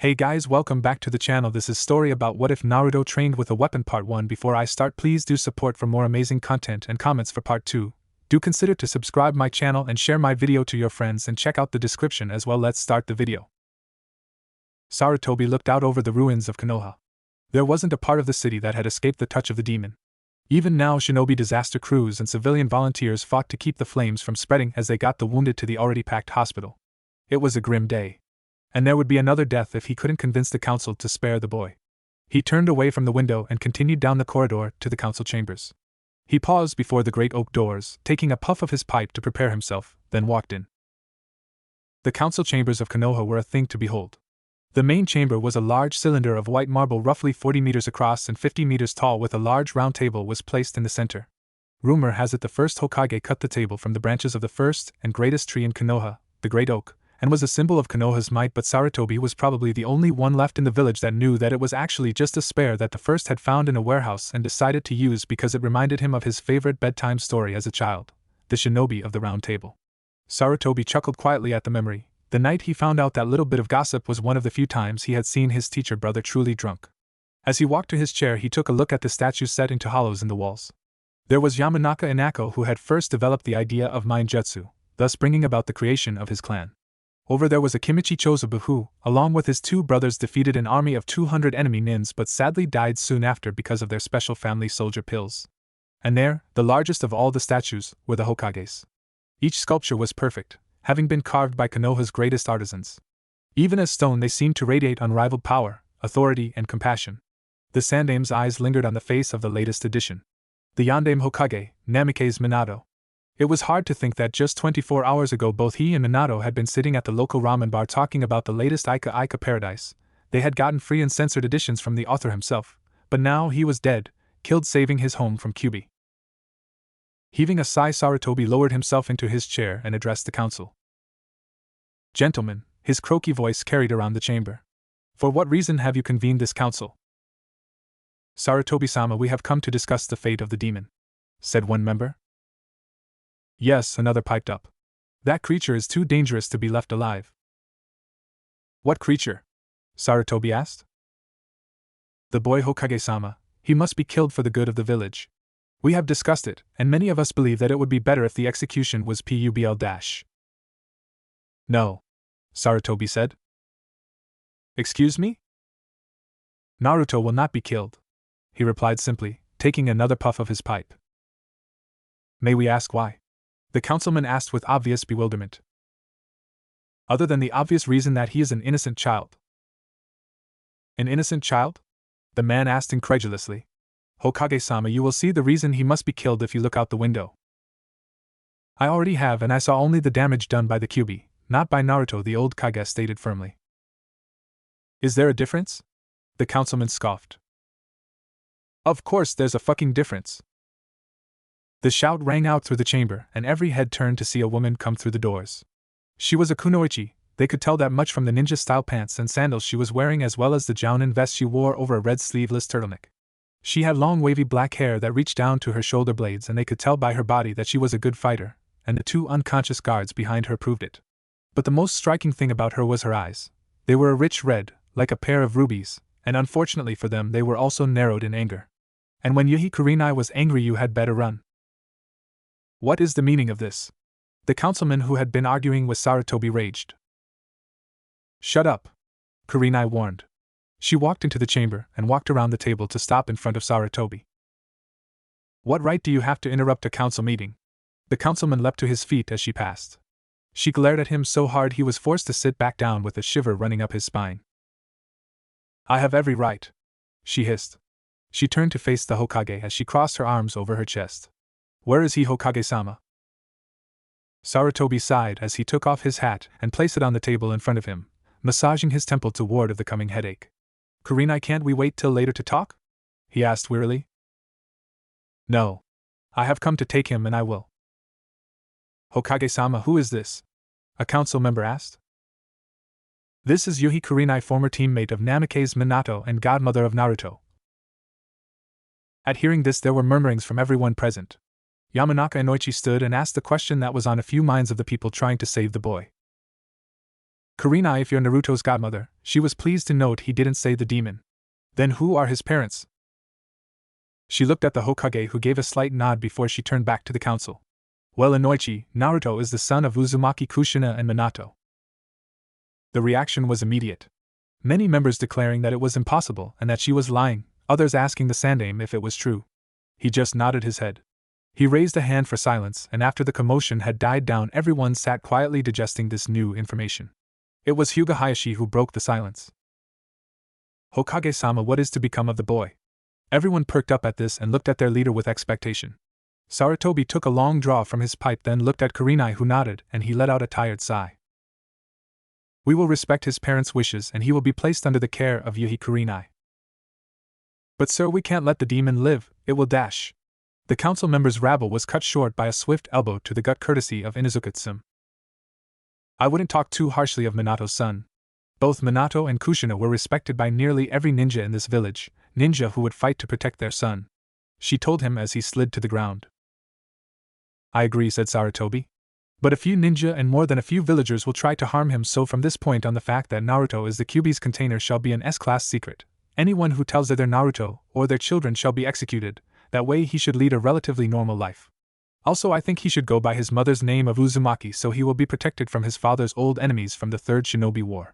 Hey guys, welcome back to the channel. This is story about what if Naruto trained with a weapon part 1. Before I start, please do support for more amazing content and comments for part 2. Do consider to subscribe my channel and share my video to your friends and check out the description as well. Let's start the video. Sarutobi looked out over the ruins of Konoha. There wasn't a part of the city that had escaped the touch of the demon. Even now, shinobi disaster crews and civilian volunteers fought to keep the flames from spreading as they got the wounded to the already packed hospital. It was a grim day. And there would be another death if he couldn't convince the council to spare the boy. He turned away from the window and continued down the corridor to the council chambers. He paused before the great oak doors, taking a puff of his pipe to prepare himself, then walked in. The council chambers of Konoha were a thing to behold. The main chamber was a large cylinder of white marble roughly 40 meters across and 50 meters tall, with a large round table was placed in the center. Rumor has it the first Hokage cut the table from the branches of the first and greatest tree in Konoha, the great oak, and was a symbol of Konoha's might, but Sarutobi was probably the only one left in the village that knew that it was actually just a spare that the first had found in a warehouse and decided to use because it reminded him of his favorite bedtime story as a child, the Shinobi of the Round Table. Sarutobi chuckled quietly at the memory. The night he found out that little bit of gossip was one of the few times he had seen his teacher brother truly drunk. As he walked to his chair, he took a look at the statues set into hollows in the walls. There was Yamanaka Inako, who had first developed the idea of mind jutsu, thus bringing about the creation of his clan. Over there was a Kimichi Chozobu who, along with his two brothers, defeated an army of 200 enemy nins but sadly died soon after because of their special family soldier pills. And there, the largest of all the statues, were the Hokages. Each sculpture was perfect, having been carved by Konoha's greatest artisans. Even as stone, they seemed to radiate unrivaled power, authority, and compassion. The Sandame's eyes lingered on the face of the latest edition. The Yandame Hokage, Namikaze Minato. It was hard to think that just 24 hours ago both he and Minato had been sitting at the local ramen bar talking about the latest Aika Aika Paradise. They had gotten free and censored editions from the author himself, but now he was dead, killed, saving his home from Kyubi. Heaving a sigh, Sarutobi lowered himself into his chair and addressed the council. Gentlemen, his croaky voice carried around the chamber. For what reason have you convened this council? Sarutobi-sama, we have come to discuss the fate of the demon, said one member. Yes, another piped up. That creature is too dangerous to be left alive. What creature? Sarutobi asked. The boy Hokage-sama. He must be killed for the good of the village. We have discussed it, and many of us believe that it would be better if the execution was PUBL-. No, Sarutobi said. Excuse me? Naruto will not be killed, he replied simply, taking another puff of his pipe. May we ask why? The councilman asked with obvious bewilderment. Other than the obvious reason that he is an innocent child. An innocent child? The man asked incredulously. Hokage-sama, you will see the reason he must be killed if you look out the window. I already have, and I saw only the damage done by the Kyubi, not by Naruto, the old Kage stated firmly. Is there a difference? The councilman scoffed. Of course there's a fucking difference. The shout rang out through the chamber, and every head turned to see a woman come through the doors. She was a kunoichi, they could tell that much from the ninja-style pants and sandals she was wearing, as well as the jounin vest she wore over a red sleeveless turtleneck. She had long wavy black hair that reached down to her shoulder blades, and they could tell by her body that she was a good fighter, and the two unconscious guards behind her proved it. But the most striking thing about her was her eyes. They were a rich red, like a pair of rubies, and unfortunately for them they were also narrowed in anger. And when Yuhi Kurenai was angry, you had better run. What is the meaning of this? The councilman who had been arguing with Sarutobi raged. Shut up, Kurenai warned. She walked into the chamber and walked around the table to stop in front of Sarutobi. What right do you have to interrupt a council meeting? The councilman leapt to his feet as she passed. She glared at him so hard he was forced to sit back down with a shiver running up his spine. I have every right, she hissed. She turned to face the Hokage as she crossed her arms over her chest. Where is he, Hokage-sama? Sarutobi sighed as he took off his hat and placed it on the table in front of him, massaging his temple to ward off the coming headache. Kurenai, can't we wait till later to talk? He asked wearily. No. I have come to take him, and I will. Hokage-sama, who is this? A council member asked. This is Yuhi Kurenai, former teammate of Namikaze Minato and godmother of Naruto. At hearing this, there were murmurings from everyone present. Yamanaka Inoichi stood and asked the question that was on a few minds of the people trying to save the boy. Kurenai, if you're Naruto's godmother, she was pleased to note he didn't say the demon. Then who are his parents? She looked at the Hokage, who gave a slight nod before she turned back to the council. Well, Inoichi, Naruto is the son of Uzumaki Kushina and Minato. The reaction was immediate. Many members declaring that it was impossible and that she was lying, others asking the Sandaime if it was true. He just nodded his head. He raised a hand for silence, and after the commotion had died down, everyone sat quietly digesting this new information. It was Hyuga Hayashi who broke the silence. Hokage-sama, what is to become of the boy? Everyone perked up at this and looked at their leader with expectation. Sarutobi took a long draw from his pipe, then looked at Kurenai, who nodded, and he let out a tired sigh. We will respect his parents' wishes and he will be placed under the care of Yuhi Kurenai. But sir, we can't let the demon live, it will dash. The council member's rabble was cut short by a swift elbow to the gut courtesy of Inuzuka-tsum. I wouldn't talk too harshly of Minato's son. Both Minato and Kushina were respected by nearly every ninja in this village, ninja who would fight to protect their son. She told him as he slid to the ground. I agree, said Sarutobi. But a few ninja and more than a few villagers will try to harm him, so from this point on the fact that Naruto is the Kyuubi's container shall be an S-class secret. Anyone who tells their Naruto or their children shall be executed. That way he should lead a relatively normal life. Also, I think he should go by his mother's name of Uzumaki, so he will be protected from his father's old enemies from the Third Shinobi War.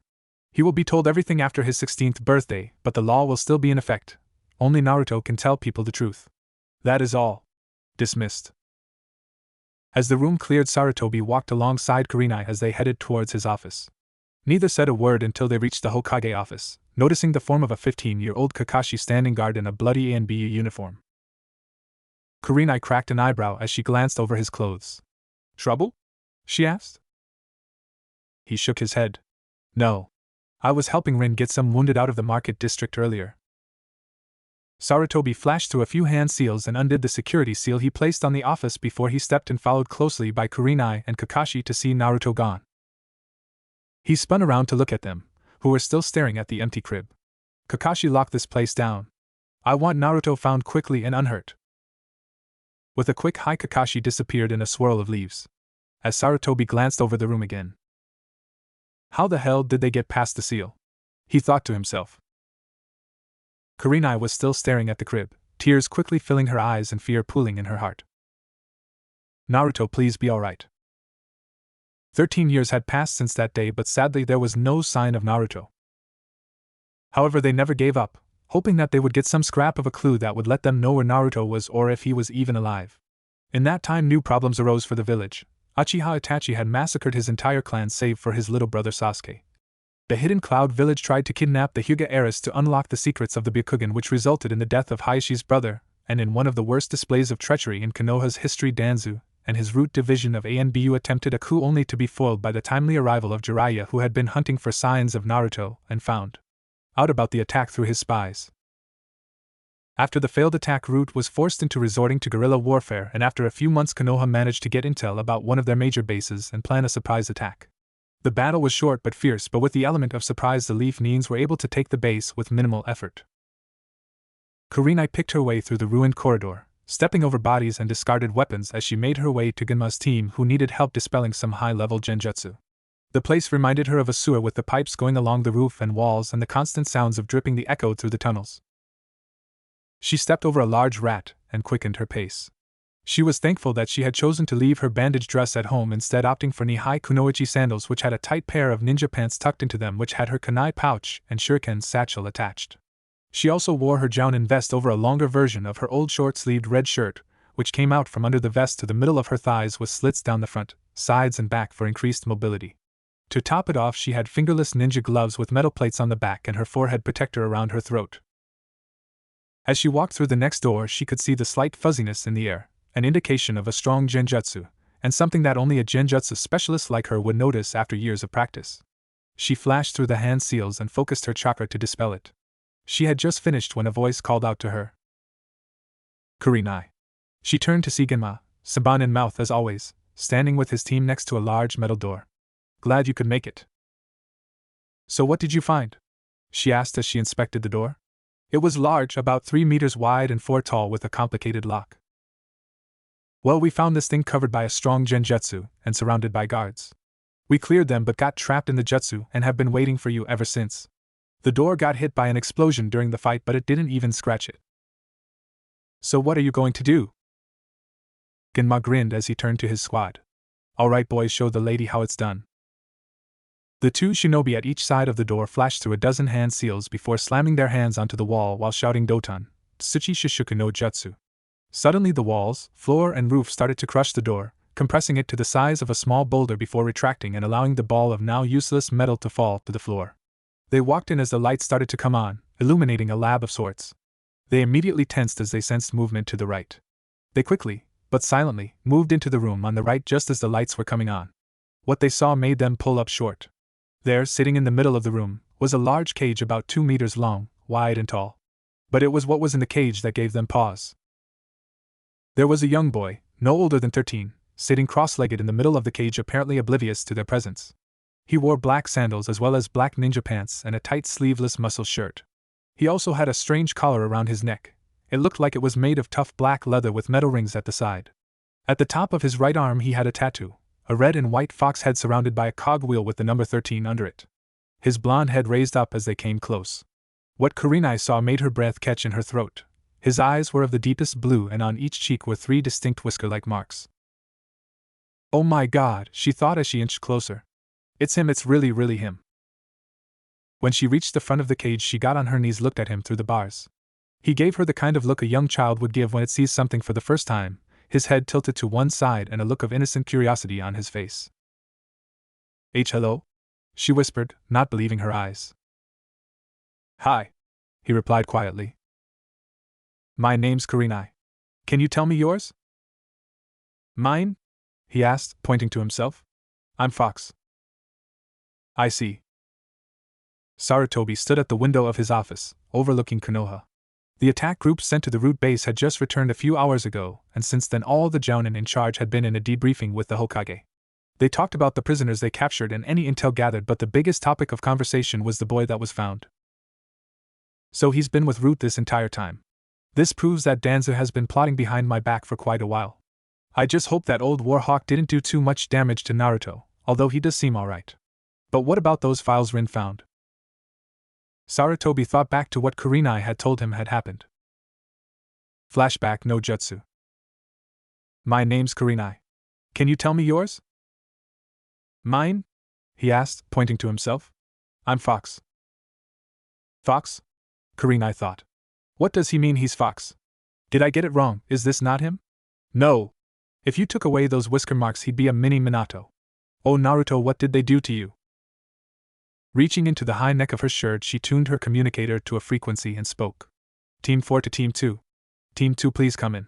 He will be told everything after his 16th birthday, but the law will still be in effect. Only Naruto can tell people the truth. That is all. Dismissed. As the room cleared, Sarutobi walked alongside Kurenai as they headed towards his office. Neither said a word until they reached the Hokage office, noticing the form of a 15-year-old Kakashi standing guard in a bloody ANBU uniform. Kurenai cracked an eyebrow as she glanced over his clothes. Trouble? She asked. He shook his head. No. I was helping Rin get some wounded out of the market district earlier. Sarutobi flashed through a few hand seals and undid the security seal he placed on the office before he stepped in, followed closely by Kurenai and Kakashi, to see Naruto gone. He spun around to look at them, who were still staring at the empty crib. Kakashi, locked this place down. I want Naruto found quickly and unhurt. With a quick hi, Kakashi disappeared in a swirl of leaves. As Sarutobi glanced over the room again. How the hell did they get past the seal? He thought to himself. Kurenai was still staring at the crib, tears quickly filling her eyes and fear pooling in her heart. Naruto, please be alright. 13 years had passed since that day, but sadly there was no sign of Naruto. However, they never gave up, hoping that they would get some scrap of a clue that would let them know where Naruto was or if he was even alive. In that time, new problems arose for the village. Uchiha Itachi had massacred his entire clan save for his little brother Sasuke. The Hidden Cloud village tried to kidnap the Hyuga heiress to unlock the secrets of the Byakugan, which resulted in the death of Hayashi's brother, and in one of the worst displays of treachery in Konoha's history, Danzu and his root division of ANBU attempted a coup only to be foiled by the timely arrival of Jiraiya, who had been hunting for signs of Naruto and found out about the attack through his spies. After the failed attack, Root was forced into resorting to guerrilla warfare, and after a few months Konoha managed to get intel about one of their major bases and plan a surprise attack. The battle was short but fierce, but with the element of surprise the Leaf Nians were able to take the base with minimal effort. Kurenai picked her way through the ruined corridor, stepping over bodies and discarded weapons as she made her way to Genma's team, who needed help dispelling some high-level genjutsu. The place reminded her of a sewer with the pipes going along the roof and walls and the constant sounds of dripping that echoed through the tunnels. She stepped over a large rat and quickened her pace. She was thankful that she had chosen to leave her bandage dress at home, instead opting for knee-high kunoichi sandals which had a tight pair of ninja pants tucked into them, which had her kunai pouch and shuriken satchel attached. She also wore her jounin vest over a longer version of her old short-sleeved red shirt, which came out from under the vest to the middle of her thighs with slits down the front, sides and back for increased mobility. To top it off, she had fingerless ninja gloves with metal plates on the back and her forehead protector around her throat. As she walked through the next door, she could see the slight fuzziness in the air, an indication of a strong genjutsu, and something that only a genjutsu specialist like her would notice after years of practice. She flashed through the hand seals and focused her chakra to dispel it. She had just finished when a voice called out to her. Kurenai. She turned to see Genma, Saban in mouth as always, standing with his team next to a large metal door. Glad you could make it. So what did you find? She asked as she inspected the door. It was large, about 3 meters wide and 4 tall, with a complicated lock. Well, we found this thing covered by a strong genjutsu and surrounded by guards. We cleared them but got trapped in the jutsu and have been waiting for you ever since. The door got hit by an explosion during the fight but it didn't even scratch it. So what are you going to do? Genma grinned as he turned to his squad. Alright boys, show the lady how it's done. The two shinobi at each side of the door flashed through a dozen hand seals before slamming their hands onto the wall while shouting Doton, Tsuchi Shishuku no Jutsu. Suddenly the walls, floor and roof started to crush the door, compressing it to the size of a small boulder before retracting and allowing the ball of now useless metal to fall to the floor. They walked in as the lights started to come on, illuminating a lab of sorts. They immediately tensed as they sensed movement to the right. They quickly, but silently, moved into the room on the right just as the lights were coming on. What they saw made them pull up short. There, sitting in the middle of the room, was a large cage about 2 meters long, wide and tall. But it was what was in the cage that gave them pause. There was a young boy, no older than 13, sitting cross-legged in the middle of the cage, apparently oblivious to their presence. He wore black sandals as well as black ninja pants and a tight sleeveless muscle shirt. He also had a strange collar around his neck. It looked like it was made of tough black leather with metal rings at the side. At the top of his right arm he had a tattoo, a red and white fox head surrounded by a cogwheel with the number 13 under it. His blonde head raised up as they came close. What Kurenai saw made her breath catch in her throat. His eyes were of the deepest blue and on each cheek were 3 distinct whisker-like marks. Oh my god, she thought as she inched closer. It's him, it's really him. When she reached the front of the cage she got on her knees, looked at him through the bars. He gave her the kind of look a young child would give when it sees something for the first time, his head tilted to one side and a look of innocent curiosity on his face. Hello? She whispered, not believing her eyes. Hi, he replied quietly. My name's Kurenai. Can you tell me yours? Mine? He asked, pointing to himself. I'm Fox. I see. Sarutobi stood at the window of his office, overlooking Konoha. The attack group sent to the root base had just returned a few hours ago, and since then all the jounin in charge had been in a debriefing with the Hokage. They talked about the prisoners they captured and any intel gathered, but the biggest topic of conversation was the boy that was found. So he's been with Root this entire time. This proves that Danzo has been plotting behind my back for quite a while. I just hope that old Warhawk didn't do too much damage to Naruto, although he does seem alright. But what about those files Rin found? Sarutobi thought back to what Kurenai had told him had happened. Flashback no jutsu. My name's Kurenai. Can you tell me yours? Mine? He asked, pointing to himself. I'm Fox. Fox? Kurenai thought. What does he mean he's Fox? Did I get it wrong? Is this not him? No. If you took away those whisker marks he'd be a mini Minato. Oh Naruto, what did they do to you? Reaching into the high neck of her shirt she tuned her communicator to a frequency and spoke. Team 4 to Team 2. Team 2 please come in.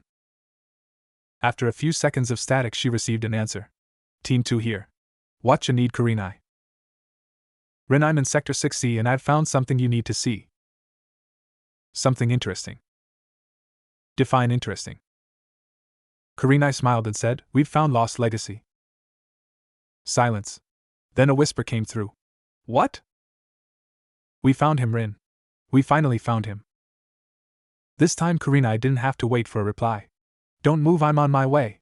After a few seconds of static she received an answer. Team 2 here. What you need, Kurenai? Rin, I'm in Sector 6C and I've found something you need to see. Something interesting. Define interesting. Kurenai smiled and said, We've found Lost Legacy. Silence. Then a whisper came through. What? We found him, Rin. We finally found him. This time Kurenai didn't have to wait for a reply. Don't move, I'm on my way.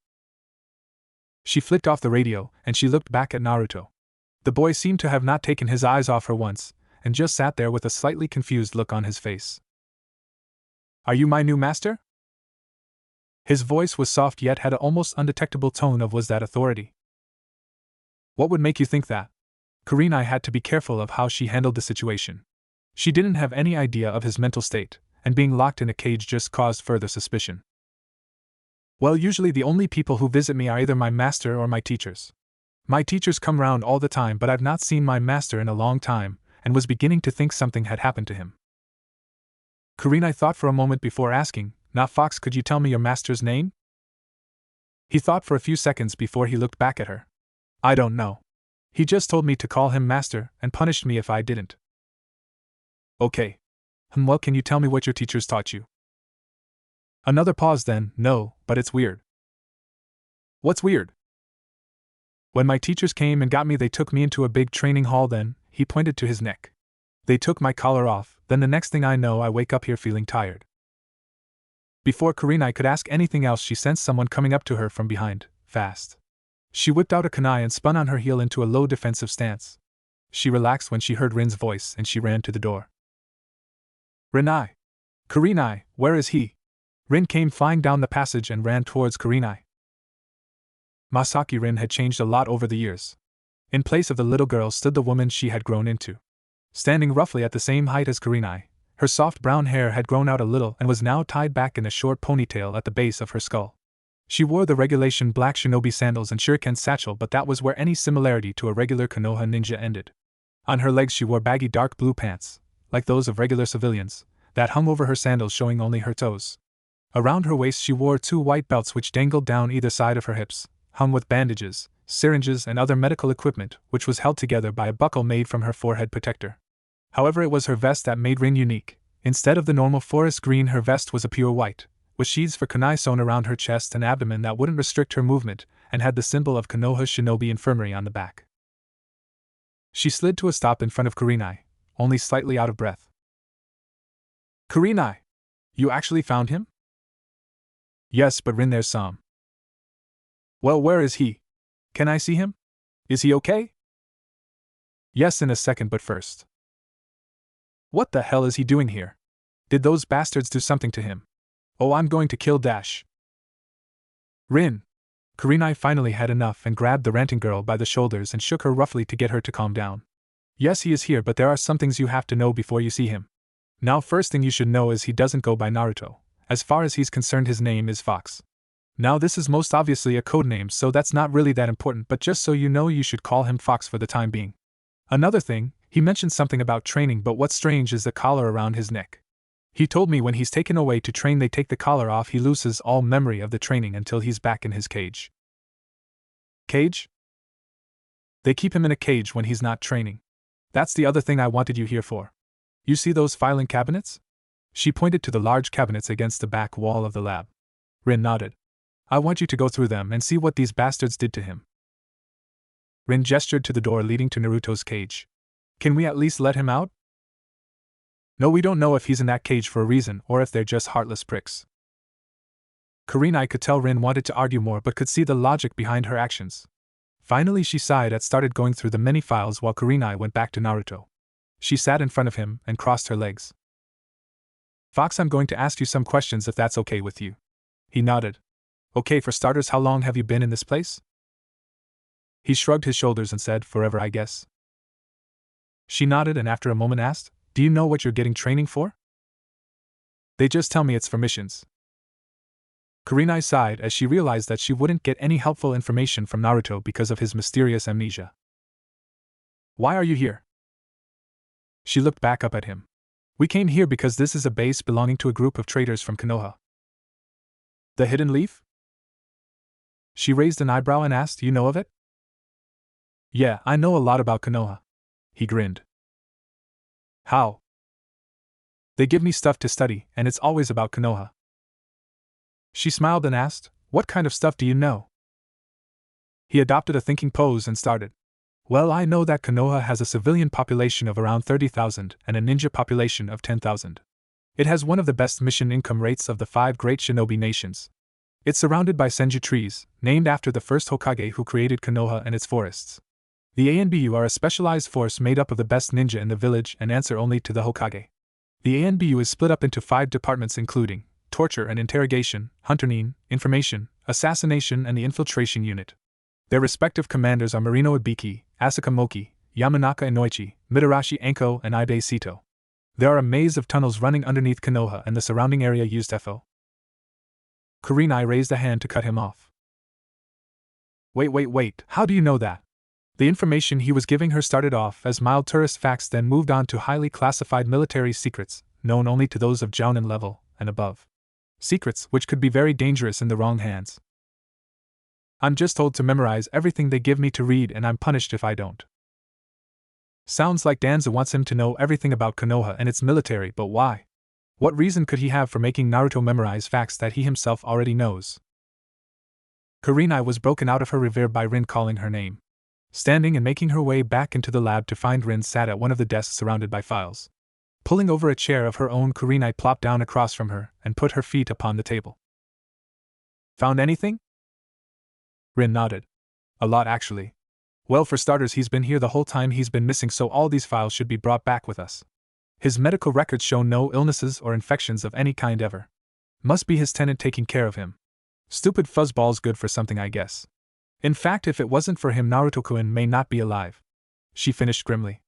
She flicked off the radio, and she looked back at Naruto. The boy seemed to have not taken his eyes off her once, and just sat there with a slightly confused look on his face. Are you my new master? His voice was soft yet had an almost undetectable tone of was that authority. What would make you think that? Kurenai had to be careful of how she handled the situation. She didn't have any idea of his mental state, and being locked in a cage just caused further suspicion. Well, usually the only people who visit me are either my master or my teachers. My teachers come round all the time, but I've not seen my master in a long time, and was beginning to think something had happened to him. Kurenai thought for a moment before asking, Now Fox, could you tell me your master's name? He thought for a few seconds before he looked back at her. I don't know. He just told me to call him master, and punished me if I didn't. Okay. Well, can you tell me what your teachers taught you? Another pause then, no, but it's weird. What's weird? When my teachers came and got me, they took me into a big training hall, then, he pointed to his neck. They took my collar off, then the next thing I know I wake up here feeling tired. Before Kurenai could ask anything else she sensed someone coming up to her from behind, fast. She whipped out a kunai and spun on her heel into a low defensive stance. She relaxed when she heard Rin's voice and she ran to the door. Rinai! Kurenai, where is he? Rin came flying down the passage and ran towards Kurenai. Masaki Rin had changed a lot over the years. In place of the little girl stood the woman she had grown into. Standing roughly at the same height as Kurenai, her soft brown hair had grown out a little and was now tied back in a short ponytail at the base of her skull. She wore the regulation black shinobi sandals and shuriken satchel, but that was where any similarity to a regular Konoha ninja ended. On her legs she wore baggy dark blue pants, like those of regular civilians, that hung over her sandals showing only her toes. Around her waist she wore 2 white belts which dangled down either side of her hips, hung with bandages, syringes and other medical equipment, which was held together by a buckle made from her forehead protector. However, it was her vest that made Rin unique. Instead of the normal forest green, her vest was a pure white, with sheaths for kunai sewn around her chest and abdomen that wouldn't restrict her movement, and had the symbol of Konoha's Shinobi Infirmary on the back. She slid to a stop in front of Kurenai, only slightly out of breath. Kurenai! You actually found him? Yes, but Rin there saw him. Well, where is he? Can I see him? Is he okay? Yes, in a second, but first. What the hell is he doing here? Did those bastards do something to him? Oh, I'm going to kill Dash. Rin! Kurenai finally had enough and grabbed the ranting girl by the shoulders and shook her roughly to get her to calm down. Yes, he is here, but there are some things you have to know before you see him. Now, first thing you should know is he doesn't go by Naruto. As far as he's concerned, his name is Fox. Now, this is most obviously a code name, so that's not really that important, but just so you know, you should call him Fox for the time being. Another thing, he mentioned something about training, but what's strange is the collar around his neck. He told me when he's taken away to train, they take the collar off, he loses all memory of the training until he's back in his cage. Cage? They keep him in a cage when he's not training. That's the other thing I wanted you here for. You see those filing cabinets? She pointed to the large cabinets against the back wall of the lab. Rin nodded. I want you to go through them and see what these bastards did to him. Rin gestured to the door leading to Naruto's cage. Can we at least let him out? No, we don't know if he's in that cage for a reason or if they're just heartless pricks. Kurenai could tell Rin wanted to argue more but could see the logic behind her actions. Finally she sighed and started going through the many files while Kurenai went back to Naruto. She sat in front of him and crossed her legs. Fox, I'm going to ask you some questions if that's okay with you. He nodded. Okay, for starters, how long have you been in this place? He shrugged his shoulders and said, forever, I guess. She nodded and after a moment asked, do you know what you're getting training for? They just tell me it's for missions. Kurenai sighed as she realized that she wouldn't get any helpful information from Naruto because of his mysterious amnesia. Why are you here? She looked back up at him. We came here because this is a base belonging to a group of traders from Konoha. The Hidden Leaf? She raised an eyebrow and asked, you know of it? Yeah, I know a lot about Konoha. He grinned. How? They give me stuff to study, and it's always about Konoha. She smiled and asked, what kind of stuff do you know? He adopted a thinking pose and started. Well, I know that Konoha has a civilian population of around 30,000 and a ninja population of 10,000. It has one of the best mission income rates of the 5 great shinobi nations. It's surrounded by senju trees, named after the first Hokage who created Konoha and its forests. The ANBU are a specialized force made up of the best ninja in the village and answer only to the Hokage. The ANBU is split up into 5 departments including torture and interrogation, hunter-nin, information, assassination and the infiltration unit. Their respective commanders are Marino Ibiki, Asuka Moki, Yamanaka Inoichi, Mitarashi Anko and Ibe Sito. There are a maze of tunnels running underneath Konoha and the surrounding area used FO. Kurenai raised a hand to cut him off. Wait, how do you know that? The information he was giving her started off as mild tourist facts, then moved on to highly classified military secrets, known only to those of Jounin level and above. Secrets which could be very dangerous in the wrong hands. I'm just told to memorize everything they give me to read and I'm punished if I don't. Sounds like Danza wants him to know everything about Konoha and its military, but why? What reason could he have for making Naruto memorize facts that he himself already knows? Kurenai was broken out of her reverie by Rin calling her name. Standing and making her way back into the lab to find Rin sat at one of the desks surrounded by files. Pulling over a chair of her own, Kurenai plopped down across from her and put her feet upon the table. Found anything? Rin nodded. A lot, actually. Well, for starters, he's been here the whole time he's been missing, so all these files should be brought back with us. His medical records show no illnesses or infections of any kind ever. Must be his tenant taking care of him. Stupid fuzzball's good for something, I guess. In fact, if it wasn't for him, Naruto-kun may not be alive. She finished grimly.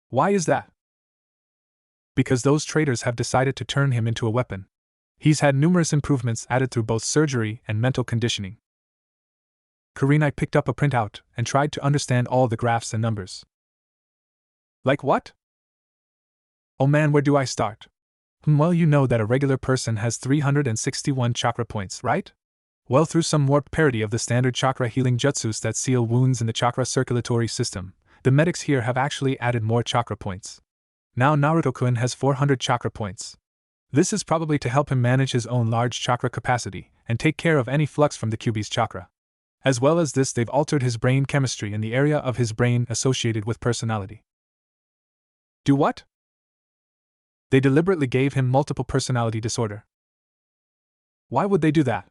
Why is that? Because those traitors have decided to turn him into a weapon. He's had numerous improvements added through both surgery and mental conditioning. Kurenai picked up a printout and tried to understand all the graphs and numbers. Like what? Oh man, where do I start? Well, you know that a regular person has 361 chakra points, right? Well, through some warped parody of the standard chakra healing jutsus that seal wounds in the chakra circulatory system, the medics here have actually added more chakra points. Now Naruto-kun has 400 chakra points. This is probably to help him manage his own large chakra capacity and take care of any flux from the Kyuubi's chakra. As well as this, they've altered his brain chemistry in the area of his brain associated with personality. Do what? They deliberately gave him multiple personality disorder. Why would they do that?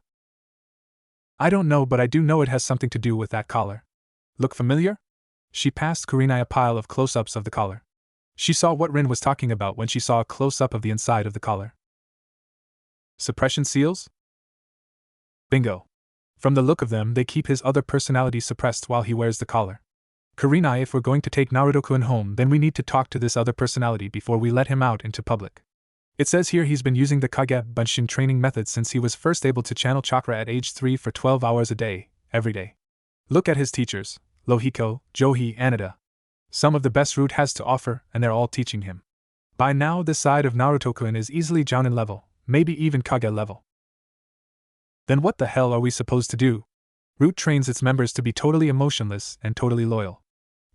I don't know, but I do know it has something to do with that collar. Look familiar? She passed Kurenai a pile of close-ups of the collar. She saw what Rin was talking about when she saw a close-up of the inside of the collar. Suppression seals? Bingo. From the look of them, they keep his other personality suppressed while he wears the collar. Kurenai, if we're going to take Naruto-kun home, then we need to talk to this other personality before we let him out into public. It says here he's been using the Kage Bunshin training method since he was first able to channel chakra at age 3 for 12 hours a day, every day. Look at his teachers, Lohiko, Johi, Anida. Some of the best Root has to offer, and they're all teaching him. By now, this side of Naruto-kun is easily Jounin level, maybe even Kage level. Then what the hell are we supposed to do? Root trains its members to be totally emotionless and totally loyal.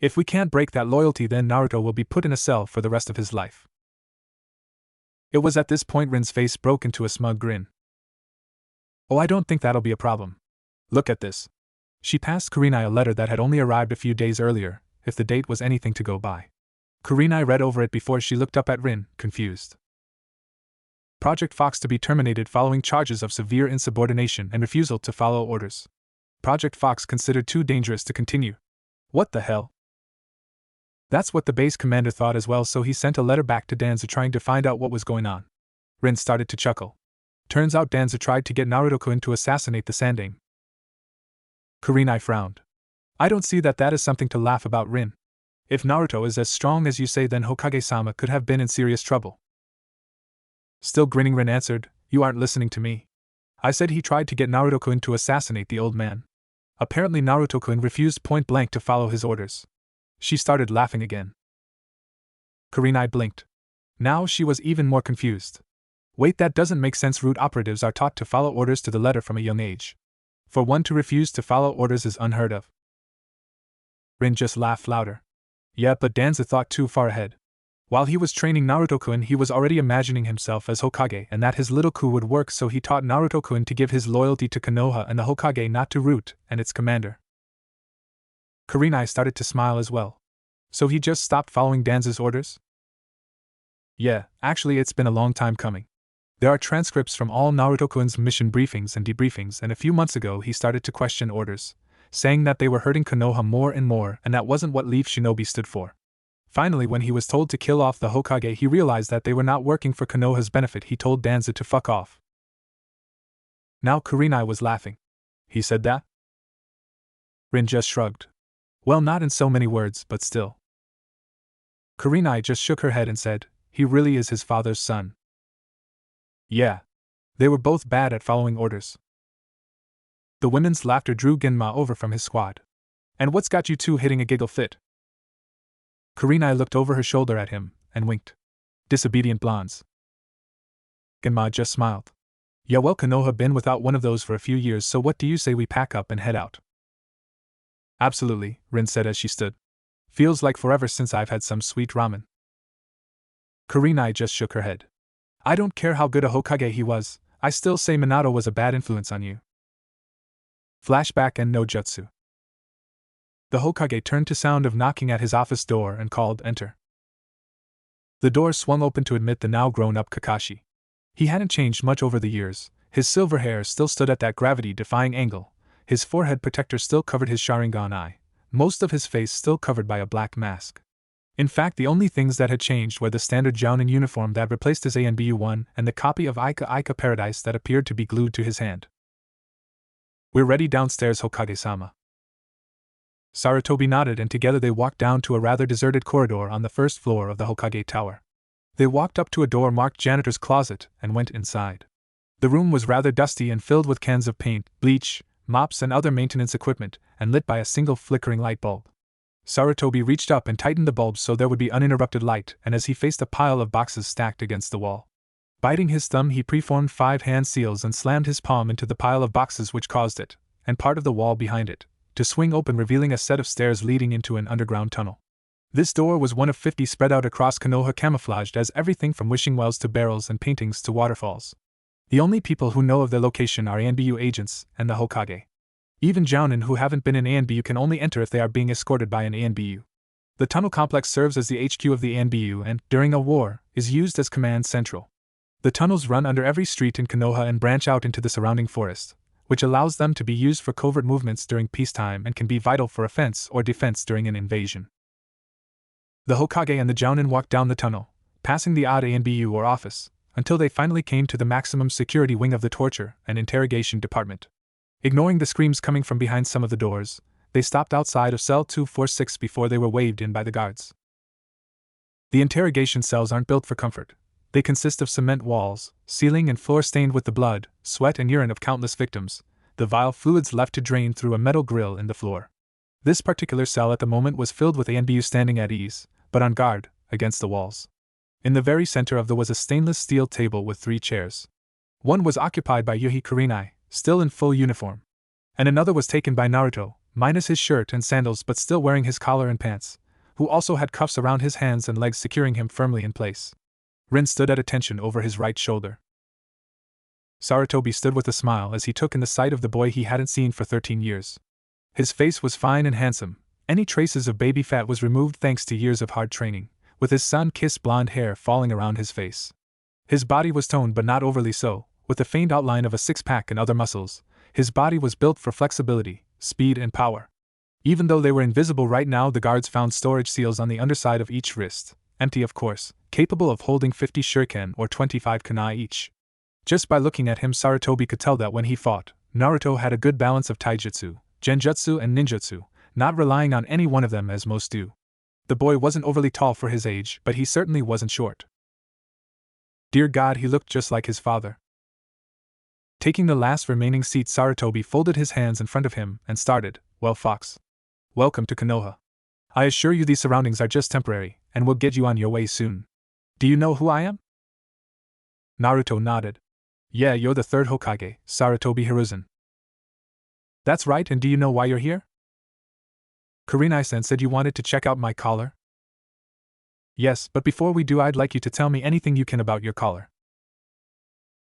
If we can't break that loyalty, then Naruto will be put in a cell for the rest of his life. It was at this point Rin's face broke into a smug grin. Oh, I don't think that'll be a problem. Look at this. She passed Kurenai a letter that had only arrived a few days earlier, if the date was anything to go by. Kurenai read over it before she looked up at Rin, confused. Project Fox to be terminated following charges of severe insubordination and refusal to follow orders. Project Fox considered too dangerous to continue. What the hell? That's what the base commander thought as well, so he sent a letter back to Danza trying to find out what was going on. Rin started to chuckle. Turns out Danza tried to get Naruto-kun to assassinate the Sandane. Kurenai frowned. I don't see that is something to laugh about, Rin. If Naruto is as strong as you say, then Hokage-sama could have been in serious trouble. Still grinning, Rin answered, You aren't listening to me. I said he tried to get Naruto-kun to assassinate the old man. Apparently Naruto-kun refused point blank to follow his orders. She started laughing again. Kurenai blinked. Now she was even more confused. Wait, that doesn't make sense. Root operatives are taught to follow orders to the letter from a young age. For one to refuse to follow orders is unheard of. Rin just laughed louder. Yeah, but Danza thought too far ahead. While he was training Naruto-kun, he was already imagining himself as Hokage and that his little coup would work, so he taught Naruto-kun to give his loyalty to Konoha and the Hokage, not to Root and its commander. Kurenai started to smile as well. So he just stopped following Danza's orders? Yeah, actually it's been a long time coming. There are transcripts from all Naruto-kun's mission briefings and debriefings, and a few months ago he started to question orders, saying that they were hurting Konoha more and more, and that wasn't what Leaf Shinobi stood for. Finally, when he was told to kill off the Hokage, he realized that they were not working for Konoha's benefit. He told Danza to fuck off. Now Kurenai was laughing. He said that? Rin just shrugged. Well, not in so many words, but still. Kurenai just shook her head and said, He really is his father's son. Yeah. They were both bad at following orders. The women's laughter drew Genma over from his squad. And what's got you two hitting a giggle fit? Kurenai looked over her shoulder at him, and winked. Disobedient blondes. Genma just smiled. Yeah, well, Konoha been without one of those for a few years, so what do you say we pack up and head out? Absolutely, Rin said as she stood. Feels like forever since I've had some sweet ramen. Kurenai just shook her head. I don't care how good a Hokage he was, I still say Minato was a bad influence on you. Flashback and no jutsu. The Hokage turned to sound of knocking at his office door and called, Enter. The door swung open to admit the now grown-up Kakashi. He hadn't changed much over the years, his silver hair still stood at that gravity-defying angle, his forehead protector still covered his Sharingan eye, most of his face still covered by a black mask. In fact, the only things that had changed were the standard Jounin uniform that replaced his ANBU-1 and the copy of Ika Ika Paradise that appeared to be glued to his hand. "We're ready downstairs, Hokage-sama." Sarutobi nodded, and together they walked down to a rather deserted corridor on the first floor of the Hokage Tower. They walked up to a door marked Janitor's Closet and went inside. The room was rather dusty and filled with cans of paint, bleach, mops and other maintenance equipment, and lit by a single flickering light bulb. Sarutobi reached up and tightened the bulb so there would be uninterrupted light, and as he faced a pile of boxes stacked against the wall, biting his thumb, he preformed 5 hand seals and slammed his palm into the pile of boxes, which caused it, and part of the wall behind it, to swing open, revealing a set of stairs leading into an underground tunnel. This door was one of 50 spread out across Konoha, camouflaged as everything from wishing wells to barrels and paintings to waterfalls. The only people who know of their location are ANBU agents and the Hokage. Even Jounin who haven't been in ANBU can only enter if they are being escorted by an ANBU. The tunnel complex serves as the HQ of the ANBU and, during a war, is used as command central. The tunnels run under every street in Konoha and branch out into the surrounding forest, which allows them to be used for covert movements during peacetime and can be vital for offense or defense during an invasion. The Hokage and the Jounin walked down the tunnel, passing the odd ANBU or office, until they finally came to the maximum security wing of the torture and interrogation department. Ignoring the screams coming from behind some of the doors, they stopped outside of cell 246 before they were waved in by the guards. The interrogation cells aren't built for comfort. They consist of cement walls, ceiling and floor stained with the blood, sweat and urine of countless victims, the vile fluids left to drain through a metal grill in the floor. This particular cell at the moment was filled with ANBU standing at ease, but on guard, against the walls. In the very center of was a stainless steel table with 3 chairs. One was occupied by Yuhi Kurenai, still in full uniform, and another was taken by Naruto, minus his shirt and sandals but still wearing his collar and pants, who also had cuffs around his hands and legs securing him firmly in place. Rin stood at attention over his right shoulder. Sarutobi stood with a smile as he took in the sight of the boy he hadn't seen for 13 years. His face was fine and handsome. Any traces of baby fat was removed thanks to years of hard training, with his sun-kissed blonde hair falling around his face. His body was toned but not overly so, with the faint outline of a six-pack and other muscles. His body was built for flexibility, speed and power. Even though they were invisible right now, the guards found storage seals on the underside of each wrist, empty of course, capable of holding 50 shuriken or 25 kunai each. Just by looking at him, Sarutobi could tell that when he fought, Naruto had a good balance of taijutsu, genjutsu and ninjutsu, not relying on any one of them as most do. The boy wasn't overly tall for his age, but he certainly wasn't short. Dear God, he looked just like his father. Taking the last remaining seat, Sarutobi folded his hands in front of him and started, "Well, Fox. Welcome to Konoha. I assure you these surroundings are just temporary, and will get you on your way soon. Do you know who I am?" Naruto nodded. "Yeah, you're the 3rd Hokage, Sarutobi Hiruzen." "That's right, and do you know why you're here?" "Kurenai-san said you wanted to check out my collar." "Yes, but before we do, I'd like you to tell me anything you can about your collar."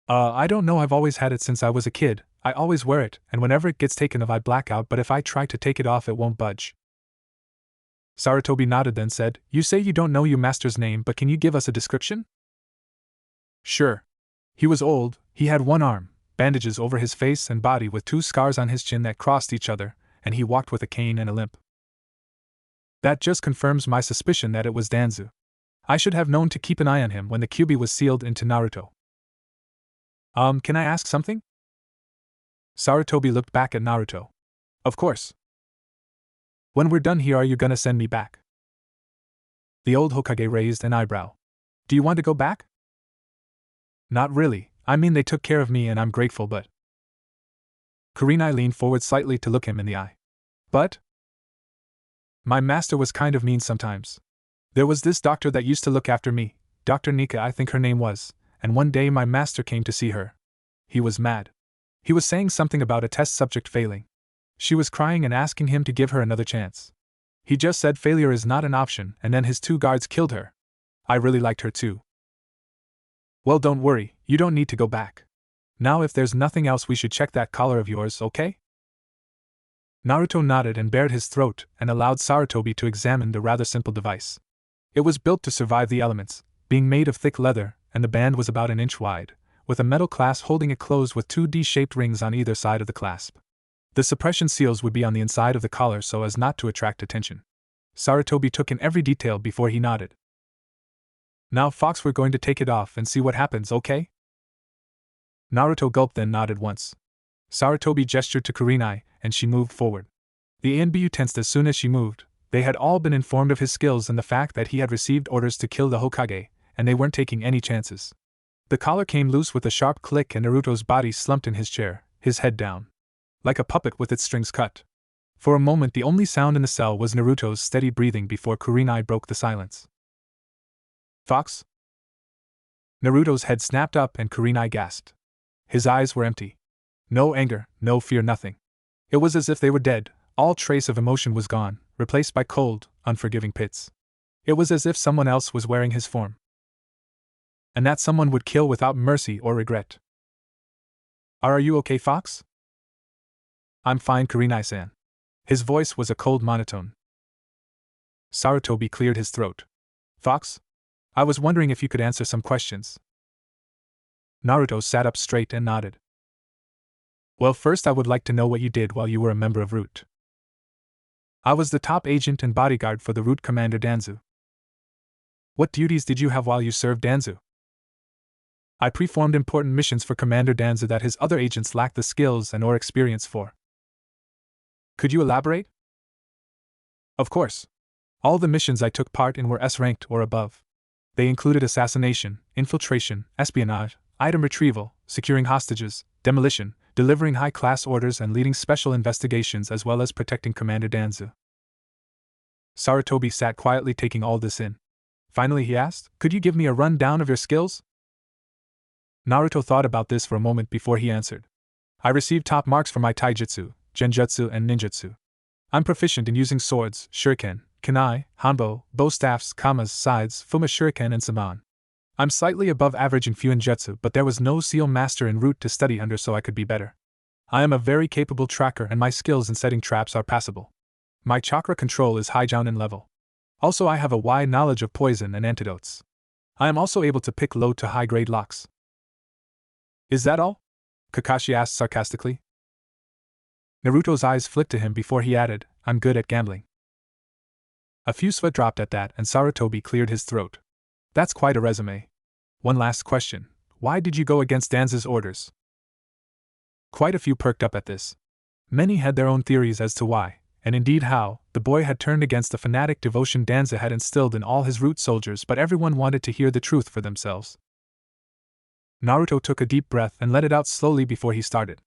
I don't know, I've always had it since I was a kid. I always wear it, and whenever it gets taken off I black out, but if I try to take it off it won't budge." Sarutobi nodded, then said, "You say you don't know your master's name, but can you give us a description?" "Sure. He was old, he had one arm, bandages over his face and body with 2 scars on his chin that crossed each other, and he walked with a cane and a limp." "That just confirms my suspicion that it was Danzu. I should have known to keep an eye on him when the Kyuubi was sealed into Naruto." Can I ask something?" Sarutobi looked back at Naruto. "Of course. When we're done here, are you gonna send me back?" The old Hokage raised an eyebrow. "Do you want to go back?" "Not really, I mean they took care of me and I'm grateful, but..." Kurenai leaned forward slightly to look him in the eye. "But? My master was kind of mean sometimes. There was this doctor that used to look after me, Dr. Nika I think her name was, and one day my master came to see her. He was mad. He was saying something about a test subject failing. She was crying and asking him to give her another chance. He just said failure is not an option, and then his 2 guards killed her. I really liked her too." "Well, don't worry, you don't need to go back. Now if there's nothing else we should check that collar of yours, okay?" Naruto nodded and bared his throat and allowed Sarutobi to examine the rather simple device. It was built to survive the elements, being made of thick leather, and the band was about 1 inch wide, with a metal clasp holding it closed with 2 D-shaped rings on either side of the clasp. The suppression seals would be on the inside of the collar so as not to attract attention. Sarutobi took in every detail before he nodded. Now, Fox, we're going to take it off and see what happens, okay? Naruto gulped, then nodded once. Sarutobi gestured to Kurenai, and she moved forward. The ANBU tensed as soon as she moved. They had all been informed of his skills and the fact that he had received orders to kill the Hokage, and they weren't taking any chances. The collar came loose with a sharp click and Naruto's body slumped in his chair, his head down, like a puppet with its strings cut. For a moment the only sound in the cell was Naruto's steady breathing before Kurenai broke the silence. Fox? Naruto's head snapped up and Kurenai gasped. His eyes were empty. No anger, no fear, nothing. It was as if they were dead, all trace of emotion was gone, replaced by cold, unforgiving pits. It was as if someone else was wearing his form. And that someone would kill without mercy or regret. Are you okay, Fox? I'm fine, Kurenai-san. His voice was a cold monotone. Sarutobi cleared his throat. Fox? I was wondering if you could answer some questions. Naruto sat up straight and nodded. Well, first I would like to know what you did while you were a member of Root. I was the top agent and bodyguard for the Root Commander Danzu. What duties did you have while you served Danzu? I performed important missions for Commander Danzu that his other agents lacked the skills and or experience for. Could you elaborate? Of course. All the missions I took part in were S-ranked or above. They included assassination, infiltration, espionage, item retrieval, securing hostages, demolition, delivering high-class orders and leading special investigations as well as protecting Commander Danzu. Sarutobi sat quietly taking all this in. Finally he asked, could you give me a rundown of your skills? Naruto thought about this for a moment before he answered. I received top marks for my taijutsu, genjutsu and ninjutsu. I'm proficient in using swords, shuriken, kunai, hanbo, bow staffs, kamas, scythes, fuma shuriken and saman. I'm slightly above average in fuinjutsu, but there was no seal master en route to study under so I could be better. I am a very capable tracker and my skills in setting traps are passable. My chakra control is high jounin level. Also I have a wide knowledge of poison and antidotes. I am also able to pick low to high grade locks. Is that all? Kakashi asked sarcastically. Naruto's eyes flicked to him before he added, I'm good at gambling. A few sweat dropped at that and Sarutobi cleared his throat. That's quite a resume. One last question. Why did you go against Danzu's orders? Quite a few perked up at this. Many had their own theories as to why, and indeed how, the boy had turned against the fanatic devotion Danzu had instilled in all his Root soldiers, but everyone wanted to hear the truth for themselves. Naruto took a deep breath and let it out slowly before he started.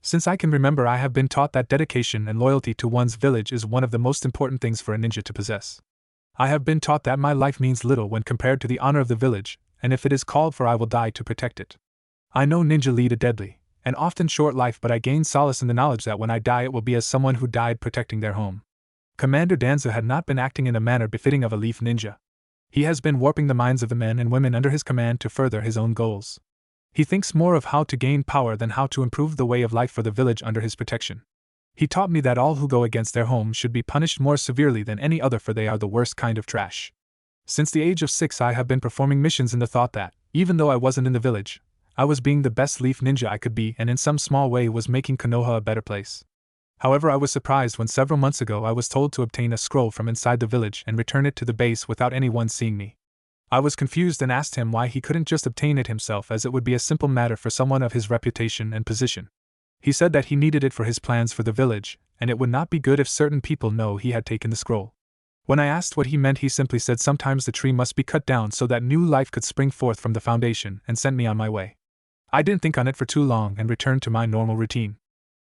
Since I can remember, I have been taught that dedication and loyalty to one's village is one of the most important things for a ninja to possess. I have been taught that my life means little when compared to the honor of the village, and if it is called for I will die to protect it. I know ninja lead a deadly, and often short life, but I gain solace in the knowledge that when I die it will be as someone who died protecting their home. Commander Danzu had not been acting in a manner befitting of a leaf ninja. He has been warping the minds of the men and women under his command to further his own goals. He thinks more of how to gain power than how to improve the way of life for the village under his protection. He taught me that all who go against their home should be punished more severely than any other, for they are the worst kind of trash. Since the age of 6 I have been performing missions in the thought that, even though I wasn't in the village, I was being the best leaf ninja I could be and in some small way was making Konoha a better place. However, I was surprised when several months ago I was told to obtain a scroll from inside the village and return it to the base without anyone seeing me. I was confused and asked him why he couldn't just obtain it himself, as it would be a simple matter for someone of his reputation and position. He said that he needed it for his plans for the village, and it would not be good if certain people know he had taken the scroll. When I asked what he meant, he simply said sometimes the tree must be cut down so that new life could spring forth from the foundation, and sent me on my way. I didn't think on it for too long and returned to my normal routine.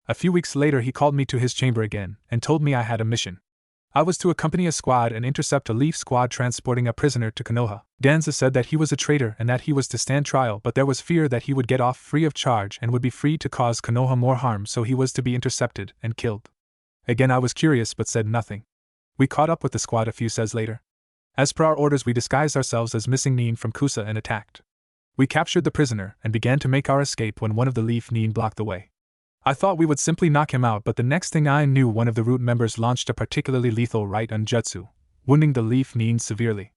A few weeks later he called me to his chamber again and told me I had a mission. I was to accompany a squad and intercept a leaf squad transporting a prisoner to Konoha. Danzu said that he was a traitor and that he was to stand trial, but there was fear that he would get off free of charge and would be free to cause Konoha more harm, so he was to be intercepted and killed. Again I was curious but said nothing. We caught up with the squad a few says later. As per our orders, we disguised ourselves as missing Nin from Kusa and attacked. We captured the prisoner and began to make our escape when one of the leaf Nin blocked the way. I thought we would simply knock him out, but the next thing I knew one of the Root members launched a particularly lethal right-on jutsu, wounding the leaf Nin severely.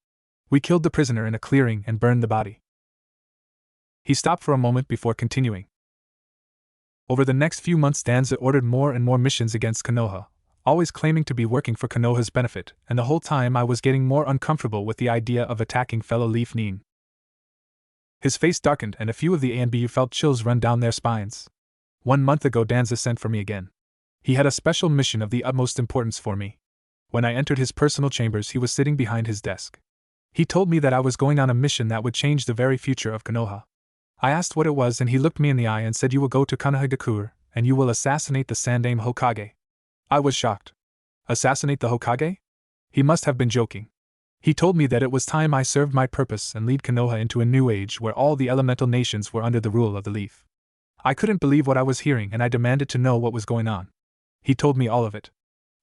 We killed the prisoner in a clearing and burned the body. He stopped for a moment before continuing. Over the next few months, Danza ordered more and more missions against Konoha, always claiming to be working for Konoha's benefit, and the whole time I was getting more uncomfortable with the idea of attacking fellow Leaf Nin. His face darkened, and a few of the ANBU felt chills run down their spines. 1 month ago, Danza sent for me again. He had a special mission of the utmost importance for me. When I entered his personal chambers, he was sitting behind his desk. He told me that I was going on a mission that would change the very future of Konoha. I asked what it was, and he looked me in the eye and said, "You will go to Konohagakure, and you will assassinate the Sandaime Hokage." I was shocked. Assassinate the Hokage? He must have been joking. He told me that it was time I served my purpose and lead Konoha into a new age where all the elemental nations were under the rule of the Leaf. I couldn't believe what I was hearing, and I demanded to know what was going on. He told me all of it.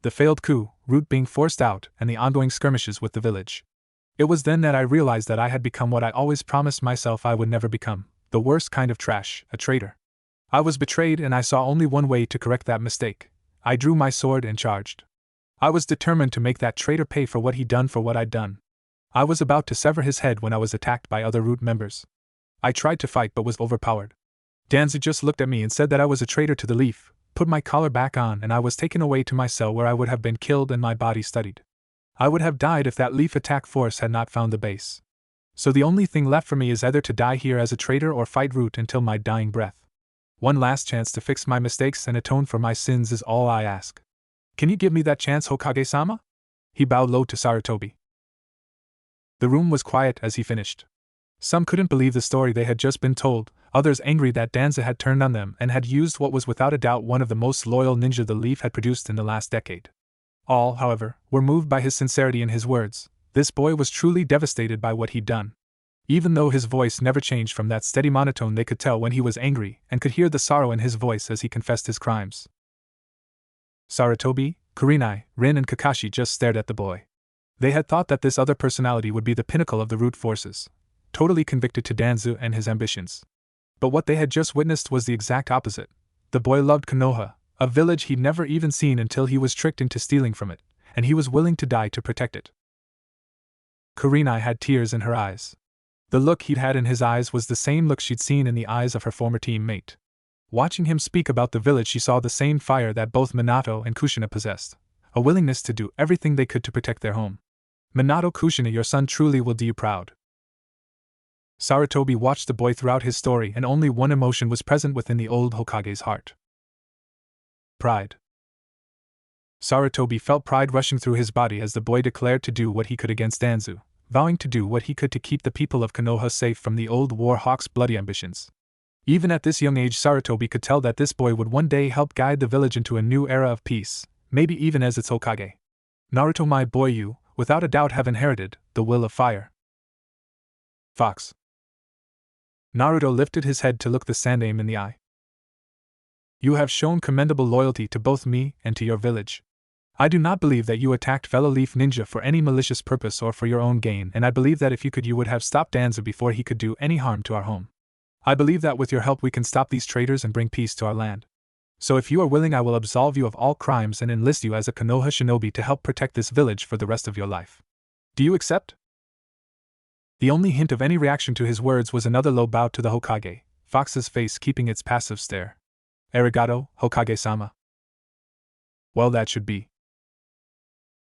The failed coup, Root being forced out, and the ongoing skirmishes with the village. It was then that I realized that I had become what I always promised myself I would never become, the worst kind of trash, a traitor. I was betrayed, and I saw only one way to correct that mistake. I drew my sword and charged. I was determined to make that traitor pay for what he'd done for what I'd done. I was about to sever his head when I was attacked by other Root members. I tried to fight but was overpowered. Danza just looked at me and said that I was a traitor to the Leaf, put my collar back on, and I was taken away to my cell where I would have been killed and my body studied. I would have died if that Leaf attack force had not found the base. So the only thing left for me is either to die here as a traitor or fight Root until my dying breath. One last chance to fix my mistakes and atone for my sins is all I ask. Can you give me that chance, Hokage-sama? He bowed low to Sarutobi. The room was quiet as he finished. Some couldn't believe the story they had just been told, others angry that Danza had turned on them and had used what was without a doubt one of the most loyal ninja the Leaf had produced in the last decade. All, however, were moved by his sincerity in his words. This boy was truly devastated by what he'd done. Even though his voice never changed from that steady monotone, they could tell when he was angry and could hear the sorrow in his voice as he confessed his crimes. Sarutobi, Kurenai, Rin and Kakashi just stared at the boy. They had thought that this other personality would be the pinnacle of the Root forces, totally convicted to Danzu and his ambitions. But what they had just witnessed was the exact opposite. The boy loved Konoha, a village he'd never even seen until he was tricked into stealing from it, and he was willing to die to protect it. Kurenai had tears in her eyes. The look he'd had in his eyes was the same look she'd seen in the eyes of her former teammate. Watching him speak about the village, she saw the same fire that both Minato and Kushina possessed, a willingness to do everything they could to protect their home. Minato, Kushina, your son truly will do you proud. Sarutobi watched the boy throughout his story, and only one emotion was present within the old Hokage's heart. Pride. Sarutobi felt pride rushing through his body as the boy declared to do what he could against Danzu, vowing to do what he could to keep the people of Konoha safe from the old war hawk's bloody ambitions. Even at this young age, Sarutobi could tell that this boy would one day help guide the village into a new era of peace, maybe even as its Hokage. Naruto, my boy, you, without a doubt, have inherited the will of fire. Fox. Naruto lifted his head to look the Sandaime in the eye. You have shown commendable loyalty to both me and to your village. I do not believe that you attacked fellow Leaf Ninja for any malicious purpose or for your own gain, and I believe that if you could, you would have stopped Danza before he could do any harm to our home. I believe that with your help we can stop these traitors and bring peace to our land. So if you are willing, I will absolve you of all crimes and enlist you as a Konoha shinobi to help protect this village for the rest of your life. Do you accept? The only hint of any reaction to his words was another low bow to the Hokage, Fox's face keeping its passive stare. Arigato, Hokage-sama. Well, that should be.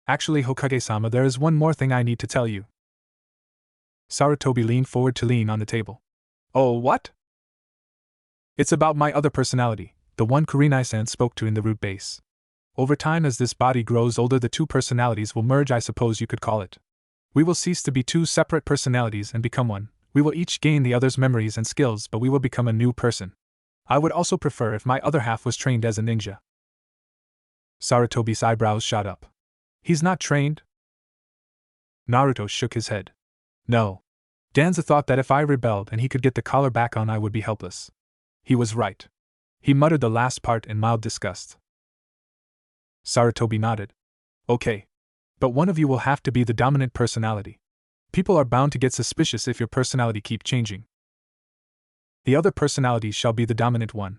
Actually, Hokage-sama, there is one more thing I need to tell you. Sarutobi leaned forward to lean on the table. Oh, what? It's about my other personality, the one Kurenai-san spoke to in the Root base. Over time, as this body grows older, the two personalities will merge, I suppose you could call it. We will cease to be two separate personalities and become one. We will each gain the other's memories and skills, but we will become a new person. I would also prefer if my other half was trained as a ninja. Sarutobi's eyebrows shot up. He's not trained? Naruto shook his head. No. Danza thought that if I rebelled and he could get the collar back on, I would be helpless. He was right. He muttered the last part in mild disgust. Sarutobi nodded. Okay. But one of you will have to be the dominant personality. People are bound to get suspicious if your personality keeps changing. The other personality shall be the dominant one.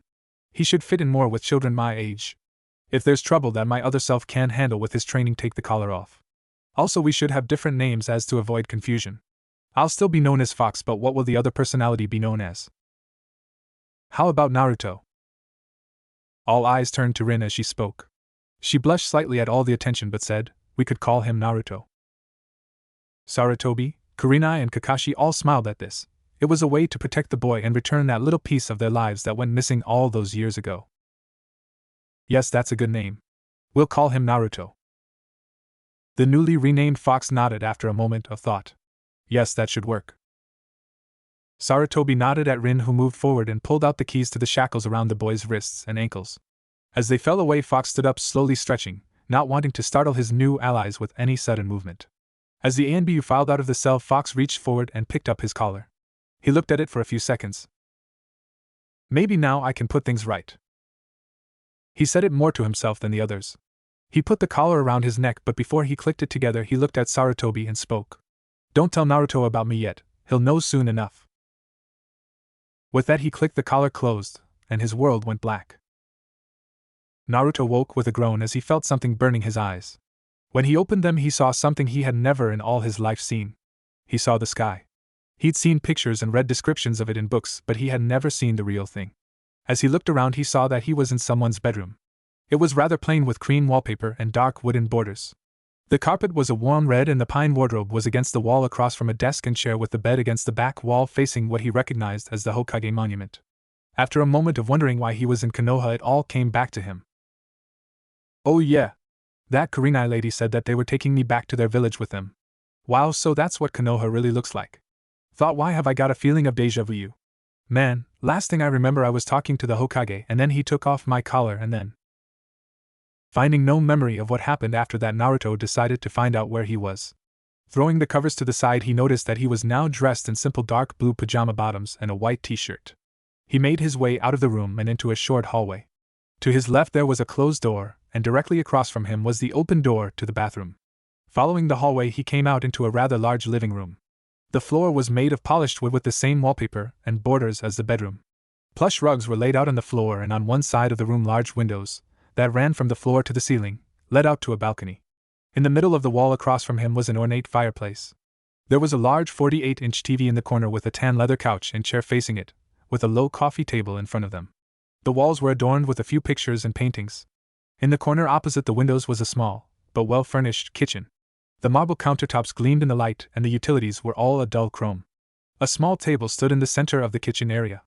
He should fit in more with children my age. If there's trouble that my other self can handle with his training, take the collar off. Also, we should have different names as to avoid confusion. I'll still be known as Fox, but what will the other personality be known as? How about Naruto? All eyes turned to Rin as she spoke. She blushed slightly at all the attention but said, "We could call him Naruto." Sarutobi, Kurenai and Kakashi all smiled at this. It was a way to protect the boy and return that little piece of their lives that went missing all those years ago. "Yes, that's a good name. We'll call him Naruto." The newly renamed fox nodded after a moment of thought. "Yes, that should work." Sarutobi nodded at Rin, who moved forward and pulled out the keys to the shackles around the boy's wrists and ankles. As they fell away, Fox stood up, slowly stretching, not wanting to startle his new allies with any sudden movement. As the ANBU filed out of the cell, Fox reached forward and picked up his collar. He looked at it for a few seconds. "Maybe now I can put things right." He said it more to himself than the others. He put the collar around his neck, but before he clicked it together, he looked at Sarutobi and spoke. "Don't tell Naruto about me yet, he'll know soon enough." With that, he clicked the collar closed, and his world went black. Naruto woke with a groan as he felt something burning his eyes. When he opened them, he saw something he had never in all his life seen. He saw the sky. He'd seen pictures and read descriptions of it in books, but he had never seen the real thing. As he looked around, he saw that he was in someone's bedroom. It was rather plain with cream wallpaper and dark wooden borders. The carpet was a warm red and the pine wardrobe was against the wall across from a desk and chair, with the bed against the back wall facing what he recognized as the Hokage monument. After a moment of wondering why he was in Konoha, it all came back to him. "Oh yeah. That Kurenai lady said that they were taking me back to their village with them. Wow, so that's what Konoha really looks like. Thought, why have I got a feeling of deja vu? Man, last thing I remember, I was talking to the Hokage and then he took off my collar and then..." Finding no memory of what happened after that, Naruto decided to find out where he was. Throwing the covers to the side, he noticed that he was now dressed in simple dark blue pajama bottoms and a white t-shirt. He made his way out of the room and into a short hallway. To his left there was a closed door, and directly across from him was the open door to the bathroom. Following the hallway, he came out into a rather large living room. The floor was made of polished wood with the same wallpaper and borders as the bedroom. Plush rugs were laid out on the floor, and on one side of the room large windows, that ran from the floor to the ceiling, led out to a balcony. In the middle of the wall across from him was an ornate fireplace. There was a large 48-inch TV in the corner with a tan leather couch and chair facing it, with a low coffee table in front of them. The walls were adorned with a few pictures and paintings. In the corner opposite the windows was a small, but well-furnished kitchen. The marble countertops gleamed in the light and the utilities were all a dull chrome. A small table stood in the center of the kitchen area.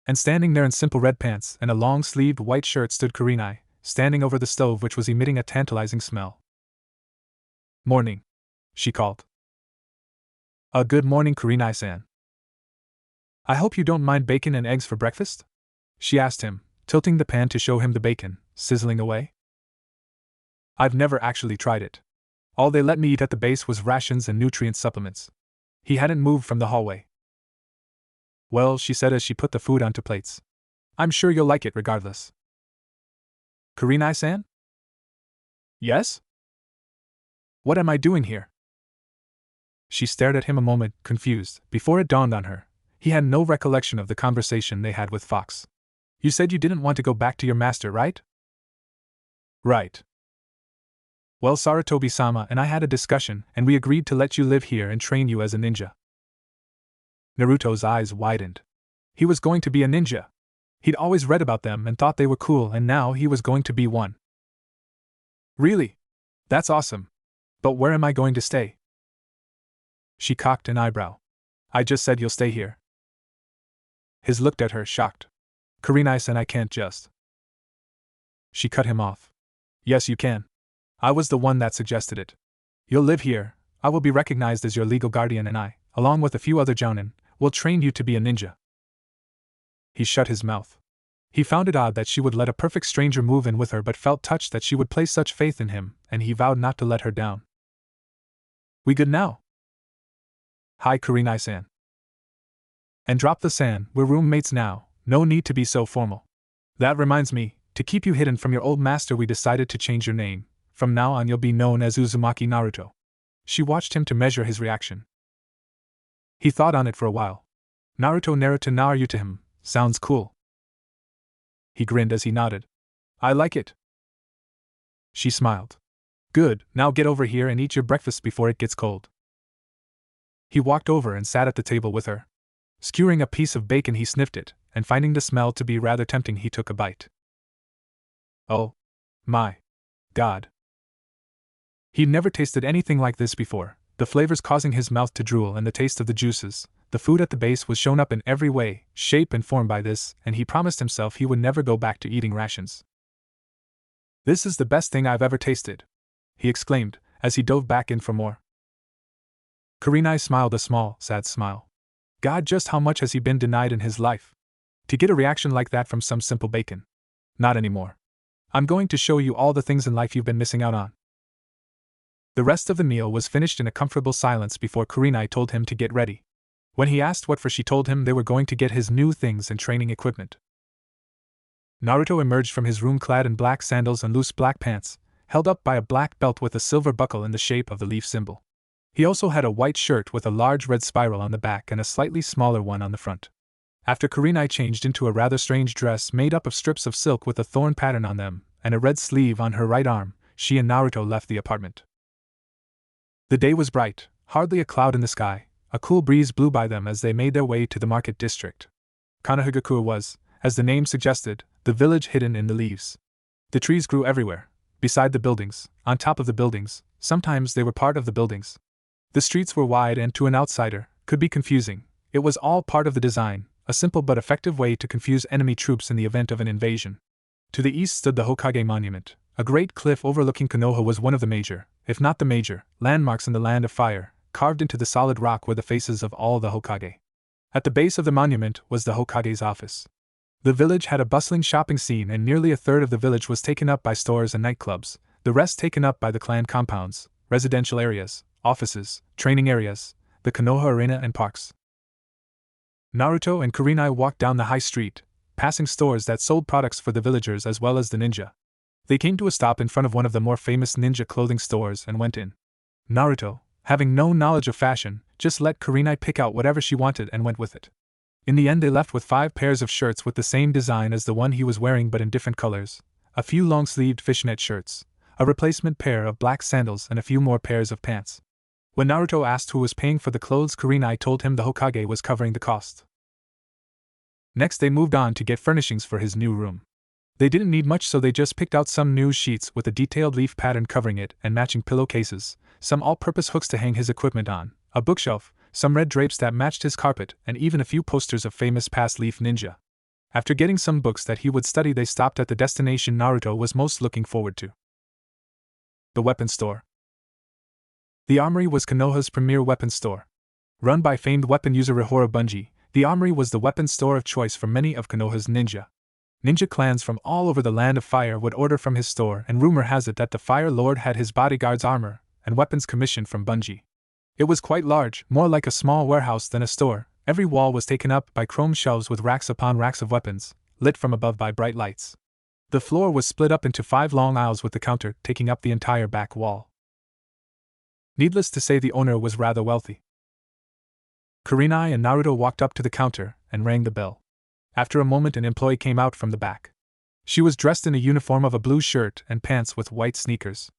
And standing there in simple red pants and a long-sleeved white shirt stood Kurenai, standing over the stove which was emitting a tantalizing smell. "Morning," she called. "A good morning, Kurenai-san. I hope you don't mind bacon and eggs for breakfast?" she asked him, tilting the pan to show him the bacon, sizzling away. "I've never actually tried it. All they let me eat at the base was rations and nutrient supplements." He hadn't moved from the hallway. "Well," she said as she put the food onto plates, "I'm sure you'll like it regardless." "Kurenai-san?" "Yes?" "What am I doing here?" She stared at him a moment, confused, before it dawned on her. He had no recollection of the conversation they had with Fox. "You said you didn't want to go back to your master, right?" "Right. Well, Sarutobi-sama and I had a discussion, and we agreed to let you live here and train you as a ninja." Naruto's eyes widened. He was going to be a ninja. He'd always read about them and thought they were cool, and now he was going to be one. "Really? That's awesome. But where am I going to stay?" She cocked an eyebrow. "I just said you'll stay here." His looked at her, shocked. "Kurenai-san, I can't just..." She cut him off. "Yes, you can. I was the one that suggested it. You'll live here, I will be recognized as your legal guardian, and I, along with a few other jounin, will train you to be a ninja." He shut his mouth. He found it odd that she would let a perfect stranger move in with her, but felt touched that she would place such faith in him, and he vowed not to let her down. "We good now?" "Hi, Kurenai-san." "And drop the san, we're roommates now, no need to be so formal. That reminds me, to keep you hidden from your old master we decided to change your name. From now on you'll be known as Uzumaki Naruto." She watched him to measure his reaction. He thought on it for a while. "Naruto Naruto to him, sounds cool." He grinned as he nodded. "I like it." She smiled. "Good, now get over here and eat your breakfast before it gets cold." He walked over and sat at the table with her. Skewering a piece of bacon, he sniffed it, and finding the smell to be rather tempting, he took a bite. Oh, my God. He'd never tasted anything like this before, the flavors causing his mouth to drool and the taste of the juices. The food at the base was shown up in every way, shape, and form by this, and he promised himself he would never go back to eating rations. This is the best thing I've ever tasted, he exclaimed, as he dove back in for more. Kurenai smiled a small, sad smile. God, just how much has he been denied in his life? To get a reaction like that from some simple bacon. Not anymore. I'm going to show you all the things in life you've been missing out on. The rest of the meal was finished in a comfortable silence before Kurenai told him to get ready. When he asked what for, she told him they were going to get his new things and training equipment. Naruto emerged from his room clad in black sandals and loose black pants, held up by a black belt with a silver buckle in the shape of the leaf symbol. He also had a white shirt with a large red spiral on the back and a slightly smaller one on the front. After Kurenai changed into a rather strange dress made up of strips of silk with a thorn pattern on them and a red sleeve on her right arm, she and Naruto left the apartment. The day was bright, hardly a cloud in the sky. A cool breeze blew by them as they made their way to the market district. Konohagakure was, as the name suggested, the village hidden in the leaves. The trees grew everywhere, beside the buildings, on top of the buildings, sometimes they were part of the buildings. The streets were wide and, to an outsider, could be confusing. It was all part of the design, a simple but effective way to confuse enemy troops in the event of an invasion. To the east stood the Hokage Monument. A great cliff overlooking Konoha was one of the major, if not the major, landmarks in the Land of Fire, carved into the solid rock were the faces of all the Hokage. At the base of the monument was the Hokage's office. The village had a bustling shopping scene, and nearly a third of the village was taken up by stores and nightclubs, the rest taken up by the clan compounds, residential areas, offices, training areas, the Konoha Arena, and parks. Naruto and Kurenai walked down the high street, passing stores that sold products for the villagers as well as the ninja. They came to a stop in front of one of the more famous ninja clothing stores and went in. Naruto, having no knowledge of fashion, just let Kurenai pick out whatever she wanted and went with it. In the end, they left with 5 pairs of shirts with the same design as the one he was wearing but in different colors, a few long-sleeved fishnet shirts, a replacement pair of black sandals, and a few more pairs of pants. When Naruto asked who was paying for the clothes, Kurenai told him the Hokage was covering the cost. Next, they moved on to get furnishings for his new room. They didn't need much, so they just picked out some new sheets with a detailed leaf pattern covering it and matching pillowcases, some all-purpose hooks to hang his equipment on, a bookshelf, some red drapes that matched his carpet, and even a few posters of famous past leaf ninja. After getting some books that he would study, they stopped at the destination Naruto was most looking forward to. The weapon store. The Armory was Konoha's premier weapon store. Run by famed weapon user Rihora Bunji, the Armory was the weapon store of choice for many of Konoha's ninja. Ninja clans from all over the Land of Fire would order from his store, and rumor has it that the Fire Lord had his bodyguards' armor and weapons commissioned from Bunji. It was quite large, more like a small warehouse than a store. Every wall was taken up by chrome shelves with racks upon racks of weapons, lit from above by bright lights. The floor was split up into 5 long aisles with the counter taking up the entire back wall. Needless to say, the owner was rather wealthy. Kurenai and Naruto walked up to the counter and rang the bell. After a moment, an employee came out from the back. She was dressed in a uniform of a blue shirt and pants with white sneakers.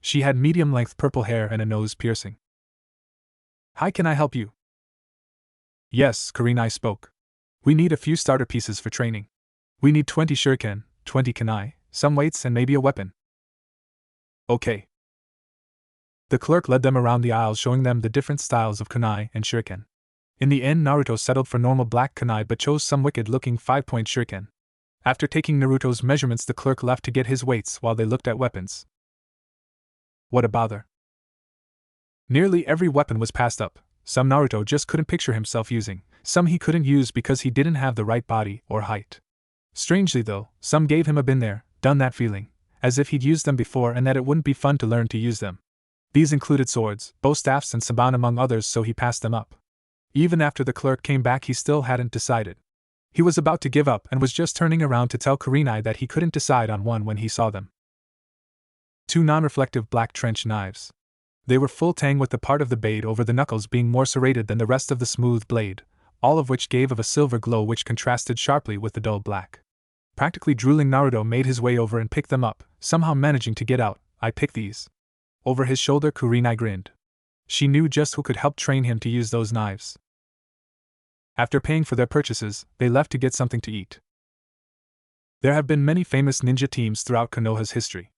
She had medium-length purple hair and a nose piercing. "Hi, can I help you?" "Yes," Kurenai spoke. "We need a few starter pieces for training. We need 20 shuriken, 20 kunai, some weights, and maybe a weapon." "Okay." The clerk led them around the aisles, showing them the different styles of kunai and shuriken. In the end, Naruto settled for normal black kunai but chose some wicked-looking 5-point shuriken. After taking Naruto's measurements, the clerk left to get his weights while they looked at weapons. What a bother. Nearly every weapon was passed up. Some Naruto just couldn't picture himself using, some he couldn't use because he didn't have the right body or height. Strangely though, some gave him a been there, done that feeling, as if he'd used them before and that it wouldn't be fun to learn to use them. These included swords, bow staffs, and saban among others, so he passed them up. Even after the clerk came back, he still hadn't decided. He was about to give up and was just turning around to tell Kurenai that he couldn't decide on one when he saw them. 2 non-reflective black trench knives. They were full tang, with the part of the blade over the knuckles being more serrated than the rest of the smooth blade, all of which gave of a silver glow which contrasted sharply with the dull black. Practically drooling, Naruto made his way over and picked them up, somehow managing to get out, "I picked these." Over his shoulder, Kurenai grinned. She knew just who could help train him to use those knives. After paying for their purchases, they left to get something to eat. There have been many famous ninja teams throughout Konoha's history.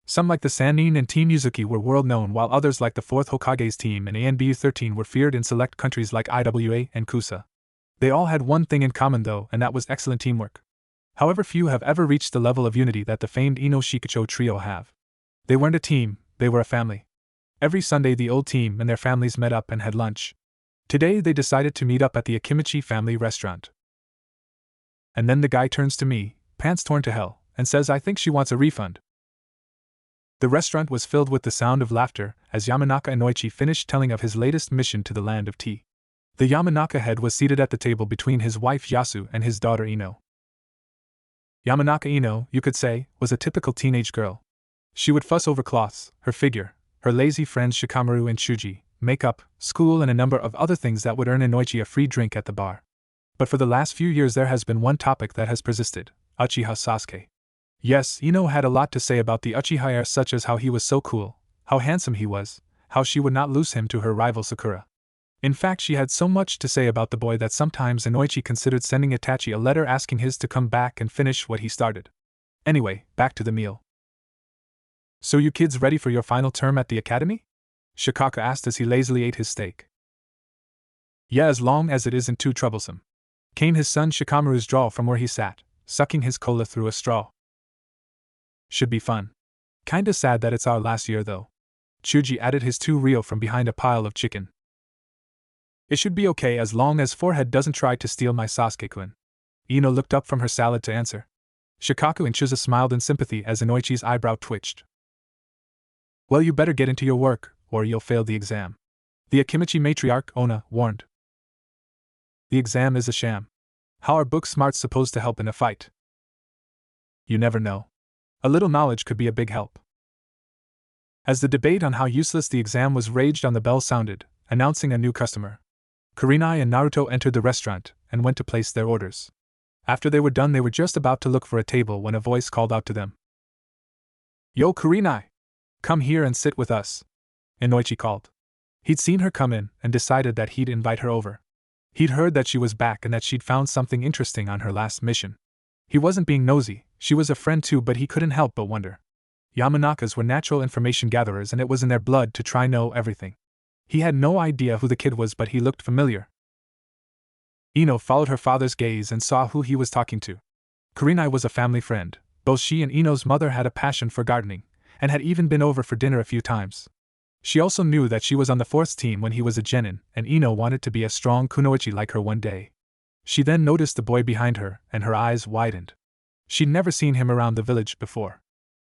Some like the Sannin and Team Yuzuki were world known, while others like the 4th Hokage's team and ANBU-13 were feared in select countries like IWA and Kusa. They all had one thing in common though, and that was excellent teamwork. However, few have ever reached the level of unity that the famed Ino Shikacho trio have. They weren't a team, they were a family. Every Sunday the old team and their families met up and had lunch. Today they decided to meet up at the Akimichi family restaurant. And then the guy turns to me, pants torn to hell, and says I think she wants a refund. The restaurant was filled with the sound of laughter as Yamanaka Inoichi finished telling of his latest mission to the land of tea. The Yamanaka head was seated at the table between his wife Yasu and his daughter Ino. Yamanaka Ino, you could say, was a typical teenage girl. She would fuss over cloths, her figure, her lazy friends Shikamaru and Shuji, makeup, school and a number of other things that would earn Inoichi a free drink at the bar. But for the last few years there has been one topic that has persisted: Uchiha Sasuke. Yes, Ino had a lot to say about the Uchiha heir, such as how he was so cool, how handsome he was, how she would not lose him to her rival Sakura. In fact, she had so much to say about the boy that sometimes Inoichi considered sending Itachi a letter asking his to come back and finish what he started. Anyway, back to the meal. So you kids ready for your final term at the academy? Shikaka asked as he lazily ate his steak. Yeah, as long as it isn't too troublesome, came his son Shikamaru's drawl from where he sat, sucking his cola through a straw. Should be fun. Kinda sad that it's our last year though. Chuji added his 2 ryo from behind a pile of chicken. It should be okay as long as Forehead doesn't try to steal my Sasuke-kun. Ino looked up from her salad to answer. Shikaku and Chuza smiled in sympathy as Inoichi's eyebrow twitched. Well, you better get into your work, or you'll fail the exam. The Akimichi matriarch, Ona, warned. The exam is a sham. How are book smarts supposed to help in a fight? You never know. A little knowledge could be a big help. As the debate on how useless the exam was raged on, the bell sounded, announcing a new customer. Kurenai and Naruto entered the restaurant and went to place their orders. After they were done, they were just about to look for a table when a voice called out to them. Yo, Kurenai! Come here and sit with us, Inoichi called. He'd seen her come in and decided that he'd invite her over. He'd heard that she was back and that she'd found something interesting on her last mission. He wasn't being nosy, she was a friend too, but he couldn't help but wonder. Yamanakas were natural information gatherers and it was in their blood to try know everything. He had no idea who the kid was, but he looked familiar. Ino followed her father's gaze and saw who he was talking to. Kurenai was a family friend. Both she and Ino's mother had a passion for gardening, and had even been over for dinner a few times. She also knew that she was on the 4th team when he was a genin, and Ino wanted to be a strong kunoichi like her one day. She then noticed the boy behind her, and her eyes widened. She'd never seen him around the village before.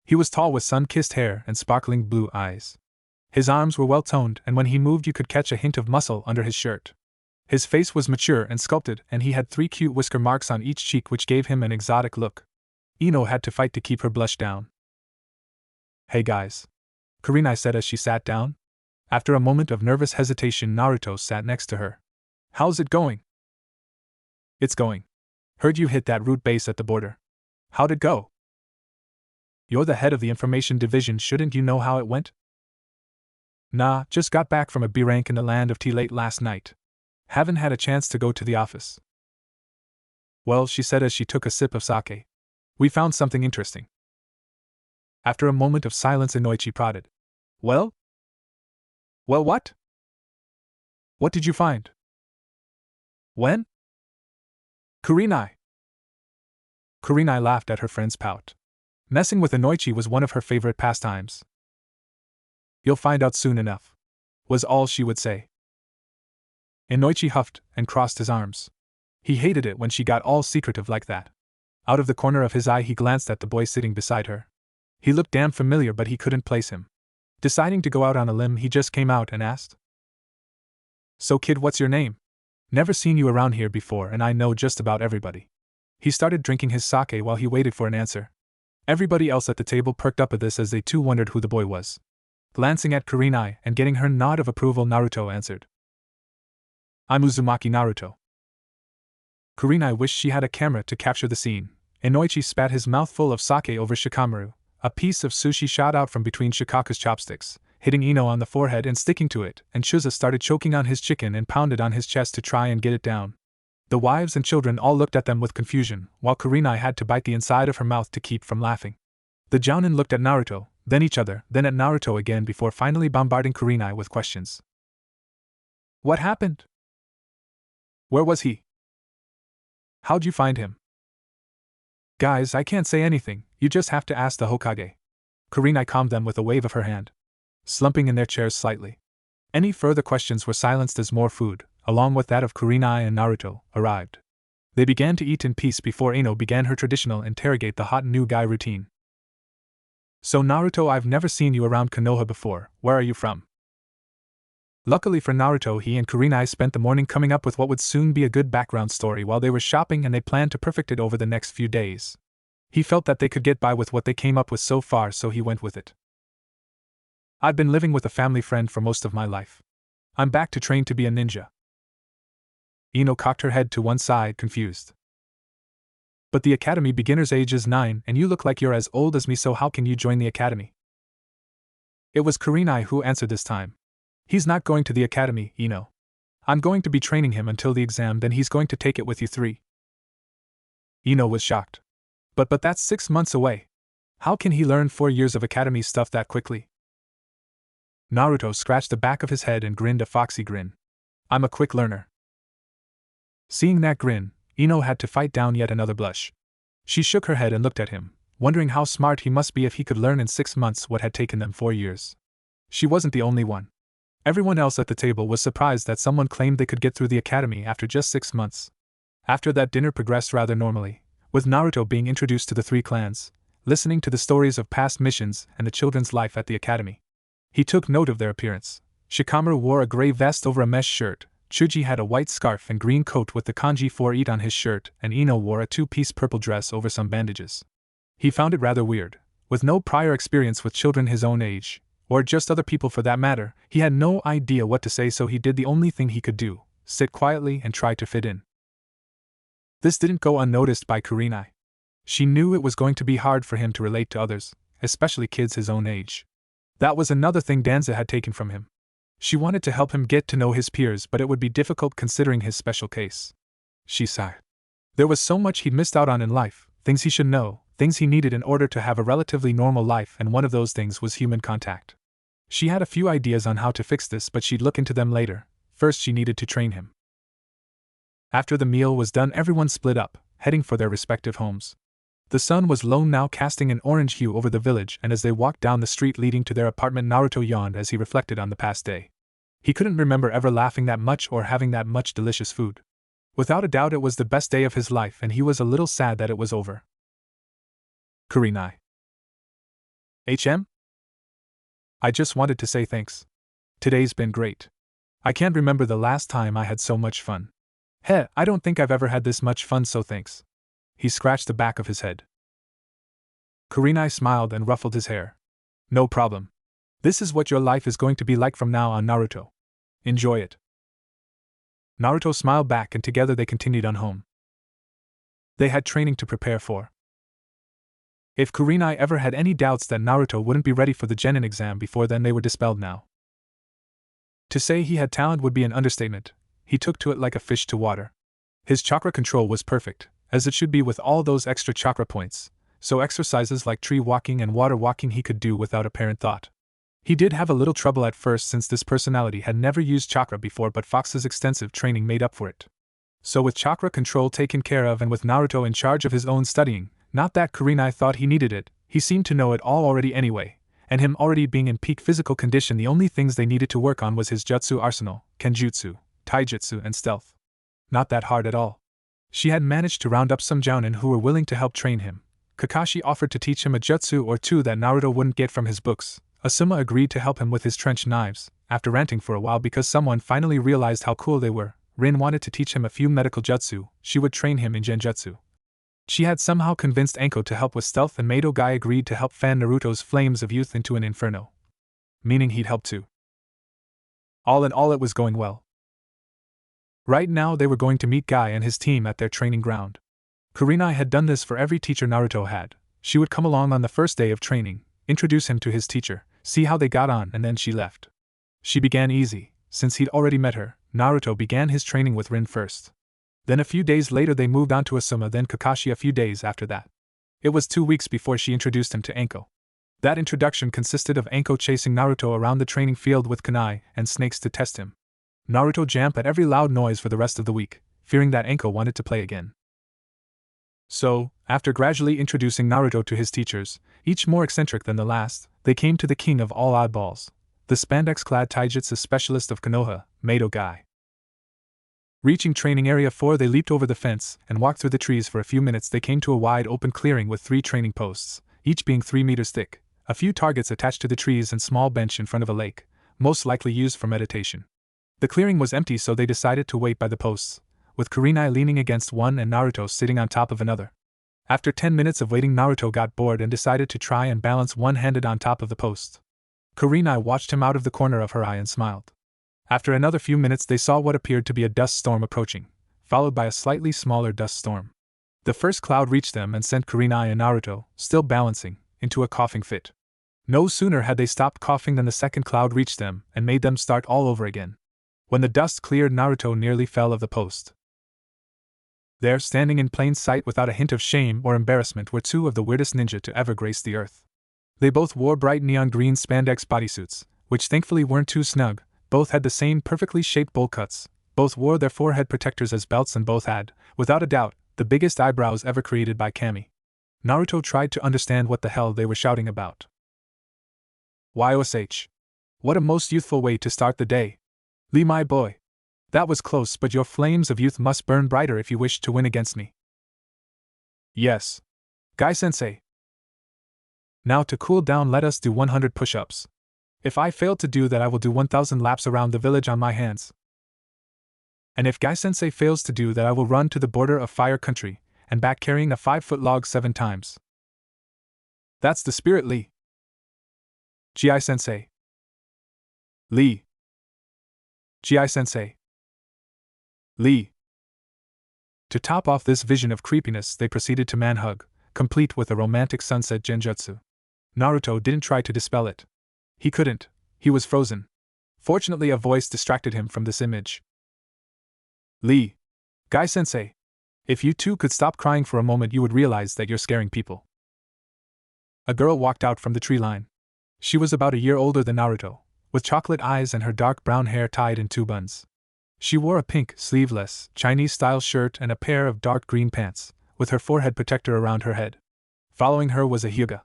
He was tall with sun-kissed hair and sparkling blue eyes. His arms were well-toned, and when he moved you could catch a hint of muscle under his shirt. His face was mature and sculpted, and he had 3 cute whisker marks on each cheek which gave him an exotic look. Ino had to fight to keep her blush down. Hey guys, Kurenai said as she sat down. After a moment of nervous hesitation, Naruto sat next to her. How's it going? It's going. Heard you hit that root base at the border. How'd it go? You're the head of the information division, shouldn't you know how it went? Nah, just got back from a B rank in the land of tea late last night. Haven't had a chance to go to the office. Well, she said as she took a sip of sake. We found something interesting. After a moment of silence, Inoichi prodded. Well? Well, what? What did you find? When? Kurenai. Kurenai laughed at her friend's pout. Messing with Inoichi was one of her favorite pastimes. You'll find out soon enough, was all she would say. Inoichi huffed and crossed his arms. He hated it when she got all secretive like that. Out of the corner of his eye he glanced at the boy sitting beside her. He looked damn familiar, but he couldn't place him. Deciding to go out on a limb, he just came out and asked. So kid, what's your name? Never seen you around here before and I know just about everybody. He started drinking his sake while he waited for an answer. Everybody else at the table perked up at this as they too wondered who the boy was. Glancing at Kurenai and getting her nod of approval, Naruto answered. I'm Uzumaki Naruto. Kurenai wished she had a camera to capture the scene. Inoichi spat his mouth full of sake over Shikamaru. A piece of sushi shot out from between Shikaku's chopsticks, hitting Ino on the forehead and sticking to it, and Chuza started choking on his chicken and pounded on his chest to try and get it down. The wives and children all looked at them with confusion, while Kurenai had to bite the inside of her mouth to keep from laughing. The Jounin looked at Naruto, then each other, then at Naruto again before finally bombarding Kurenai with questions. What happened? Where was he? How'd you find him? Guys, I can't say anything, you just have to ask the Hokage. Kurenai calmed them with a wave of her hand, slumping in their chairs slightly. Any further questions were silenced as more food, along with that of Kurenai and Naruto, arrived. They began to eat in peace before Ino began her traditional interrogate the hot new guy routine. So Naruto, I've never seen you around Konoha before, where are you from? Luckily for Naruto, he and Kurenai spent the morning coming up with what would soon be a good background story while they were shopping, and they planned to perfect it over the next few days. He felt that they could get by with what they came up with so far, so he went with it. I've been living with a family friend for most of my life. I'm back to train to be a ninja. Ino cocked her head to one side, confused. But the academy beginner's age is 9, and you look like you're as old as me, so how can you join the academy? It was Kurenai who answered this time. He's not going to the academy, Ino. I'm going to be training him until the exam, then he's going to take it with you 3. Ino was shocked. But that's 6 months away. How can he learn 4 years of academy stuff that quickly? Naruto scratched the back of his head and grinned a foxy grin. I'm a quick learner. Seeing that grin, Ino had to fight down yet another blush. She shook her head and looked at him, wondering how smart he must be if he could learn in 6 months what had taken them 4 years. She wasn't the only one. Everyone else at the table was surprised that someone claimed they could get through the academy after just 6 months. After that, dinner progressed rather normally, with Naruto being introduced to the 3 clans, listening to the stories of past missions and the children's life at the academy. He took note of their appearance. Shikamaru wore a gray vest over a mesh shirt, Chuji had a white scarf and green coat with the kanji 4 eat on his shirt, and Ino wore a 2-piece purple dress over some bandages. He found it rather weird. With no prior experience with children his own age, or just other people for that matter, he had no idea what to say, so he did the only thing he could do, sit quietly and try to fit in. This didn't go unnoticed by Kurenai. She knew it was going to be hard for him to relate to others, especially kids his own age. That was another thing Danza had taken from him. She wanted to help him get to know his peers, but it would be difficult considering his special case. She sighed. There was so much he'd missed out on in life, things he should know, things he needed in order to have a relatively normal life, and one of those things was human contact. She had a few ideas on how to fix this, but she'd look into them later. First, she needed to train him. After the meal was done, everyone split up, heading for their respective homes. The sun was low now, casting an orange hue over the village, and as they walked down the street leading to their apartment, Naruto yawned as he reflected on the past day. He couldn't remember ever laughing that much or having that much delicious food. Without a doubt, it was the best day of his life, and he was a little sad that it was over. Kurenai. HM? I just wanted to say thanks. Today's been great. I can't remember the last time I had so much fun. I don't think I've ever had this much fun, so thanks. He scratched the back of his head. Kurenai smiled and ruffled his hair. No problem. This is what your life is going to be like from now on, Naruto. Enjoy it. Naruto smiled back, and together they continued on home. They had training to prepare for. If Kurenai ever had any doubts that Naruto wouldn't be ready for the Genin exam before then, they were dispelled now. To say he had talent would be an understatement. He took to it like a fish to water. His chakra control was perfect, as it should be with all those extra chakra points, so exercises like tree walking and water walking he could do without apparent thought. He did have a little trouble at first since this personality had never used chakra before, but Fox's extensive training made up for it. So with chakra control taken care of and with Naruto in charge of his own studying, not that Kurenai thought he needed it, he seemed to know it all already anyway, and him already being in peak physical condition, the only things they needed to work on was his jutsu arsenal, kenjutsu, taijutsu and stealth. Not that hard at all. She had managed to round up some jounin who were willing to help train him. Kakashi offered to teach him a jutsu or two that Naruto wouldn't get from his books. Asuma agreed to help him with his trench knives, after ranting for a while because someone finally realized how cool they were. Rin wanted to teach him a few medical jutsu. She would train him in genjutsu. She had somehow convinced Anko to help with stealth, and Mato Guy agreed to help fan Naruto's flames of youth into an inferno. Meaning he'd help too. All in all, it was going well. Right now they were going to meet Guy and his team at their training ground. Kurenai had done this for every teacher Naruto had. She would come along on the first day of training, introduce him to his teacher, see how they got on, and then she left. She began easy. Since he'd already met her, Naruto began his training with Rin first. Then a few days later they moved on to Asuma, then Kakashi a few days after that. It was 2 weeks before she introduced him to Anko. That introduction consisted of Anko chasing Naruto around the training field with kunai and snakes to test him. Naruto jumped at every loud noise for the rest of the week, fearing that Anko wanted to play again. So, after gradually introducing Naruto to his teachers, each more eccentric than the last, they came to the king of all oddballs, the spandex-clad taijutsu specialist of Konoha, Mato Guy. Reaching training area 4, they leaped over the fence and walked through the trees. For a few minutes they came to a wide open clearing with 3 training posts, each being 3 meters thick, a few targets attached to the trees and small bench in front of a lake, most likely used for meditation. The clearing was empty, so they decided to wait by the posts, with Kurenai leaning against one and Naruto sitting on top of another. After 10 minutes of waiting, Naruto got bored and decided to try and balance one-handed on top of the post. Kurenai watched him out of the corner of her eye and smiled. After another few minutes they saw what appeared to be a dust storm approaching, followed by a slightly smaller dust storm. The first cloud reached them and sent Kurenai and Naruto, still balancing, into a coughing fit. No sooner had they stopped coughing than the second cloud reached them and made them start all over again. When the dust cleared, Naruto nearly fell of the post. There, standing in plain sight without a hint of shame or embarrassment, were 2 of the weirdest ninja to ever grace the earth. They both wore bright neon green spandex bodysuits, which thankfully weren't too snug. Both had the same perfectly shaped bowl cuts, both wore their forehead protectors as belts, and both had, without a doubt, the biggest eyebrows ever created by Kami. Naruto tried to understand what the hell they were shouting about. YOSH. What a most youthful way to start the day. Lee, my boy. That was close, but your flames of youth must burn brighter if you wish to win against me. Yes. Guy-sensei. Now to cool down, let us do 100 push-ups. If I fail to do that, I will do 1,000 laps around the village on my hands. And if Guy-sensei fails to do that, I will run to the border of Fire Country and back carrying a 5-foot log 7 times. That's the spirit, Lee. Gi-sensei. Lee. Gi-sensei. Lee. To top off this vision of creepiness, they proceeded to man-hug, complete with a romantic sunset genjutsu. Naruto didn't try to dispel it. He couldn't. He was frozen. Fortunately, a voice distracted him from this image. Lee. Guy-sensei. If you two could stop crying for a moment, you would realize that you're scaring people. A girl walked out from the tree line. She was about a year older than Naruto, with chocolate eyes and her dark brown hair tied in 2 buns. She wore a pink, sleeveless, Chinese-style shirt and a pair of dark green pants, with her forehead protector around her head. Following her was a Hyuga.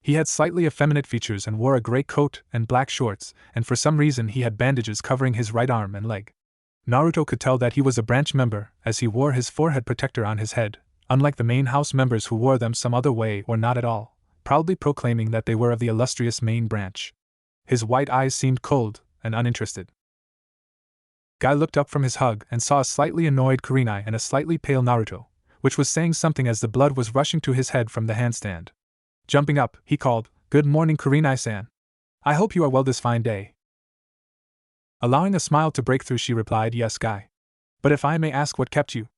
He had slightly effeminate features and wore a gray coat and black shorts, and for some reason he had bandages covering his right arm and leg. Naruto could tell that he was a branch member, as he wore his forehead protector on his head, unlike the main house members who wore them some other way or not at all, proudly proclaiming that they were of the illustrious main branch. His white eyes seemed cold and uninterested. Guy looked up from his hug and saw a slightly annoyed Kurenai and a slightly pale Naruto, which was saying something as the blood was rushing to his head from the handstand. Jumping up, he called, "Good morning, Kurenai-san. I hope you are well this fine day." Allowing a smile to break through, she replied, "Yes, Guy. But if I may ask what kept you?"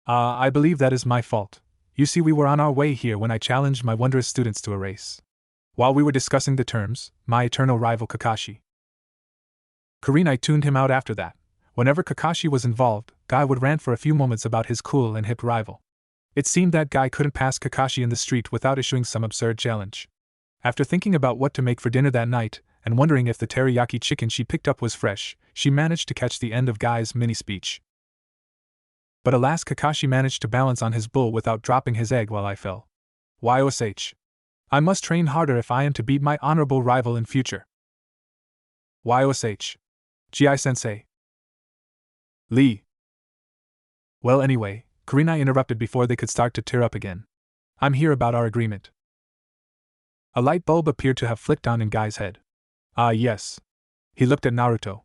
I believe that is my fault. You see, we were on our way here when I challenged my wondrous students to a race. While we were discussing the terms, my eternal rival Kakashi. Kurenai tuned him out after that. Whenever Kakashi was involved, Guy would rant for a few moments about his cool and hip rival. It seemed that Guy couldn't pass Kakashi in the street without issuing some absurd challenge. After thinking about what to make for dinner that night, and wondering if the teriyaki chicken she picked up was fresh, she managed to catch the end of Guy's mini-speech. But alas, Kakashi managed to balance on his bull without dropping his egg while I fell. YOSH. I must train harder if I am to beat my honorable rival in future. YOSH. Gi-sensei. Lee. Well, anyway, Kurenai interrupted before they could start to tear up again. I'm here about our agreement. A light bulb appeared to have flicked on in Guy's head. Ah, yes. He looked at Naruto.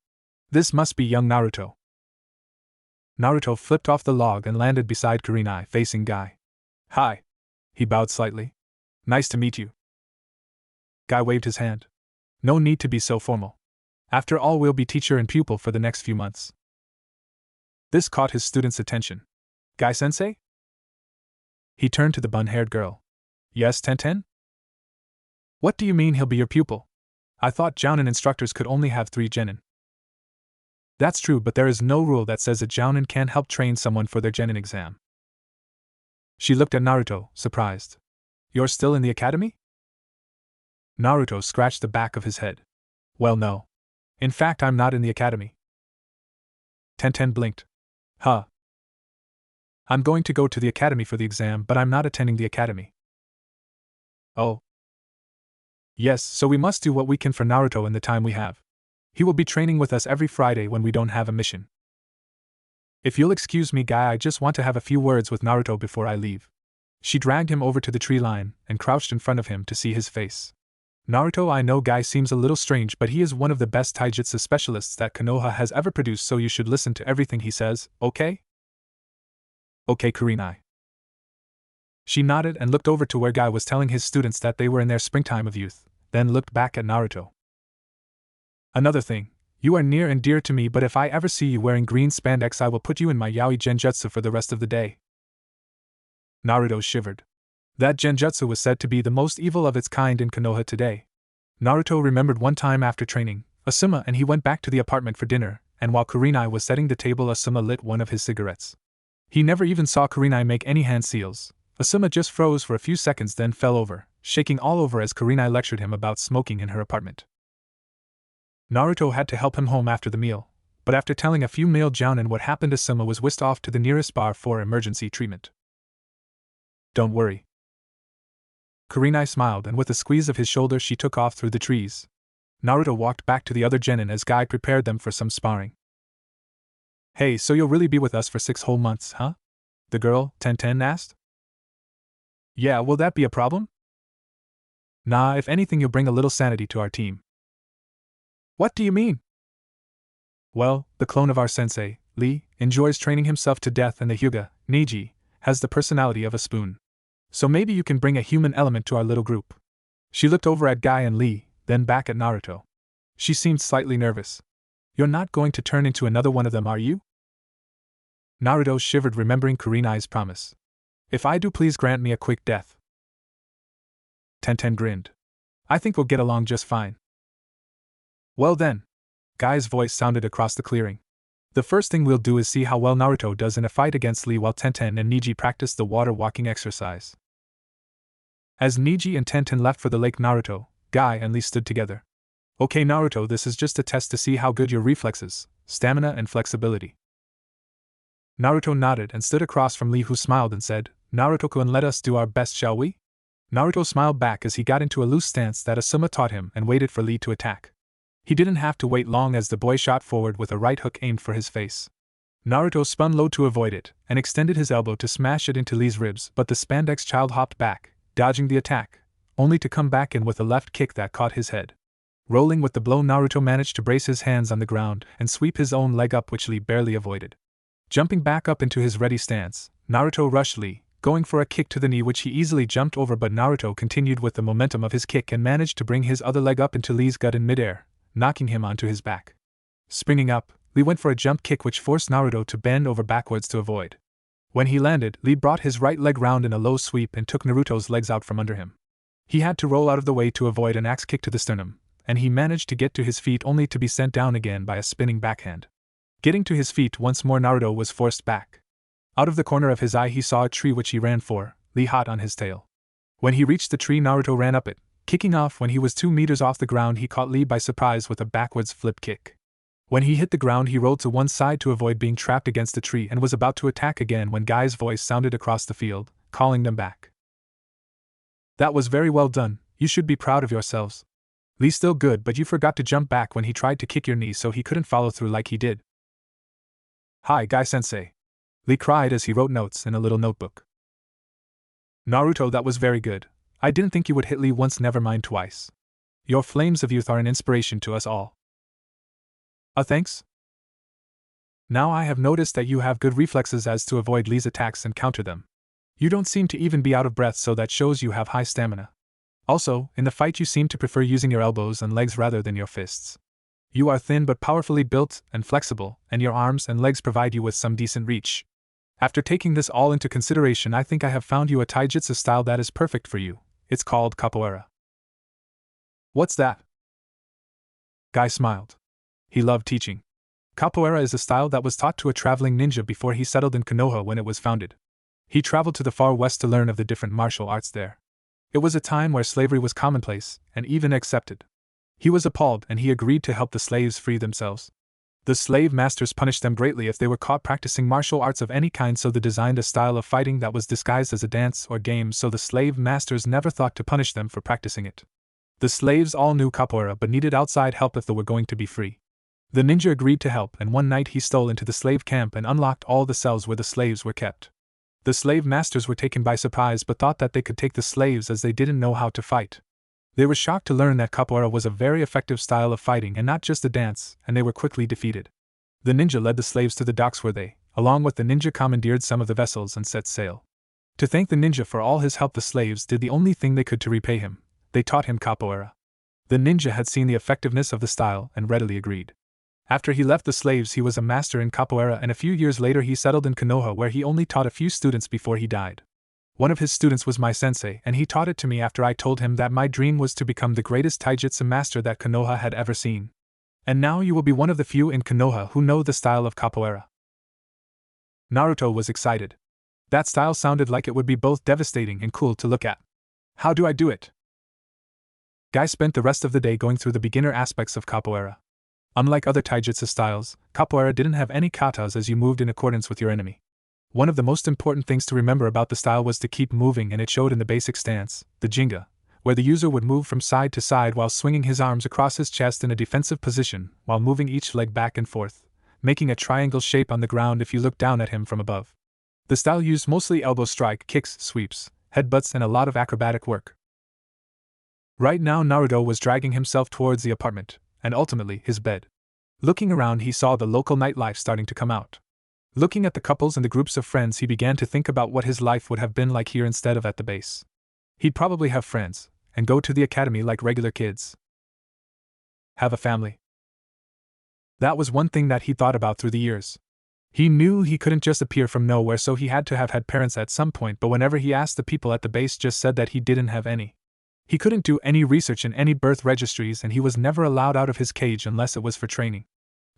This must be young Naruto. Naruto flipped off the log and landed beside Kurenai, facing Guy. Hi. He bowed slightly. Nice to meet you. Guy waved his hand. No need to be so formal. After all, we'll be teacher and pupil for the next few months. This caught his student's attention. Guy-sensei? He turned to the bun-haired girl. Yes, Tenten? What do you mean he'll be your pupil? I thought jounin instructors could only have 3 genin. That's true, but there is no rule that says a jounin can help train someone for their genin exam. She looked at Naruto, surprised. You're still in the academy? Naruto scratched the back of his head. Well, no. In fact, I'm not in the academy. Tenten blinked. Huh. I'm going to go to the academy for the exam, but I'm not attending the academy. Oh. Yes, so we must do what we can for Naruto in the time we have. He will be training with us every Friday when we don't have a mission. If you'll excuse me, Guy, I just want to have a few words with Naruto before I leave. She dragged him over to the tree line and crouched in front of him to see his face. Naruto, I know Guy seems a little strange, but he is one of the best taijutsu specialists that Konoha has ever produced, so you should listen to everything he says, okay? Okay, Kurenai. She nodded and looked over to where Guy was telling his students that they were in their springtime of youth, then looked back at Naruto. Another thing, you are near and dear to me, but if I ever see you wearing green spandex, I will put you in my yaoi genjutsu for the rest of the day. Naruto shivered. That genjutsu was said to be the most evil of its kind in Konoha today. Naruto remembered one time after training, Asuma and he went back to the apartment for dinner, and while Kurenai was setting the table, Asuma lit one of his cigarettes. He never even saw Kurenai make any hand seals. Asuma just froze for a few seconds, then fell over, shaking all over as Kurenai lectured him about smoking in her apartment. Naruto had to help him home after the meal, but after telling a few male jounin what happened, Asuma was whisked off to the nearest bar for emergency treatment. Don't worry. Kurenai smiled, and with a squeeze of his shoulder she took off through the trees. Naruto walked back to the other genin as Guy prepared them for some sparring. Hey, so you'll really be with us for 6 whole months, huh? The girl, Tenten, asked. Yeah, will that be a problem? Nah, if anything, you'll bring a little sanity to our team. What do you mean? Well, the clone of our sensei, Lee, enjoys training himself to death, and the Hyuga, Neji, has the personality of a spoon. So maybe you can bring a human element to our little group. She looked over at Guy and Lee, then back at Naruto. She seemed slightly nervous. You're not going to turn into another one of them, are you? Naruto shivered, remembering Kurenai's promise. If I do, please grant me a quick death. Tenten grinned. I think we'll get along just fine. Well then. Guy's voice sounded across the clearing. The first thing we'll do is see how well Naruto does in a fight against Lee while Tenten and Neji practice the water walking exercise. As Neji and Tenten left for the lake, Naruto, Guy and Lee stood together. Okay Naruto, this is just a test to see how good your reflexes, stamina and flexibility. Naruto nodded and stood across from Lee, who smiled and said, Naruto-kun, let us do our best, shall we? Naruto smiled back as he got into a loose stance that Asuma taught him and waited for Lee to attack. He didn't have to wait long as the boy shot forward with a right hook aimed for his face. Naruto spun low to avoid it and extended his elbow to smash it into Lee's ribs, but the spandex child hopped back, dodging the attack, only to come back in with a left kick that caught his head. Rolling with the blow, Naruto managed to brace his hands on the ground and sweep his own leg up, which Lee barely avoided. Jumping back up into his ready stance, Naruto rushed Lee, going for a kick to the knee, which he easily jumped over, but Naruto continued with the momentum of his kick and managed to bring his other leg up into Lee's gut in midair, knocking him onto his back. Springing up, Lee went for a jump kick which forced Naruto to bend over backwards to avoid. When he landed, Lee brought his right leg round in a low sweep and took Naruto's legs out from under him. He had to roll out of the way to avoid an axe kick to the sternum, and he managed to get to his feet only to be sent down again by a spinning backhand. Getting to his feet once more, Naruto was forced back. Out of the corner of his eye he saw a tree which he ran for, Lee hot on his tail. When he reached the tree, Naruto ran up it, kicking off. When he was 2 meters off the ground, he caught Lee by surprise with a backwards flip kick. When he hit the ground, he rolled to one side to avoid being trapped against the tree and was about to attack again when Guy's voice sounded across the field, calling them back. That was very well done, you should be proud of yourselves. Lee's still good, but you forgot to jump back when he tried to kick your knee, so he couldn't follow through like he did. Hi, Guy-sensei. Lee cried as he wrote notes in a little notebook. Naruto, that was very good. I didn't think you would hit Lee once, never mind twice. Your flames of youth are an inspiration to us all. Thanks. Now I have noticed that you have good reflexes as to avoid Lee's attacks and counter them. You don't seem to even be out of breath, so that shows you have high stamina. Also, in the fight you seem to prefer using your elbows and legs rather than your fists. You are thin but powerfully built and flexible, and your arms and legs provide you with some decent reach. After taking this all into consideration, I think I have found you a taijutsu style that is perfect for you. It's called capoeira. What's that? Guy smiled. He loved teaching. Capoeira is a style that was taught to a traveling ninja before he settled in Konoha when it was founded. He traveled to the far west to learn of the different martial arts there. It was a time where slavery was commonplace, and even accepted. He was appalled and he agreed to help the slaves free themselves. The slave masters punished them greatly if they were caught practicing martial arts of any kind, so they designed a style of fighting that was disguised as a dance or game so the slave masters never thought to punish them for practicing it. The slaves all knew capoeira but needed outside help if they were going to be free. The ninja agreed to help, and one night he stole into the slave camp and unlocked all the cells where the slaves were kept. The slave masters were taken by surprise but thought that they could take the slaves as they didn't know how to fight. They were shocked to learn that capoeira was a very effective style of fighting and not just a dance, and they were quickly defeated. The ninja led the slaves to the docks where they, along with the ninja, commandeered some of the vessels and set sail. To thank the ninja for all his help, the slaves did the only thing they could to repay him. They taught him capoeira. The ninja had seen the effectiveness of the style and readily agreed. After he left the slaves, he was a master in capoeira, and a few years later he settled in Konoha where he only taught a few students before he died. One of his students was my sensei, and he taught it to me after I told him that my dream was to become the greatest taijutsu master that Konoha had ever seen. And now you will be one of the few in Konoha who know the style of capoeira. Naruto was excited. That style sounded like it would be both devastating and cool to look at. How do I do it? Guy spent the rest of the day going through the beginner aspects of capoeira. Unlike other taijutsu styles, capoeira didn't have any katas as you moved in accordance with your enemy. One of the most important things to remember about the style was to keep moving, and it showed in the basic stance, the jinga, where the user would move from side to side while swinging his arms across his chest in a defensive position, while moving each leg back and forth, making a triangle shape on the ground if you look down at him from above. The style used mostly elbow strike, kicks, sweeps, headbutts, and a lot of acrobatic work. Right now Naruto was dragging himself towards the apartment, and ultimately his bed. Looking around, he saw the local nightlife starting to come out. Looking at the couples and the groups of friends, he began to think about what his life would have been like here instead of at the base. He'd probably have friends, and go to the academy like regular kids. Have a family. That was one thing that he thought about through the years. He knew he couldn't just appear from nowhere, so he had to have had parents at some point, but whenever he asked, the people at the base just said that he didn't have any. He couldn't do any research in any birth registries, and he was never allowed out of his cage unless it was for training.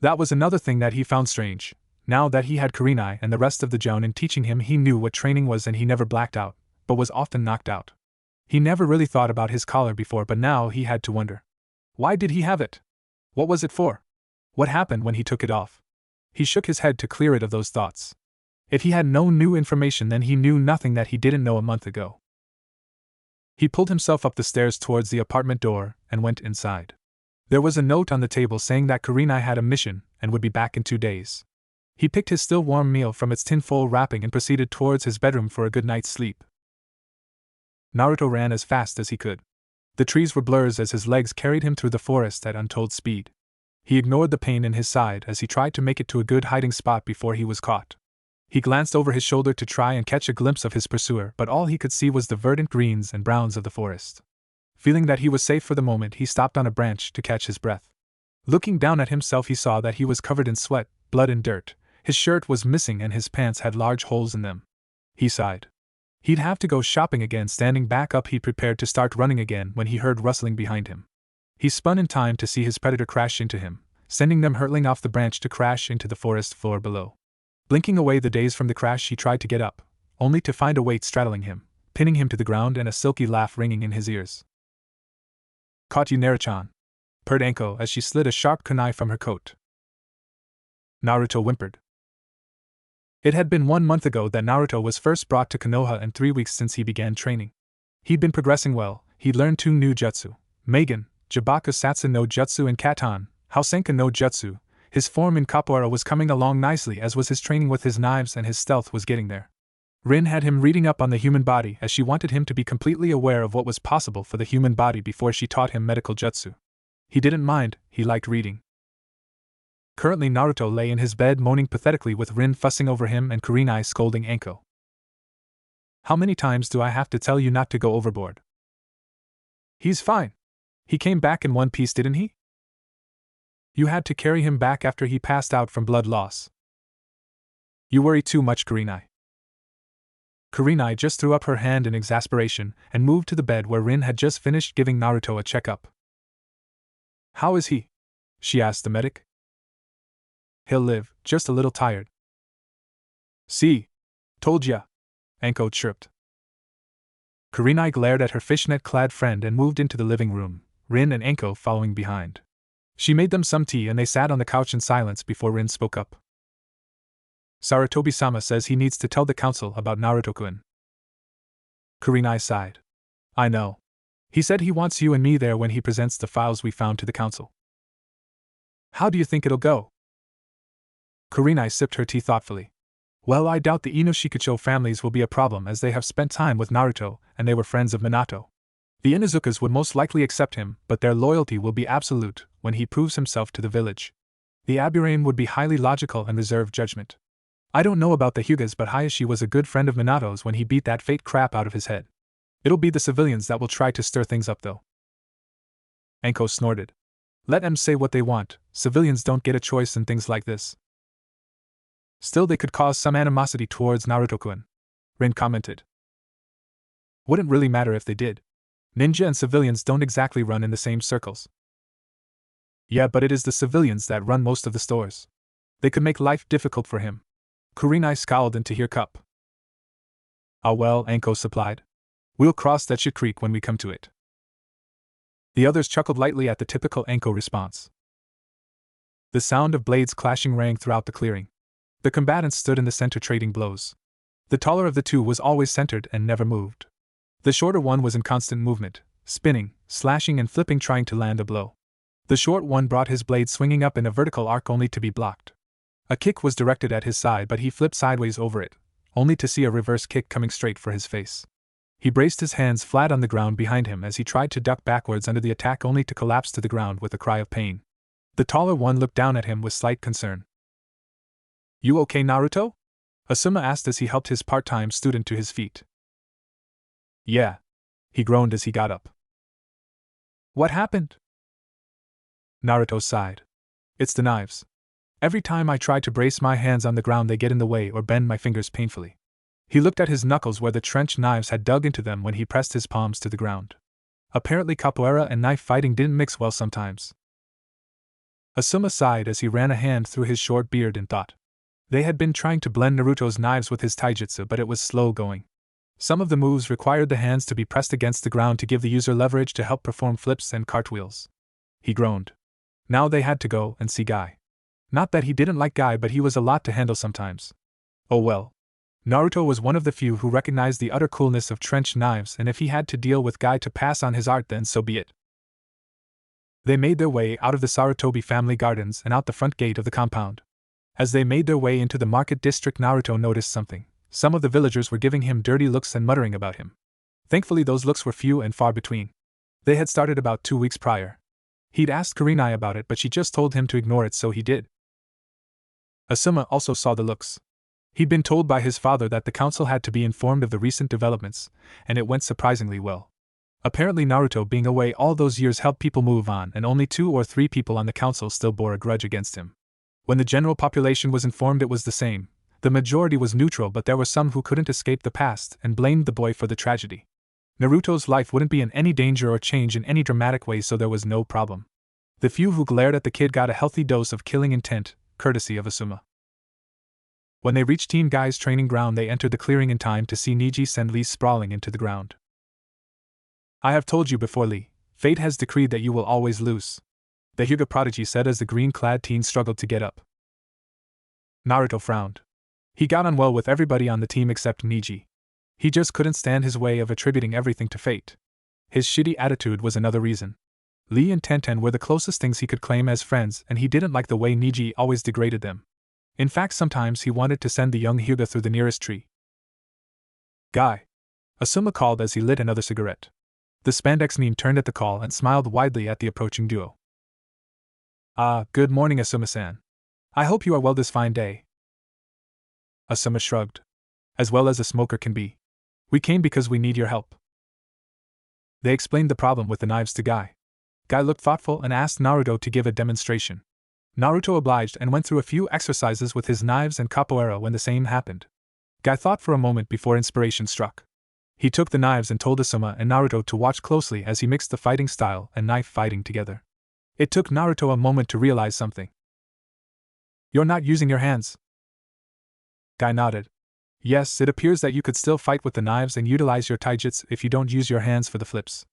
That was another thing that he found strange. Now that he had Kurenai and the rest of the Jounin teaching him, he knew what training was, and he never blacked out, but was often knocked out. He never really thought about his collar before, but now he had to wonder. Why did he have it? What was it for? What happened when he took it off? He shook his head to clear it of those thoughts. If he had no new information, then he knew nothing that he didn't know a month ago. He pulled himself up the stairs towards the apartment door and went inside. There was a note on the table saying that Kurenai had a mission and would be back in 2 days. He picked his still warm meal from its tinfoil wrapping and proceeded towards his bedroom for a good night's sleep. Naruto ran as fast as he could. The trees were blurs as his legs carried him through the forest at untold speed. He ignored the pain in his side as he tried to make it to a good hiding spot before he was caught. He glanced over his shoulder to try and catch a glimpse of his pursuer, but all he could see was the verdant greens and browns of the forest. Feeling that he was safe for the moment, he stopped on a branch to catch his breath. Looking down at himself, he saw that he was covered in sweat, blood, and dirt. His shirt was missing and his pants had large holes in them. He sighed. He'd have to go shopping again. Standing back up, he prepared to start running again when he heard rustling behind him. He spun in time to see his predator crash into him, sending them hurtling off the branch to crash into the forest floor below. Blinking away the daze from the crash, he tried to get up, only to find a weight straddling him, pinning him to the ground, and a silky laugh ringing in his ears. "Caught you, Naruto," purred Anko as she slid a sharp kunai from her coat. Naruto whimpered. It had been 1 month ago that Naruto was first brought to Konoha and 3 weeks since he began training. He'd been progressing well. He'd learned 2 new jutsu, Magen, Jabaku Satsu no Jutsu, and Katan, Hausenka no Jutsu. His form in capoeira was coming along nicely, as was his training with his knives, and his stealth was getting there. Rin had him reading up on the human body, as she wanted him to be completely aware of what was possible for the human body before she taught him medical jutsu. He didn't mind, he liked reading. Currently Naruto lay in his bed moaning pathetically, with Rin fussing over him and Kurenai scolding Anko. "How many times do I have to tell you not to go overboard?" "He's fine. He came back in one piece, didn't he?" "You had to carry him back after he passed out from blood loss." "You worry too much, Kurenai." Kurenai just threw up her hand in exasperation and moved to the bed where Rin had just finished giving Naruto a checkup. "How is he?" she asked the medic. He'll live, just a little tired. See? Told ya, Anko chirped. Kurenai glared at her fishnet-clad friend and moved into the living room, Rin and Anko following behind. She made them some tea and they sat on the couch in silence before Rin spoke up. Sarutobi-sama says he needs to tell the council about Naruto-kun. Kurenai sighed. I know. He said he wants you and me there when he presents the files we found to the council. How do you think it'll go? Kurenai sipped her tea thoughtfully. Well, I doubt the Inoshikucho families will be a problem as they have spent time with Naruto and they were friends of Minato. The Inuzukas would most likely accept him, but their loyalty will be absolute when he proves himself to the village. The Aburame would be highly logical and reserve judgment. I don't know about the Hyugas, but Hayashi was a good friend of Minato's when he beat that fake crap out of his head. It'll be the civilians that will try to stir things up though. Anko snorted. Let them say what they want, civilians don't get a choice in things like this. Still, they could cause some animosity towards Naruto-kun, Rin commented. Wouldn't really matter if they did. Ninja and civilians don't exactly run in the same circles. Yeah, but it is the civilians that run most of the stores. They could make life difficult for him. Kurenai scowled into her cup. Ah well, Anko supplied. We'll cross that shit creek when we come to it. The others chuckled lightly at the typical Anko response. The sound of blades clashing rang throughout the clearing. The combatants stood in the center trading blows. The taller of the two was always centered and never moved. The shorter one was in constant movement, spinning, slashing and flipping trying to land a blow. The short one brought his blade swinging up in a vertical arc only to be blocked. A kick was directed at his side but he flipped sideways over it, only to see a reverse kick coming straight for his face. He braced his hands flat on the ground behind him as he tried to duck backwards under the attack only to collapse to the ground with a cry of pain. The taller one looked down at him with slight concern. You okay, Naruto? Asuma asked as he helped his part-time student to his feet. Yeah. He groaned as he got up. What happened? Naruto sighed. It's the knives. Every time I try to brace my hands on the ground they get in the way or bend my fingers painfully. He looked at his knuckles where the trench knives had dug into them when he pressed his palms to the ground. Apparently capoeira and knife fighting didn't mix well sometimes. Asuma sighed as he ran a hand through his short beard and thought. They had been trying to blend Naruto's knives with his taijutsu, but it was slow going. Some of the moves required the hands to be pressed against the ground to give the user leverage to help perform flips and cartwheels. He groaned. Now they had to go and see Guy. Not that he didn't like Guy, but he was a lot to handle sometimes. Oh well. Naruto was one of the few who recognized the utter coolness of trench knives, and if he had to deal with Guy to pass on his art, then so be it. They made their way out of the Sarutobi family gardens and out the front gate of the compound. As they made their way into the market district, Naruto noticed something. Some of the villagers were giving him dirty looks and muttering about him. Thankfully, those looks were few and far between. They had started about 2 weeks prior. He'd asked Kurenai about it, but she just told him to ignore it, so he did. Asuma also saw the looks. He'd been told by his father that the council had to be informed of the recent developments, and it went surprisingly well. Apparently, Naruto being away all those years helped people move on, and only 2 or 3 people on the council still bore a grudge against him. When the general population was informed, it was the same. The majority was neutral, but there were some who couldn't escape the past and blamed the boy for the tragedy. Naruto's life wouldn't be in any danger or change in any dramatic way, so there was no problem. The few who glared at the kid got a healthy dose of killing intent, courtesy of Asuma. When they reached Team Guy's training ground, they entered the clearing in time to see Niji send Lee sprawling into the ground. I have told you before, Lee. Fate has decreed that you will always lose, the Hyuga prodigy said as the green-clad teen struggled to get up. Naruto frowned. He got on well with everybody on the team except Niji. He just couldn't stand his way of attributing everything to fate. His shitty attitude was another reason. Lee and Tenten were the closest things he could claim as friends, and he didn't like the way Niji always degraded them. In fact, sometimes he wanted to send the young Hyuga through the nearest tree. Guy, Asuma called as he lit another cigarette. The spandex nin turned at the call and smiled widely at the approaching duo. Ah, good morning, Asuma-san. I hope you are well this fine day. Asuma shrugged. As well as a smoker can be. We came because we need your help. They explained the problem with the knives to Guy. Guy looked thoughtful and asked Naruto to give a demonstration. Naruto obliged and went through a few exercises with his knives and capoeira when the same happened. Guy thought for a moment before inspiration struck. He took the knives and told Asuma and Naruto to watch closely as he mixed the fighting style and knife fighting together. It took Naruto a moment to realize something. You're not using your hands. Guy nodded. Yes, it appears that you could still fight with the knives and utilize your taijutsu if you don't use your hands for the flips.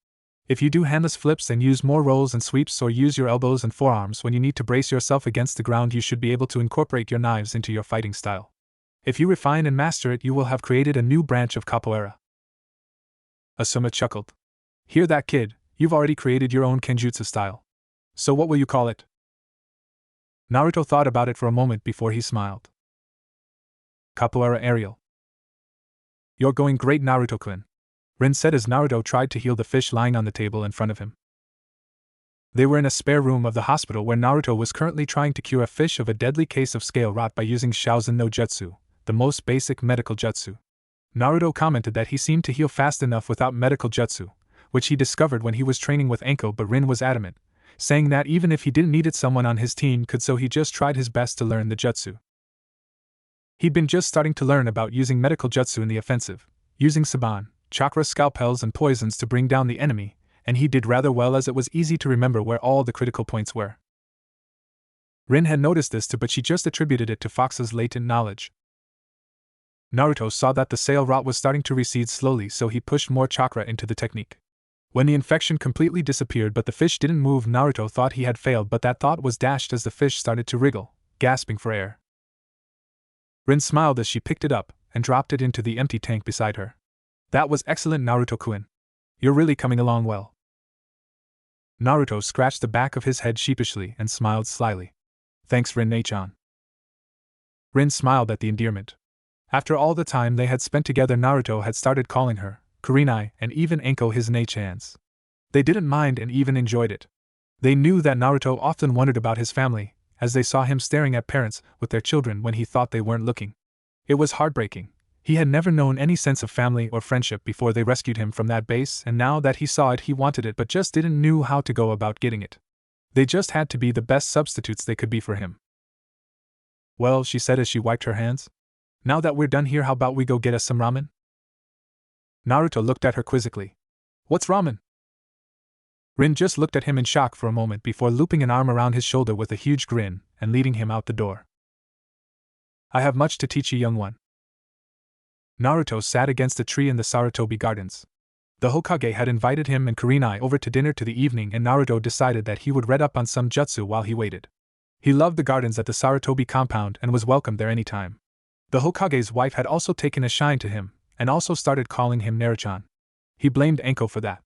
If you do handless flips and use more rolls and sweeps or use your elbows and forearms when you need to brace yourself against the ground, you should be able to incorporate your knives into your fighting style. If you refine and master it, you will have created a new branch of capoeira. Asuma chuckled. Hear that, kid? You've already created your own kenjutsu style. So what will you call it? Naruto thought about it for a moment before he smiled. Capoeira aerial. You're going great, Naruto-kun, Rin said as Naruto tried to heal the fish lying on the table in front of him. They were in a spare room of the hospital where Naruto was currently trying to cure a fish of a deadly case of scale rot by using Shaozen no Jutsu, the most basic medical jutsu. Naruto commented that he seemed to heal fast enough without medical jutsu, which he discovered when he was training with Anko, but Rin was adamant, saying that even if he didn't need it, someone on his team could, so he just tried his best to learn the jutsu. He'd been just starting to learn about using medical jutsu in the offensive, using saban, chakra scalpels and poisons to bring down the enemy, and he did rather well as it was easy to remember where all the critical points were. Rin had noticed this too, but she just attributed it to Fox's latent knowledge. Naruto saw that the sail rot was starting to recede slowly, so he pushed more chakra into the technique. When the infection completely disappeared but the fish didn't move, Naruto thought he had failed, but that thought was dashed as the fish started to wriggle, gasping for air. Rin smiled as she picked it up and dropped it into the empty tank beside her. That was excellent, Naruto-kun. You're really coming along well. Naruto scratched the back of his head sheepishly and smiled slyly. Thanks, Rin-chan. Rin smiled at the endearment. After all the time they had spent together, Naruto had started calling her Kurenai and even Anko his nei-chans. They didn't mind and even enjoyed it. They knew that Naruto often wondered about his family, as they saw him staring at parents with their children when he thought they weren't looking. It was heartbreaking. He had never known any sense of family or friendship before they rescued him from that base, and now that he saw it, he wanted it but just didn't know how to go about getting it. They just had to be the best substitutes they could be for him. Well, she said as she wiped her hands. Now that we're done here, how about we go get us some ramen? Naruto looked at her quizzically. What's ramen? Rin just looked at him in shock for a moment before looping an arm around his shoulder with a huge grin and leading him out the door. I have much to teach you, young one. Naruto sat against a tree in the Sarutobi Gardens. The Hokage had invited him and Kurenai over to dinner to the evening, and Naruto decided that he would read up on some jutsu while he waited. He loved the gardens at the Sarutobi compound and was welcome there any time. The Hokage's wife had also taken a shine to him, and also started calling him Naruchan. He blamed Anko for that.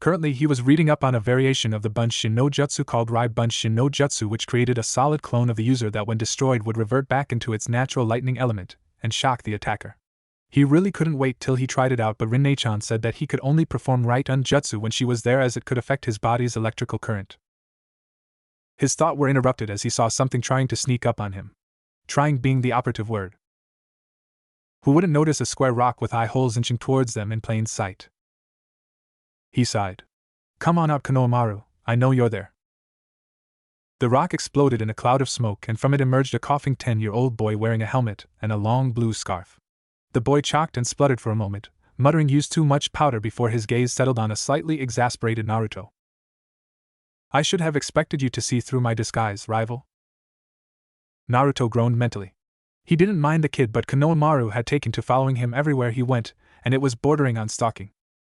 Currently he was reading up on a variation of the Bunshin no Jutsu called Rai Bunshin no Jutsu, which created a solid clone of the user that when destroyed would revert back into its natural lightning element and shock the attacker. He really couldn't wait till he tried it out, but Rin-chan said that he could only perform Right Jutsu when she was there, as it could affect his body's electrical current. His thoughts were interrupted as he saw something trying to sneak up on him. Trying being the operative word. Who wouldn't notice a square rock with eye holes inching towards them in plain sight? He sighed. Come on out, Konohamaru, I know you're there. The rock exploded in a cloud of smoke, and from it emerged a coughing 10-year-old boy wearing a helmet and a long blue scarf. The boy chocked and spluttered for a moment, muttering used too much powder before his gaze settled on a slightly exasperated Naruto. I should have expected you to see through my disguise, rival. Naruto groaned mentally. He didn't mind the kid, but Konohamaru had taken to following him everywhere he went, and it was bordering on stalking.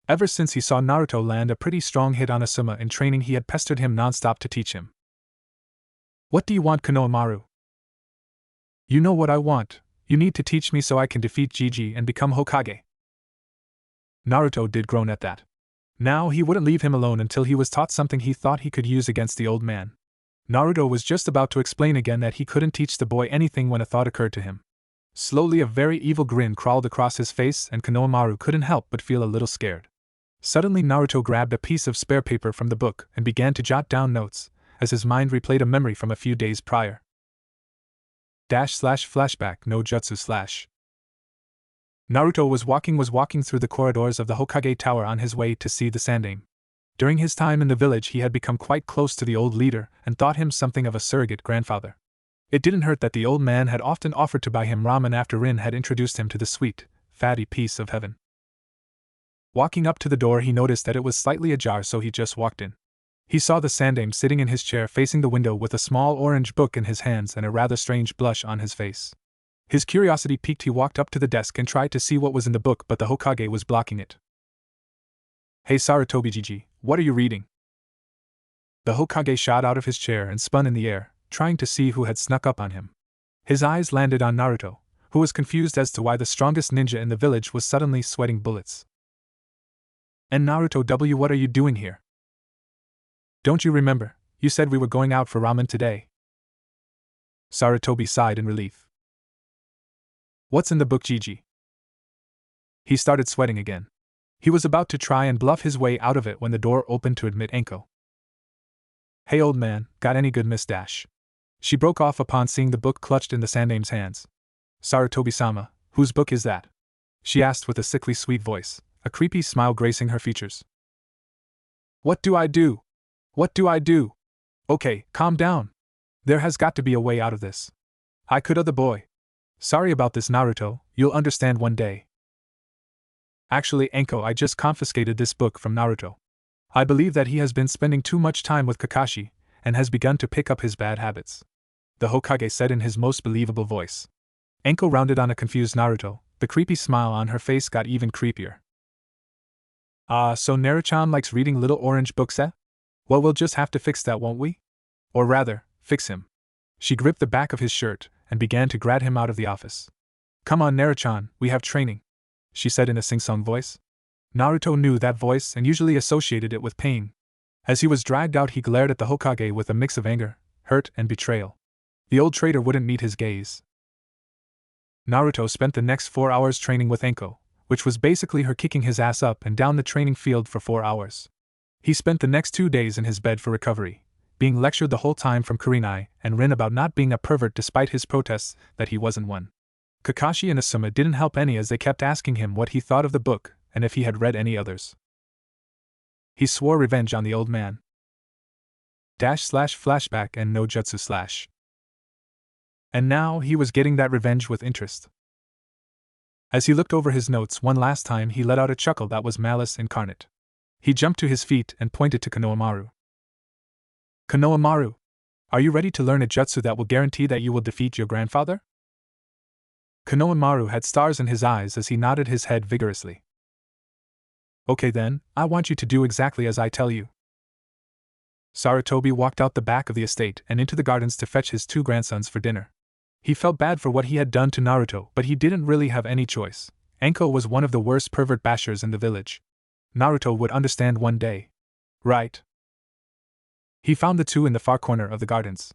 Ever since he saw Naruto land a pretty strong hit on Asuma in training, he had pestered him nonstop to teach him. What do you want, Konohamaru? You know what I want. You need to teach me so I can defeat Gigi and become Hokage. Naruto did groan at that. Now he wouldn't leave him alone until he was taught something he thought he could use against the old man. Naruto was just about to explain again that he couldn't teach the boy anything when a thought occurred to him. Slowly a very evil grin crawled across his face, and Konohamaru couldn't help but feel a little scared. Suddenly Naruto grabbed a piece of spare paper from the book and began to jot down notes, as his mind replayed a memory from a few days prior. /flashback no jutsu / Naruto was walking through the corridors of the Hokage Tower on his way to see the Sandaime. During his time in the village he had become quite close to the old leader and thought him something of a surrogate grandfather. It didn't hurt that the old man had often offered to buy him ramen after Rin had introduced him to the sweet, fatty piece of heaven. Walking up to the door he noticed that it was slightly ajar, so he just walked in. He saw the Sandaime sitting in his chair facing the window with a small orange book in his hands and a rather strange blush on his face. His curiosity piqued. He walked up to the desk and tried to see what was in the book, but the Hokage was blocking it. "Hey Sarutobi Gigi, what are you reading?" The Hokage shot out of his chair and spun in the air, trying to see who had snuck up on him. His eyes landed on Naruto, who was confused as to why the strongest ninja in the village was suddenly sweating bullets. "And Naruto W, what are you doing here? Don't you remember, you said we were going out for ramen today?" Sarutobi sighed in relief. "What's in the book, Gigi?" He started sweating again. He was about to try and bluff his way out of it when the door opened to admit Anko. "Hey old man, got any good Miss Dash?" She broke off upon seeing the book clutched in the Sandaime's hands. "Sarutobi-sama, whose book is that?" she asked with a sickly sweet voice, a creepy smile gracing her features. What do I do? What do I do? Okay, calm down. There has got to be a way out of this. I could the boy. Sorry about this, Naruto, you'll understand one day. Actually, Anko, I just confiscated this book from Naruto. I believe that he has been spending too much time with Kakashi, and has begun to pick up his bad habits, the Hokage said in his most believable voice. Anko rounded on a confused Naruto, the creepy smile on her face got even creepier. So Naruto-chan likes reading little orange books, eh? Well, we'll just have to fix that, won't we? Or rather, fix him. She gripped the back of his shirt, and began to drag him out of the office. Come on, Naruto-chan, we have training, she said in a sing-song voice. Naruto knew that voice and usually associated it with pain. As he was dragged out, he glared at the Hokage with a mix of anger, hurt, and betrayal. The old traitor wouldn't meet his gaze. Naruto spent the next 4 hours training with Anko, which was basically her kicking his ass up and down the training field for 4 hours. He spent the next 2 days in his bed for recovery, being lectured the whole time from Kurenai and Rin about not being a pervert despite his protests that he wasn't one. Kakashi and Asuma didn't help any as they kept asking him what he thought of the book and if he had read any others. He swore revenge on the old man. /flashback and no jutsu/. And now he was getting that revenge with interest. As he looked over his notes one last time, he let out a chuckle that was malice incarnate. He jumped to his feet and pointed to Konohamaru. Konohamaru, are you ready to learn a jutsu that will guarantee that you will defeat your grandfather? Konohamaru had stars in his eyes as he nodded his head vigorously. Okay then, I want you to do exactly as I tell you. Sarutobi walked out the back of the estate and into the gardens to fetch his 2 grandsons for dinner. He felt bad for what he had done to Naruto, but he didn't really have any choice. Anko was one of the worst pervert bashers in the village. Naruto would understand one day. Right. He found the 2 in the far corner of the gardens.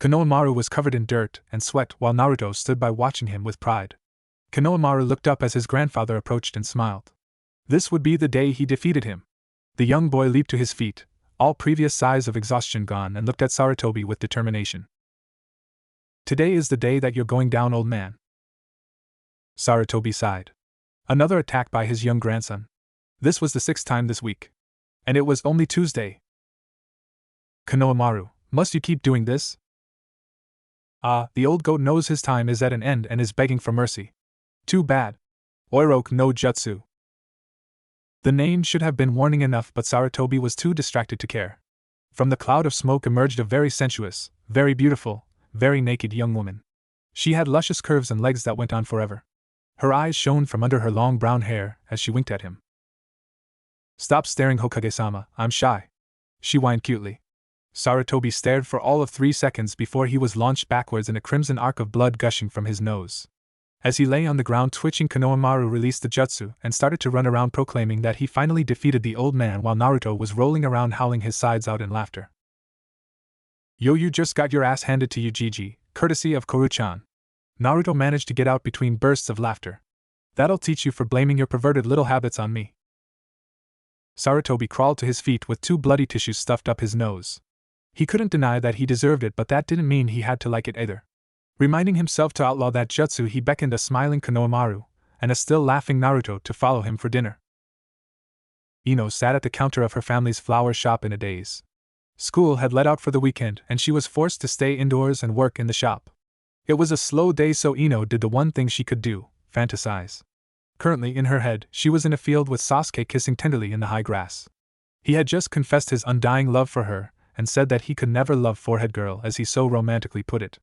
Konohamaru was covered in dirt and sweat while Naruto stood by watching him with pride. Konohamaru looked up as his grandfather approached and smiled. This would be the day he defeated him. The young boy leaped to his feet, all previous sighs of exhaustion gone, and looked at Sarutobi with determination. Today is the day that you're going down, old man. Sarutobi sighed. Another attack by his young grandson. This was the 6th time this week. And it was only Tuesday. Konohamaru, must you keep doing this? The old goat knows his time is at an end and is begging for mercy. Too bad. Oiroku no Jutsu. The name should have been warning enough, but Sarutobi was too distracted to care. From the cloud of smoke emerged a very sensuous, very beautiful, very naked young woman. She had luscious curves and legs that went on forever. Her eyes shone from under her long brown hair as she winked at him. Stop staring, Hokage-sama, I'm shy, she whined cutely. Sarutobi stared for all of 3 seconds before he was launched backwards in a crimson arc of blood gushing from his nose. As he lay on the ground twitching, Konohamaru released the jutsu and started to run around proclaiming that he finally defeated the old man while Naruto was rolling around howling his sides out in laughter. Yo, you just got your ass handed to you, Gigi, courtesy of Koru-chan. Naruto managed to get out between bursts of laughter. That'll teach you for blaming your perverted little habits on me. Sarutobi crawled to his feet with 2 bloody tissues stuffed up his nose. He couldn't deny that he deserved it, but that didn't mean he had to like it either. Reminding himself to outlaw that jutsu, he beckoned a smiling Konohamaru and a still laughing Naruto to follow him for dinner. Ino sat at the counter of her family's flower shop in a daze. School had let out for the weekend and she was forced to stay indoors and work in the shop. It was a slow day, so Ino did the one thing she could do, fantasize. Currently in her head, she was in a field with Sasuke kissing tenderly in the high grass. He had just confessed his undying love for her, and said that he could never love Forehead Girl, as he so romantically put it.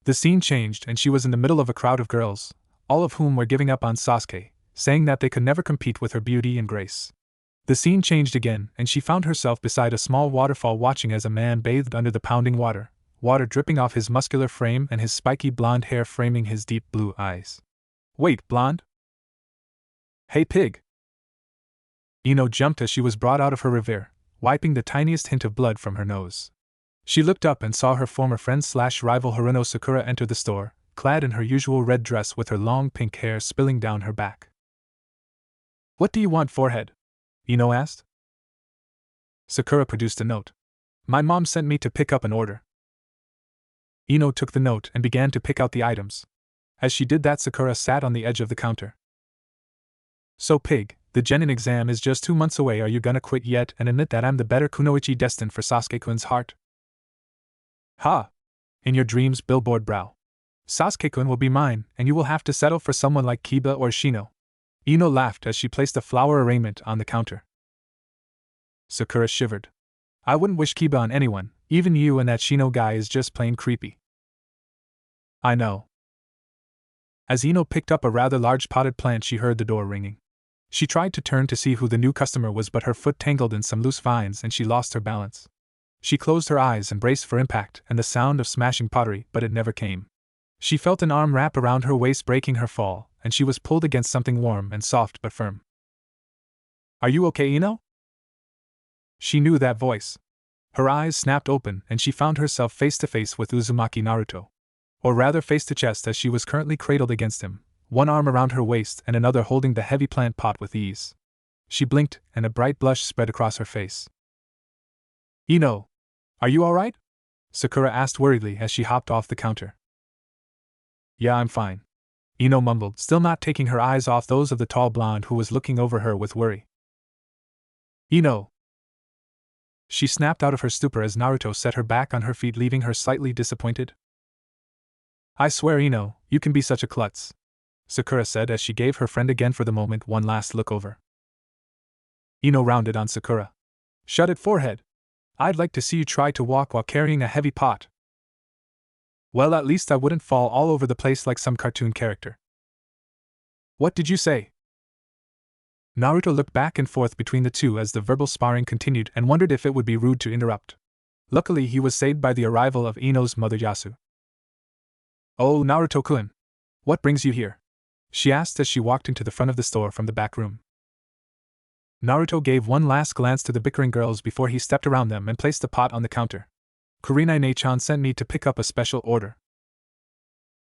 The scene changed, and she was in the middle of a crowd of girls, all of whom were giving up on Sasuke, saying that they could never compete with her beauty and grace. The scene changed again, and she found herself beside a small waterfall watching as a man bathed under the pounding water, water dripping off his muscular frame and his spiky blonde hair framing his deep blue eyes. Wait, blonde? Hey, pig! Ino jumped as she was brought out of her reverie, wiping the tiniest hint of blood from her nose. She looked up and saw her former friend/rival Haruno Sakura enter the store, clad in her usual red dress with her long pink hair spilling down her back. What do you want, Forehead? Ino asked. Sakura produced a note. My mom sent me to pick up an order. Ino took the note and began to pick out the items. As she did that, Sakura sat on the edge of the counter. So, pig, the genin exam is just 2 months away. Are you gonna quit yet and admit that I'm the better kunoichi destined for Sasuke-kun's heart? Ha! In your dreams, billboard brow. Sasuke-kun will be mine, and you will have to settle for someone like Kiba or Shino. Ino laughed as she placed a flower arraignment on the counter. Sakura shivered. I wouldn't wish Kiba on anyone, even you, and that Shino guy is just plain creepy. I know. As Ino picked up a rather large potted plant, she heard the door ringing. She tried to turn to see who the new customer was, but her foot tangled in some loose vines and she lost her balance. She closed her eyes and braced for impact and the sound of smashing pottery, but it never came. She felt an arm wrap around her waist, breaking her fall, and she was pulled against something warm and soft but firm. Are you okay, Ino? She knew that voice. Her eyes snapped open and she found herself face to face with Uzumaki Naruto. Or rather face to chest, as she was currently cradled against him, one arm around her waist and another holding the heavy plant pot with ease. She blinked and a bright blush spread across her face. Ino, are you alright? Sakura asked worriedly as she hopped off the counter. Yeah, I'm fine. Ino mumbled, still not taking her eyes off those of the tall blonde who was looking over her with worry. Ino! She snapped out of her stupor as Naruto set her back on her feet, leaving her slightly disappointed. I swear, Ino, you can be such a klutz, Sakura said as she gave her friend again for the moment one last look over. Ino rounded on Sakura. Shut it, Forehead. I'd like to see you try to walk while carrying a heavy pot. Well, at least I wouldn't fall all over the place like some cartoon character. What did you say? Naruto looked back and forth between the two as the verbal sparring continued and wondered if it would be rude to interrupt. Luckily, he was saved by the arrival of Ino's mother Yasu. Oh, Naruto-kun. What brings you here? She asked as she walked into the front of the store from the back room. Naruto gave one last glance to the bickering girls before he stepped around them and placed the pot on the counter. Kurenai-ne-chan sent me to pick up a special order.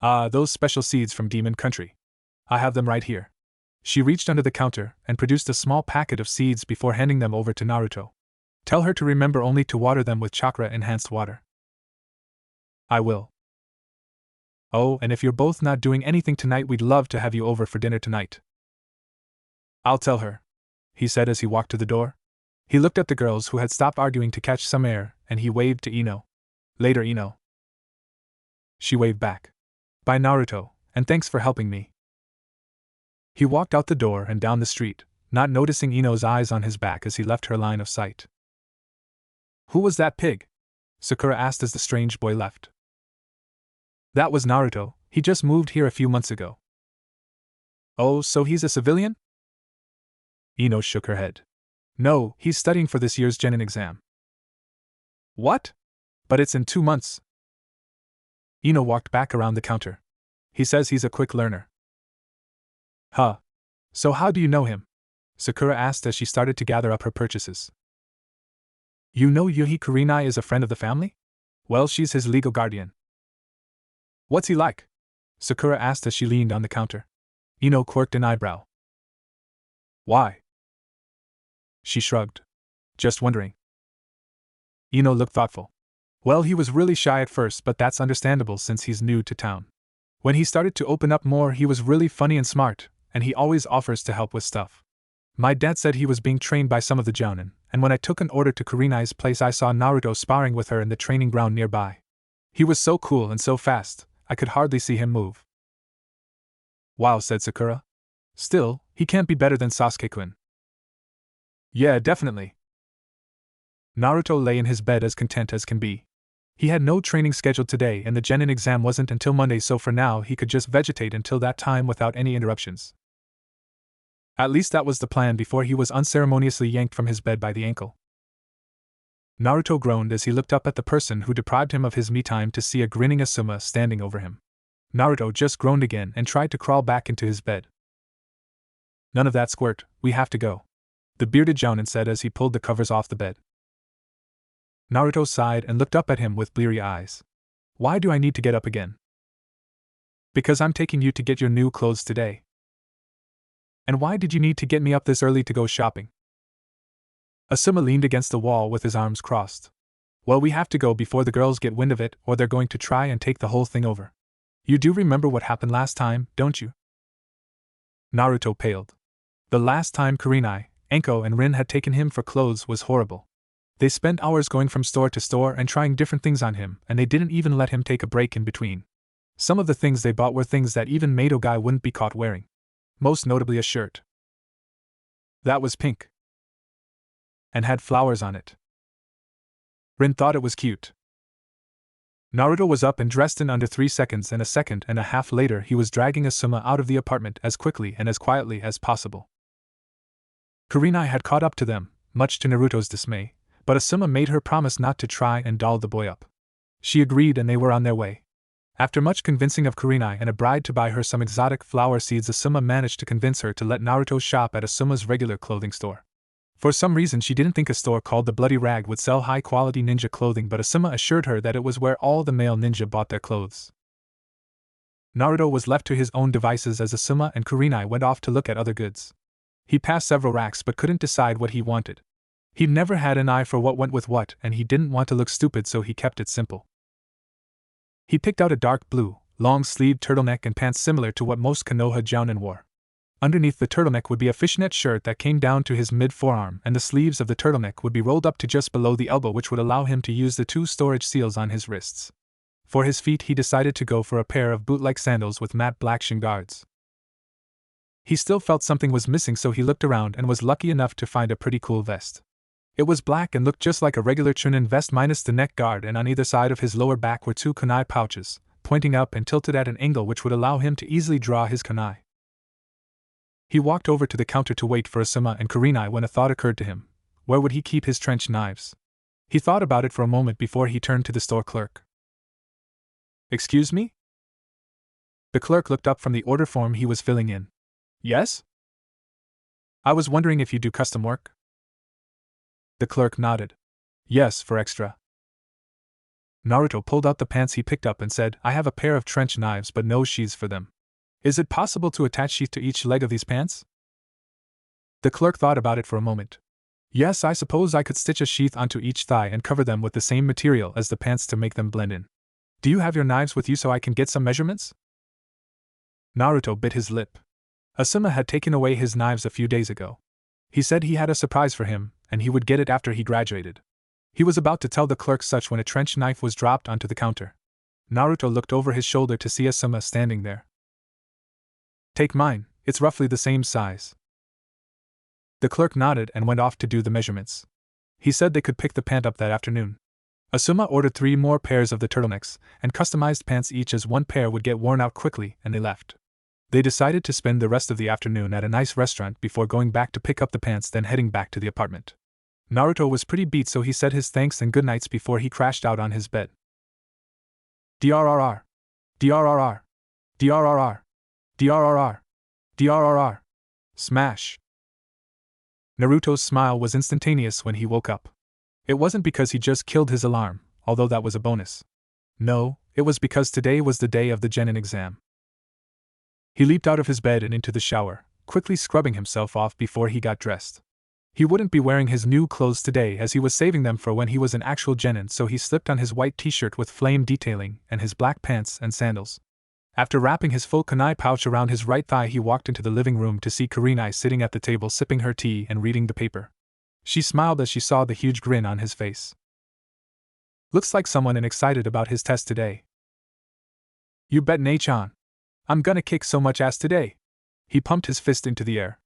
Ah, those special seeds from Demon Country. I have them right here. She reached under the counter and produced a small packet of seeds before handing them over to Naruto. Tell her to remember only to water them with chakra-enhanced water. I will. Oh, and if you're both not doing anything tonight, we'd love to have you over for dinner tonight. I'll tell her, he said as he walked to the door. He looked at the girls who had stopped arguing to catch some air, and he waved to Ino. Later, Ino. She waved back. Bye, Naruto, and thanks for helping me. He walked out the door and down the street, not noticing Ino's eyes on his back as he left her line of sight. Who was that pig? Sakura asked as the strange boy left. That was Naruto, he just moved here a few months ago. Oh, so he's a civilian? Ino shook her head. No, he's studying for this year's genin exam. What? But it's in 2 months. Ino walked back around the counter. He says he's a quick learner. Huh. So how do you know him? Sakura asked as she started to gather up her purchases. You know Yuhi Kurenai is a friend of the family? Well, she's his legal guardian. What's he like? Sakura asked as she leaned on the counter. Ino quirked an eyebrow. Why? She shrugged. Just wondering. Ino looked thoughtful. Well, he was really shy at first, but that's understandable since he's new to town. When he started to open up more, he was really funny and smart, and he always offers to help with stuff. My dad said he was being trained by some of the jounin, and when I took an order to Kurenai's place, I saw Naruto sparring with her in the training ground nearby. He was so cool and so fast, I could hardly see him move. Wow, said Sakura. Still, he can't be better than Sasuke-kun. Yeah, definitely. Naruto lay in his bed as content as can be. He had no training scheduled today and the genin exam wasn't until Monday, so for now he could just vegetate until that time without any interruptions. At least that was the plan before he was unceremoniously yanked from his bed by the ankle. Naruto groaned as he looked up at the person who deprived him of his me time to see a grinning Asuma standing over him. Naruto just groaned again and tried to crawl back into his bed. None of that, squirt, we have to go, the bearded jounin said as he pulled the covers off the bed. Naruto sighed and looked up at him with bleary eyes. Why do I need to get up again? Because I'm taking you to get your new clothes today. And why did you need to get me up this early to go shopping? Asuma leaned against the wall with his arms crossed. Well, we have to go before the girls get wind of it, or they're going to try and take the whole thing over. You do remember what happened last time, don't you? Naruto paled. The last time Kurenai, Anko, and Rin had taken him for clothes was horrible. They spent hours going from store to store and trying different things on him, and they didn't even let him take a break in between. Some of the things they bought were things that even Mato guy wouldn't be caught wearing. Most notably a shirt that was pink and had flowers on it. Rin thought it was cute. Naruto was up and dressed in under 3 seconds, and a second and a half later he was dragging Asuma out of the apartment as quickly and as quietly as possible. Kurenai had caught up to them, much to Naruto's dismay, but Asuma made her promise not to try and doll the boy up. She agreed and they were on their way. After much convincing of Kurenai and a bribe to buy her some exotic flower seeds, Asuma managed to convince her to let Naruto shop at Asuma's regular clothing store. For some reason she didn't think a store called the Bloody Rag would sell high-quality ninja clothing, but Asuma assured her that it was where all the male ninja bought their clothes. Naruto was left to his own devices as Asuma and Kurenai went off to look at other goods. He passed several racks but couldn't decide what he wanted. He'd never had an eye for what went with what, and he didn't want to look stupid, so he kept it simple. He picked out a dark blue, long-sleeved turtleneck and pants similar to what most Konoha jounin wore. Underneath the turtleneck would be a fishnet shirt that came down to his mid-forearm, and the sleeves of the turtleneck would be rolled up to just below the elbow, which would allow him to use the 2 storage seals on his wrists. For his feet he decided to go for a pair of boot-like sandals with matte black shin guards. He still felt something was missing, so he looked around and was lucky enough to find a pretty cool vest. It was black and looked just like a regular chunin vest minus the neck guard, and on either side of his lower back were 2 kunai pouches, pointing up and tilted at an angle which would allow him to easily draw his kunai. He walked over to the counter to wait for Asuma and Kurenai when a thought occurred to him. Where would he keep his trench knives? He thought about it for a moment before he turned to the store clerk. Excuse me? The clerk looked up from the order form he was filling in. Yes? I was wondering if you do custom work? The clerk nodded. Yes, for extra. Naruto pulled out the pants he picked up and said, I have a pair of trench knives but no sheaths for them. Is it possible to attach sheath to each leg of these pants? The clerk thought about it for a moment. Yes, I suppose I could stitch a sheath onto each thigh and cover them with the same material as the pants to make them blend in. Do you have your knives with you so I can get some measurements? Naruto bit his lip. Asuma had taken away his knives a few days ago. He said he had a surprise for him, and he would get it after he graduated. He was about to tell the clerk such when a trench knife was dropped onto the counter. Naruto looked over his shoulder to see Asuma standing there. Take mine, it's roughly the same size. The clerk nodded and went off to do the measurements. He said they could pick the pant up that afternoon. Asuma ordered 3 more pairs of the turtlenecks, and customized pants each as 1 pair would get worn out quickly, and they left. They decided to spend the rest of the afternoon at a nice restaurant before going back to pick up the pants, then heading back to the apartment. Naruto was pretty beat, so he said his thanks and goodnights before he crashed out on his bed. DRRR. DRRR. DRRR. DRRR. DRRR. Smash. Naruto's smile was instantaneous when he woke up. It wasn't because he just killed his alarm, although that was a bonus. No, it was because today was the day of the genin exam. He leaped out of his bed and into the shower, quickly scrubbing himself off before he got dressed. He wouldn't be wearing his new clothes today as he was saving them for when he was an actual genin, so he slipped on his white t-shirt with flame detailing and his black pants and sandals. After wrapping his full kunai pouch around his right thigh, he walked into the living room to see Kurenai sitting at the table sipping her tea and reading the paper. She smiled as she saw the huge grin on his face. Looks like someone excited about his test today. You bet, Nei-chan. I'm gonna kick so much ass today. He pumped his fist into the air.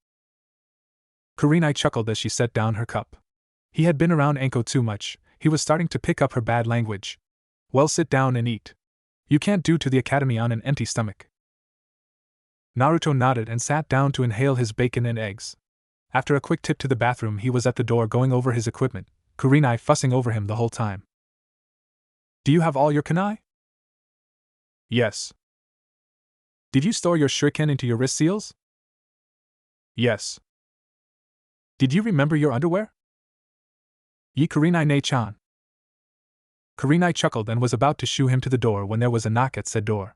Kurenai chuckled as she set down her cup. He had been around Anko too much, he was starting to pick up her bad language. Well, sit down and eat. You can't do to the academy on an empty stomach. Naruto nodded and sat down to inhale his bacon and eggs. After a quick tip to the bathroom, he was at the door going over his equipment, Kurenai fussing over him the whole time. Do you have all your kunai? Yes. Did you store your shuriken into your wrist seals? Yes. Did you remember your underwear? Yi Kurenai ne-chan. Kurenai chuckled and was about to shoo him to the door when there was a knock at said door.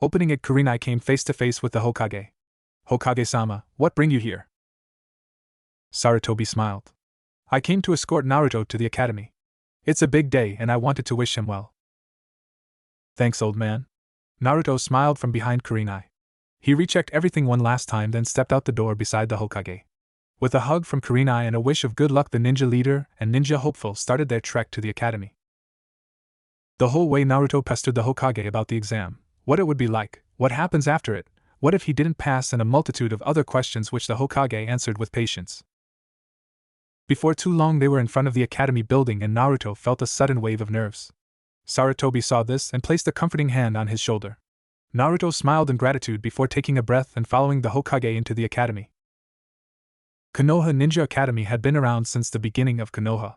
Opening it, Kurenai came face to face with the Hokage. Hokage-sama, what bring you here? Sarutobi smiled. I came to escort Naruto to the academy. It's a big day and I wanted to wish him well. Thanks, old man. Naruto smiled from behind Kurenai. He rechecked everything one last time, then stepped out the door beside the Hokage. With a hug from Kurenai and a wish of good luck, the ninja leader and ninja hopeful started their trek to the academy. The whole way Naruto pestered the Hokage about the exam, what it would be like, what happens after it, what if he didn't pass, and a multitude of other questions which the Hokage answered with patience. Before too long they were in front of the academy building and Naruto felt a sudden wave of nerves. Sarutobi saw this and placed a comforting hand on his shoulder. Naruto smiled in gratitude before taking a breath and following the Hokage into the academy. Konoha Ninja Academy had been around since the beginning of Konoha.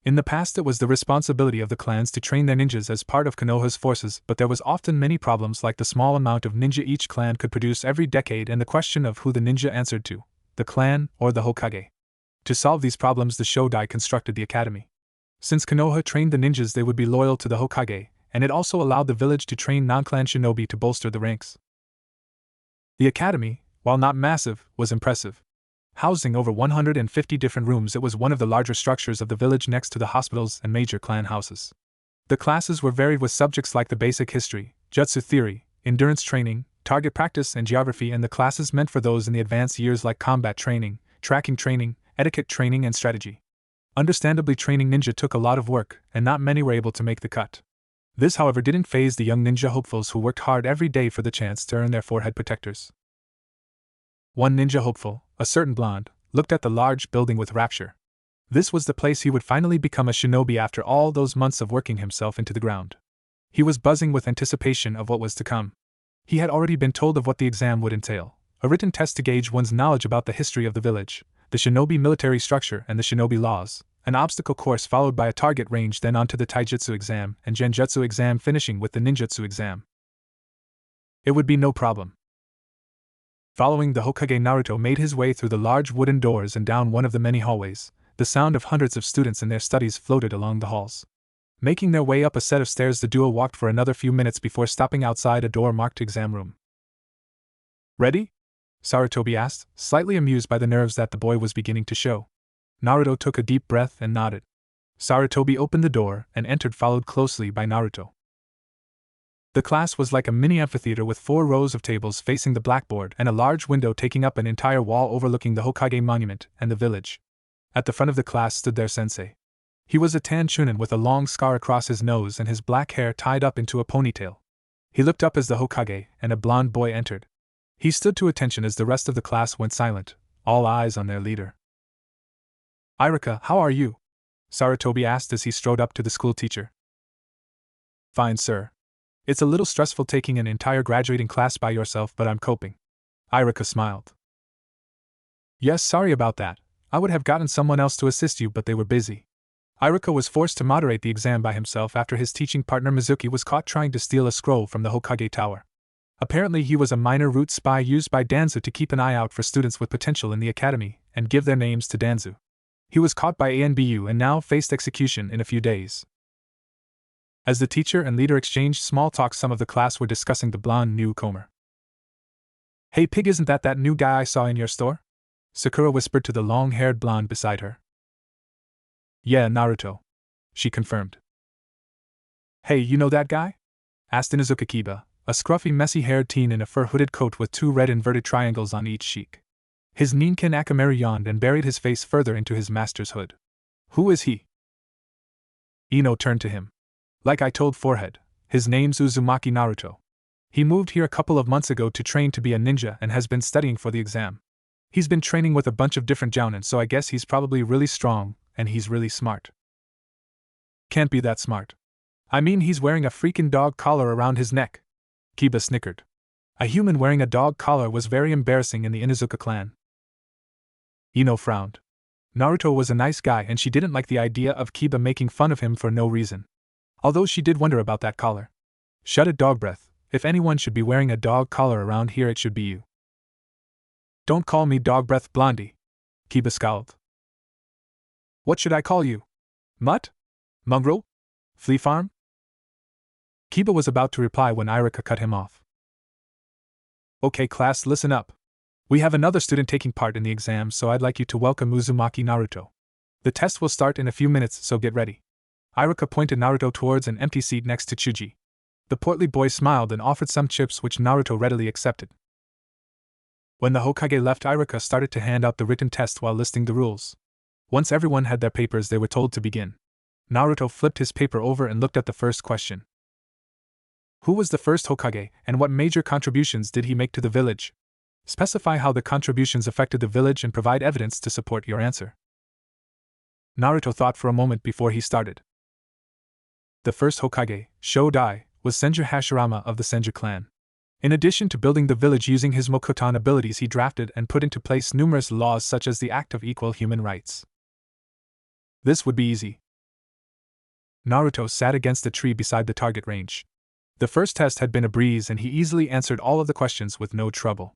In the past it was the responsibility of the clans to train their ninjas as part of Konoha's forces, but there was often many problems like the small amount of ninja each clan could produce every decade and the question of who the ninja answered to, the clan or the Hokage. To solve these problems, the Shodai constructed the academy. Since Konoha trained the ninjas, they would be loyal to the Hokage, and it also allowed the village to train non-clan shinobi to bolster the ranks. The academy, while not massive, was impressive. Housing over 150 different rooms, it was one of the larger structures of the village next to the hospitals and major clan houses. The classes were varied with subjects like the basic history, jutsu theory, endurance training, target practice, and geography, and the classes meant for those in the advanced years like combat training, tracking training, etiquette training, and strategy. Understandably, training ninja took a lot of work, and not many were able to make the cut. This, however, didn't faze the young ninja hopefuls who worked hard every day for the chance to earn their forehead protectors. One ninja hopeful, a certain blonde, looked at the large building with rapture. This was the place he would finally become a shinobi after all those months of working himself into the ground. He was buzzing with anticipation of what was to come. He had already been told of what the exam would entail, a written test to gauge one's knowledge about the history of the village, the shinobi military structure and the shinobi laws, an obstacle course followed by a target range, then on to the taijutsu exam and genjutsu exam, finishing with the ninjutsu exam. It would be no problem. Following the Hokage, Naruto made his way through the large wooden doors and down one of the many hallways. The sound of hundreds of students in their studies floated along the halls. Making their way up a set of stairs, the duo walked for another few minutes before stopping outside a door marked exam room. Ready? Sarutobi asked, slightly amused by the nerves that the boy was beginning to show. Naruto took a deep breath and nodded. Sarutobi opened the door and entered, followed closely by Naruto. The class was like a mini amphitheater with 4 rows of tables facing the blackboard and a large window taking up an entire wall overlooking the Hokage monument and the village. At the front of the class stood their sensei. He was a tan chunin with a long scar across his nose and his black hair tied up into a ponytail. He looked up as the Hokage and a blonde boy entered. He stood to attention as the rest of the class went silent, all eyes on their leader. Irika, how are you? Sarutobi asked as he strode up to the school teacher. Fine, sir. It's a little stressful taking an entire graduating class by yourself, but I'm coping. Irika smiled. Yes, sorry about that. I would have gotten someone else to assist you, but they were busy. Irika was forced to moderate the exam by himself after his teaching partner Mizuki was caught trying to steal a scroll from the Hokage Tower. Apparently he was a minor root spy used by Danzu to keep an eye out for students with potential in the academy and give their names to Danzu. He was caught by ANBU and now faced execution in a few days. As the teacher and leader exchanged small talk, some of the class were discussing the blonde newcomer. Hey pig, isn't that new guy I saw in your store? Sakura whispered to the long-haired blonde beside her. Yeah, Naruto. She confirmed. Hey, you know that guy? Asked Inuzuka Kiba, a scruffy, messy-haired teen in a fur-hooded coat with 2 red inverted triangles on each cheek. His Ninkin Akamaru yawned and buried his face further into his master's hood. Who is he? Ino turned to him. Like I told Forehead, his name's Uzumaki Naruto. He moved here a couple of months ago to train to be a ninja and has been studying for the exam. He's been training with a bunch of different jounin, so I guess he's probably really strong, and he's really smart. Can't be that smart. I mean, he's wearing a freaking dog collar around his neck. Kiba snickered. A human wearing a dog collar was very embarrassing in the Inuzuka clan. Ino frowned. Naruto was a nice guy and she didn't like the idea of Kiba making fun of him for no reason. Although she did wonder about that collar. Shut it, dog breath. If anyone should be wearing a dog collar around here, it should be you. Don't call me dog breath, Blondie. Kiba scowled. What should I call you? Mutt? Mongrel? Flea farm? Kiba was about to reply when Irika cut him off. Okay class, listen up. We have another student taking part in the exam, so I'd like you to welcome Uzumaki Naruto. The test will start in a few minutes, so get ready. Irika pointed Naruto towards an empty seat next to Chuji. The portly boy smiled and offered some chips, which Naruto readily accepted. When the Hokage left, Irika started to hand out the written test while listing the rules. Once everyone had their papers, they were told to begin. Naruto flipped his paper over and looked at the first question. Who was the first Hokage, and what major contributions did he make to the village? Specify how the contributions affected the village and provide evidence to support your answer. Naruto thought for a moment before he started. The first Hokage, Shodai, was Senju Hashirama of the Senju clan. In addition to building the village using his Mokuton abilities, he drafted and put into place numerous laws such as the Act of Equal Human Rights. This would be easy. Naruto sat against a tree beside the target range. The first test had been a breeze and he easily answered all of the questions with no trouble.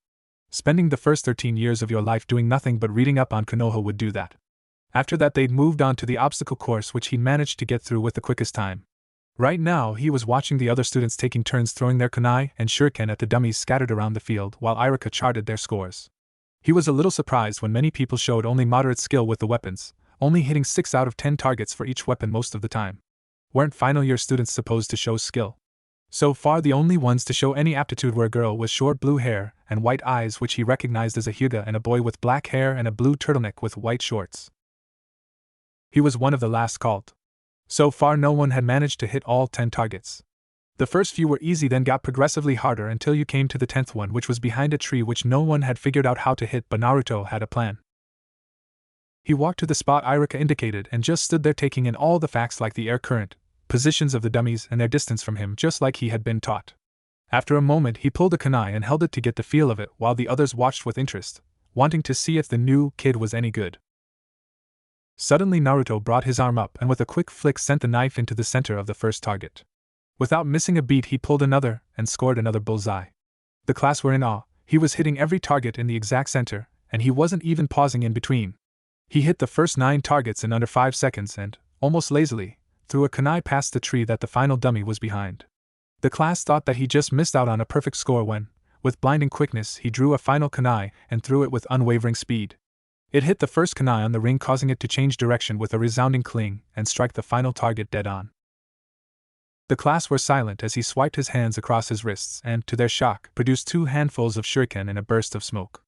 Spending the first 13 years of your life doing nothing but reading up on Konoha would do that. After that, they'd moved on to the obstacle course, which he managed to get through with the quickest time. Right now, he was watching the other students taking turns throwing their kunai and shuriken at the dummies scattered around the field while Irika charted their scores. He was a little surprised when many people showed only moderate skill with the weapons, only hitting 6 out of 10 targets for each weapon most of the time. Weren't final year students supposed to show skill? So far, the only ones to show any aptitude were a girl with short blue hair and white eyes, which he recognized as a Hyuga, and a boy with black hair and a blue turtleneck with white shorts. He was one of the last called. So far, no one had managed to hit all 10 targets. The first few were easy, then got progressively harder until you came to the 10th one, which was behind a tree which no one had figured out how to hit, but Naruto had a plan. He walked to the spot Irika indicated and just stood there taking in all the facts like the air current, positions of the dummies and their distance from him, just like he had been taught. After a moment, he pulled a kunai and held it to get the feel of it while the others watched with interest, wanting to see if the new kid was any good. Suddenly Naruto brought his arm up and with a quick flick sent the knife into the center of the first target. Without missing a beat, he pulled another and scored another bullseye. The class were in awe. He was hitting every target in the exact center, and he wasn't even pausing in between. He hit the first 9 targets in under 5 seconds and, almost lazily, threw a kunai past the tree that the final dummy was behind. The class thought that he just missed out on a perfect score when, with blinding quickness, he drew a final kunai and threw it with unwavering speed. It hit the first kunai on the ring, causing it to change direction with a resounding cling and strike the final target dead on. The class were silent as he swiped his hands across his wrists and, to their shock, produced 2 handfuls of shuriken in a burst of smoke.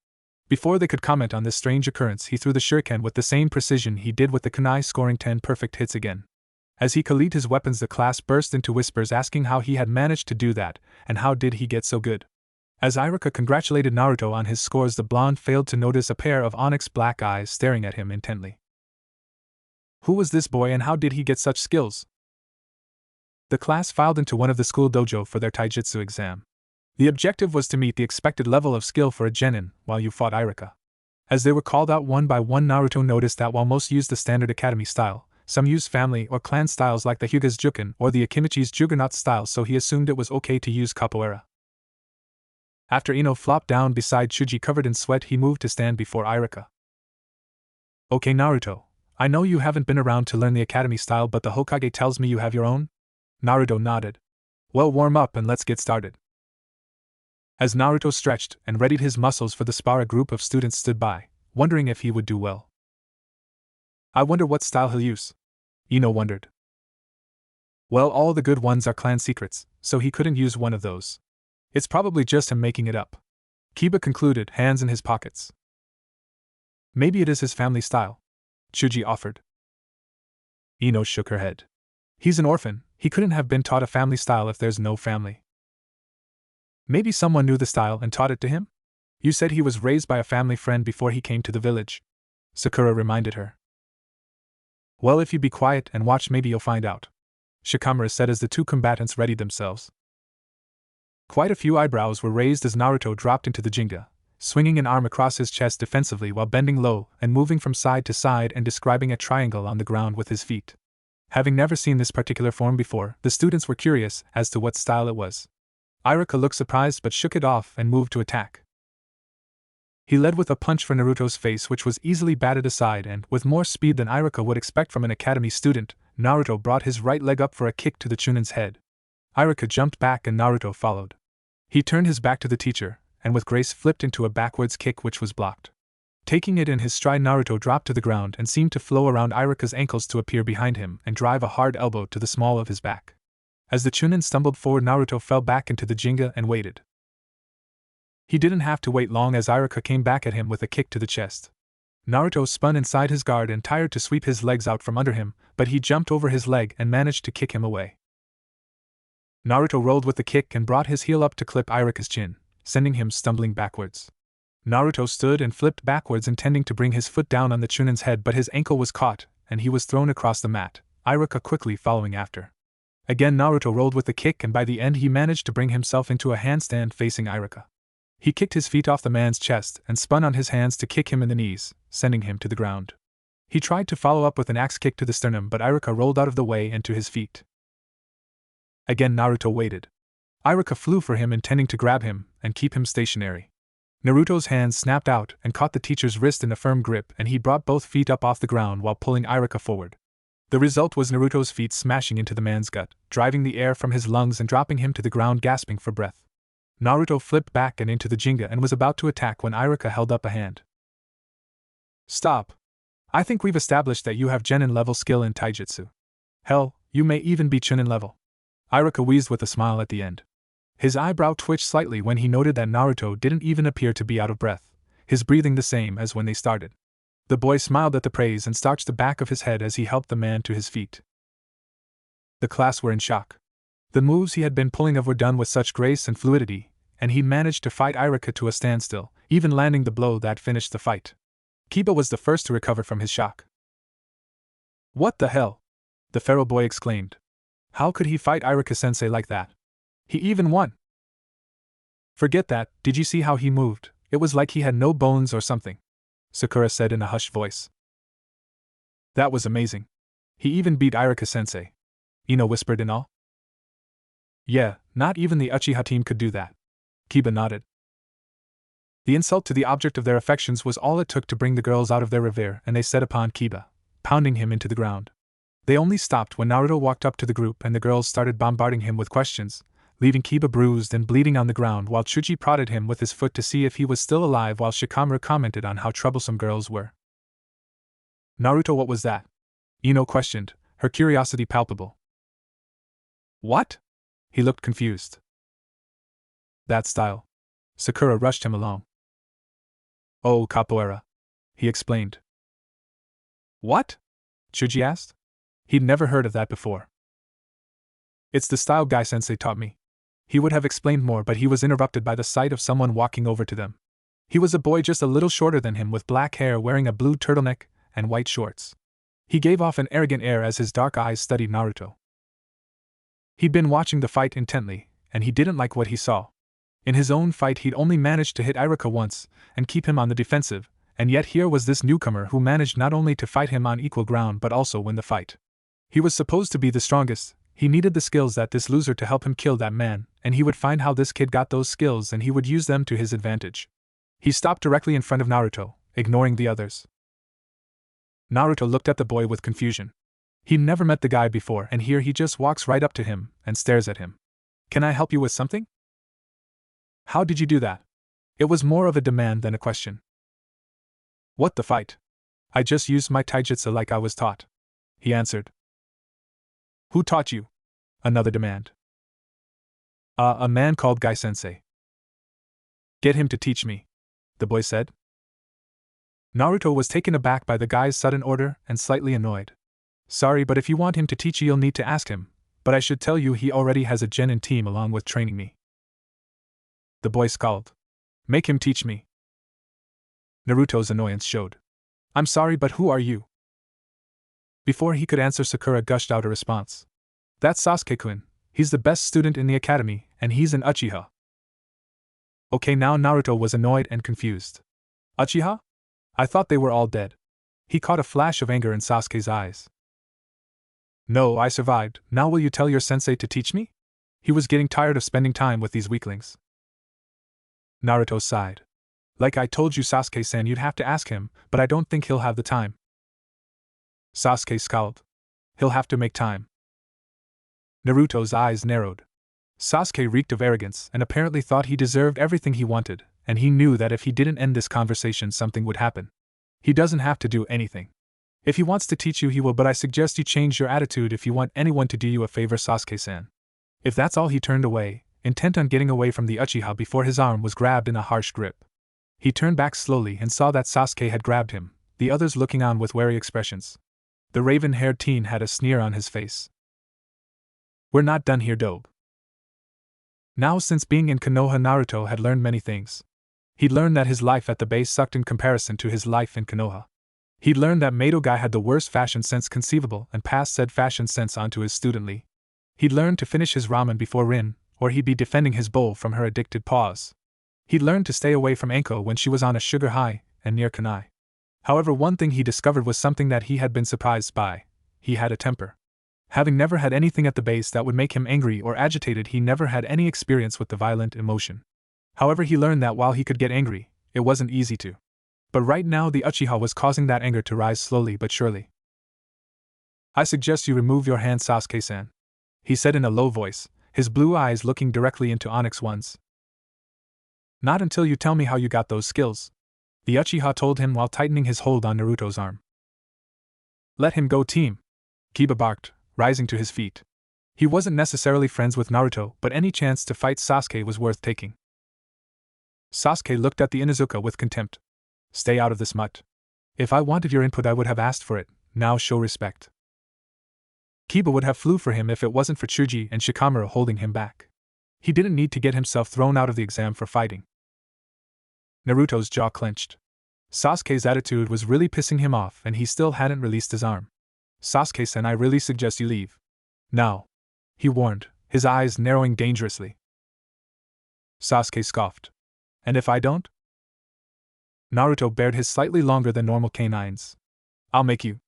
Before they could comment on this strange occurrence, he threw the shuriken with the same precision he did with the kunai, scoring 10 perfect hits again. As he collided his weapons, the class burst into whispers asking how he had managed to do that, and how did he get so good. As Irika congratulated Naruto on his scores, the blonde failed to notice a pair of onyx black eyes staring at him intently. Who was this boy and how did he get such skills? The class filed into one of the school dojo for their taijutsu exam. The objective was to meet the expected level of skill for a genin while you fought Irika. As they were called out one by one, Naruto noticed that while most used the standard academy style, some used family or clan styles like the Hyuga's Juken or the Akimichi's Juggernaut style, so he assumed it was okay to use capoeira. After Ino flopped down beside Chuji covered in sweat, he moved to stand before Irika. Okay Naruto, I know you haven't been around to learn the academy style, but the Hokage tells me you have your own? Naruto nodded. Well, warm up and let's get started. As Naruto stretched and readied his muscles for the spar, a group of students stood by, wondering if he would do well. I wonder what style he'll use. Ino wondered. Well, all the good ones are clan secrets, so he couldn't use one of those. It's probably just him making it up. Kiba concluded, hands in his pockets. Maybe it is his family style, Chuji offered. Ino shook her head. He's an orphan, he couldn't have been taught a family style if there's no family. Maybe someone knew the style and taught it to him? You said he was raised by a family friend before he came to the village, Sakura reminded her. Well, if you be quiet and watch, maybe you'll find out, Shikamaru said as the two combatants readied themselves. Quite a few eyebrows were raised as Naruto dropped into the Jinga, swinging an arm across his chest defensively while bending low and moving from side to side and describing a triangle on the ground with his feet. Having never seen this particular form before, the students were curious as to what style it was. Iruka looked surprised but shook it off and moved to attack. He led with a punch for Naruto's face, which was easily batted aside, and, with more speed than Iruka would expect from an academy student, Naruto brought his right leg up for a kick to the Chunin's head. Iruka jumped back and Naruto followed. He turned his back to the teacher, and with grace flipped into a backwards kick which was blocked. Taking it in his stride, Naruto dropped to the ground and seemed to flow around Iruka's ankles to appear behind him and drive a hard elbow to the small of his back. As the Chunin stumbled forward, Naruto fell back into the Jinga and waited. He didn't have to wait long as Iruka came back at him with a kick to the chest. Naruto spun inside his guard and tried to sweep his legs out from under him, but he jumped over his leg and managed to kick him away. Naruto rolled with the kick and brought his heel up to clip Iruka's chin, sending him stumbling backwards. Naruto stood and flipped backwards, intending to bring his foot down on the Chunin's head, but his ankle was caught, and he was thrown across the mat, Iruka quickly following after. Again Naruto rolled with the kick, and by the end he managed to bring himself into a handstand facing Iruka. He kicked his feet off the man's chest and spun on his hands to kick him in the knees, sending him to the ground. He tried to follow up with an axe kick to the sternum, but Iruka rolled out of the way and to his feet. Again Naruto waited. Iruka flew for him, intending to grab him and keep him stationary. Naruto's hands snapped out and caught the teacher's wrist in a firm grip, and he brought both feet up off the ground while pulling Iruka forward. The result was Naruto's feet smashing into the man's gut, driving the air from his lungs and dropping him to the ground gasping for breath. Naruto flipped back and into the Jinga and was about to attack when Iruka held up a hand. Stop. I think we've established that you have Genin level skill in taijutsu. Hell, you may even be Chunin level. Iruka wheezed with a smile at the end. His eyebrow twitched slightly when he noted that Naruto didn't even appear to be out of breath, his breathing the same as when they started. The boy smiled at the praise and starched the back of his head as he helped the man to his feet. The class were in shock. The moves he had been pulling were done with such grace and fluidity, and he managed to fight Iruka to a standstill, even landing the blow that finished the fight. Kiba was the first to recover from his shock. What the hell? The feral boy exclaimed. How could he fight Iruka-sensei like that? He even won! Forget that, did you see how he moved? It was like he had no bones or something, Sakura said in a hushed voice. That was amazing. He even beat Iruka-sensei, Ino whispered in awe. Yeah, not even the Uchiha team could do that. Kiba nodded. The insult to the object of their affections was all it took to bring the girls out of their reverie, and they set upon Kiba, pounding him into the ground. They only stopped when Naruto walked up to the group and the girls started bombarding him with questions, leaving Kiba bruised and bleeding on the ground while Chuji prodded him with his foot to see if he was still alive while Shikamaru commented on how troublesome girls were. Naruto, what was that? Ino questioned, her curiosity palpable. What? He looked confused. That style. Sakura rushed him along. Oh, capoeira. He explained. What? Chuji asked. He'd never heard of that before. It's the style Gai-sensei taught me. He would have explained more, but he was interrupted by the sight of someone walking over to them. He was a boy just a little shorter than him with black hair, wearing a blue turtleneck and white shorts. He gave off an arrogant air as his dark eyes studied Naruto. He'd been watching the fight intently, and he didn't like what he saw. In his own fight he'd only managed to hit Iruka once and keep him on the defensive, and yet here was this newcomer who managed not only to fight him on equal ground but also win the fight. He was supposed to be the strongest. He needed the skills that this loser to help him kill that man, and he would find how this kid got those skills and he would use them to his advantage. He stopped directly in front of Naruto, ignoring the others. Naruto looked at the boy with confusion. He'd never met the guy before, and here he just walks right up to him and stares at him. Can I help you with something? How did you do that? It was more of a demand than a question. What the fight? I just used my taijutsu like I was taught, he answered. Who taught you? Another demand. A man called Gai-sensei. Get him to teach me, the boy said. Naruto was taken aback by the guy's sudden order and slightly annoyed. Sorry, but if you want him to teach you, you'll need to ask him, but I should tell you he already has a genin team along with training me. The boy scowled. Make him teach me. Naruto's annoyance showed. I'm sorry, but who are you? Before he could answer, Sakura gushed out a response. That's Sasuke-kun. He's the best student in the academy, and he's an Uchiha. Okay, now Naruto was annoyed and confused. Uchiha? I thought they were all dead. He caught a flash of anger in Sasuke's eyes. No, I survived. Now will you tell your sensei to teach me? He was getting tired of spending time with these weaklings. Naruto sighed. Like I told you, Sasuke-san, you'd have to ask him, but I don't think he'll have the time. Sasuke scowled. He'll have to make time. Naruto's eyes narrowed. Sasuke reeked of arrogance and apparently thought he deserved everything he wanted, and he knew that if he didn't end this conversation, something would happen. He doesn't have to do anything. If he wants to teach you, he will, but I suggest you change your attitude if you want anyone to do you a favor, Sasuke-san. If that's all, he turned away, intent on getting away from the Uchiha before his arm was grabbed in a harsh grip. He turned back slowly and saw that Sasuke had grabbed him, the others looking on with wary expressions. The raven-haired teen had a sneer on his face. We're not done here, Dobe. Now, since being in Konoha, Naruto had learned many things. He'd learned that his life at the base sucked in comparison to his life in Konoha. He'd learned that Mato Guy had the worst fashion sense conceivable and passed said fashion sense on to his student Lee. He'd learned to finish his ramen before Rin, or he'd be defending his bowl from her addicted paws. He'd learned to stay away from Anko when she was on a sugar high and near Kunai. However, one thing he discovered was something that he had been surprised by. He had a temper. Having never had anything at the base that would make him angry or agitated, he never had any experience with the violent emotion. However, he learned that while he could get angry, it wasn't easy to. But right now the Uchiha was causing that anger to rise slowly but surely. I suggest you remove your hand, Sasuke-san, he said in a low voice, his blue eyes looking directly into Onyx One's. Not until you tell me how you got those skills, the Uchiha told him while tightening his hold on Naruto's arm. Let him go, team, Kiba barked, rising to his feet. He wasn't necessarily friends with Naruto, but any chance to fight Sasuke was worth taking. Sasuke looked at the Inuzuka with contempt. Stay out of this mutt. If I wanted your input, I would have asked for it. Now show respect. Kiba would have flew for him if it wasn't for Chuji and Shikamaru holding him back. He didn't need to get himself thrown out of the exam for fighting. Naruto's jaw clenched. Sasuke's attitude was really pissing him off, and he still hadn't released his arm. Sasuke-san, I really suggest you leave. Now, he warned, his eyes narrowing dangerously. Sasuke scoffed. And if I don't? Naruto bared his slightly longer than normal canines. I'll make you.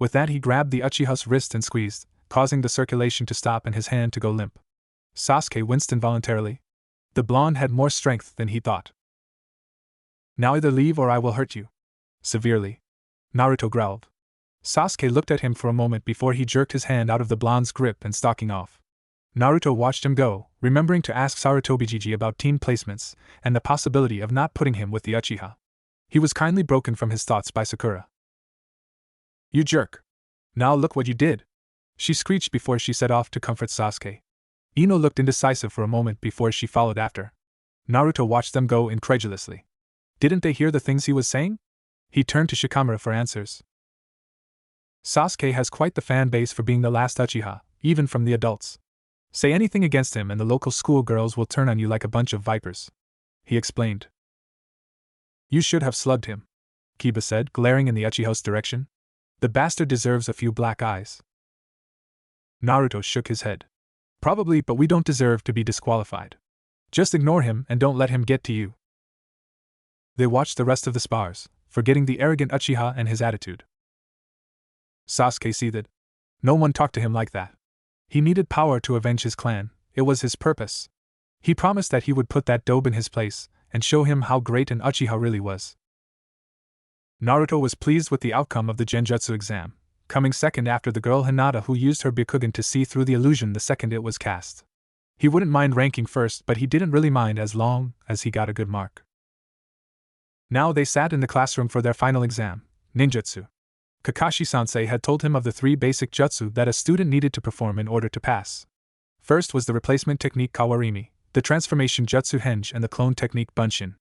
With that, he grabbed the Uchiha's wrist and squeezed, causing the circulation to stop and his hand to go limp. Sasuke winced involuntarily. The blonde had more strength than he thought. Now either leave or I will hurt you. Severely. Naruto growled. Sasuke looked at him for a moment before he jerked his hand out of the blonde's grip and stalking off. Naruto watched him go, remembering to ask Sarutobijiji about team placements and the possibility of not putting him with the Uchiha. He was kindly broken from his thoughts by Sakura. You jerk. Now look what you did, she screeched before she set off to comfort Sasuke. Ino looked indecisive for a moment before she followed after. Naruto watched them go incredulously. Didn't they hear the things he was saying? He turned to Shikamaru for answers. Sasuke has quite the fan base for being the last Uchiha, even from the adults. Say anything against him and the local school girls will turn on you like a bunch of vipers, he explained. You should have slugged him, Kiba said, glaring in the Uchiha's direction. The bastard deserves a few black eyes. Naruto shook his head. Probably, but we don't deserve to be disqualified. Just ignore him and don't let him get to you. They watched the rest of the spars, forgetting the arrogant Uchiha and his attitude. Sasuke seethed. No one talked to him like that. He needed power to avenge his clan, it was his purpose. He promised that he would put that dope in his place and show him how great an Uchiha really was. Naruto was pleased with the outcome of the Genjutsu exam, coming second after the girl Hinata who used her Byakugan to see through the illusion the second it was cast. He wouldn't mind ranking first, but he didn't really mind as long as he got a good mark. Now they sat in the classroom for their final exam, ninjutsu. Kakashi-sensei had told him of the 3 basic jutsu that a student needed to perform in order to pass. First was the replacement technique Kawarimi, the transformation jutsu Henge, and the clone technique Bunshin.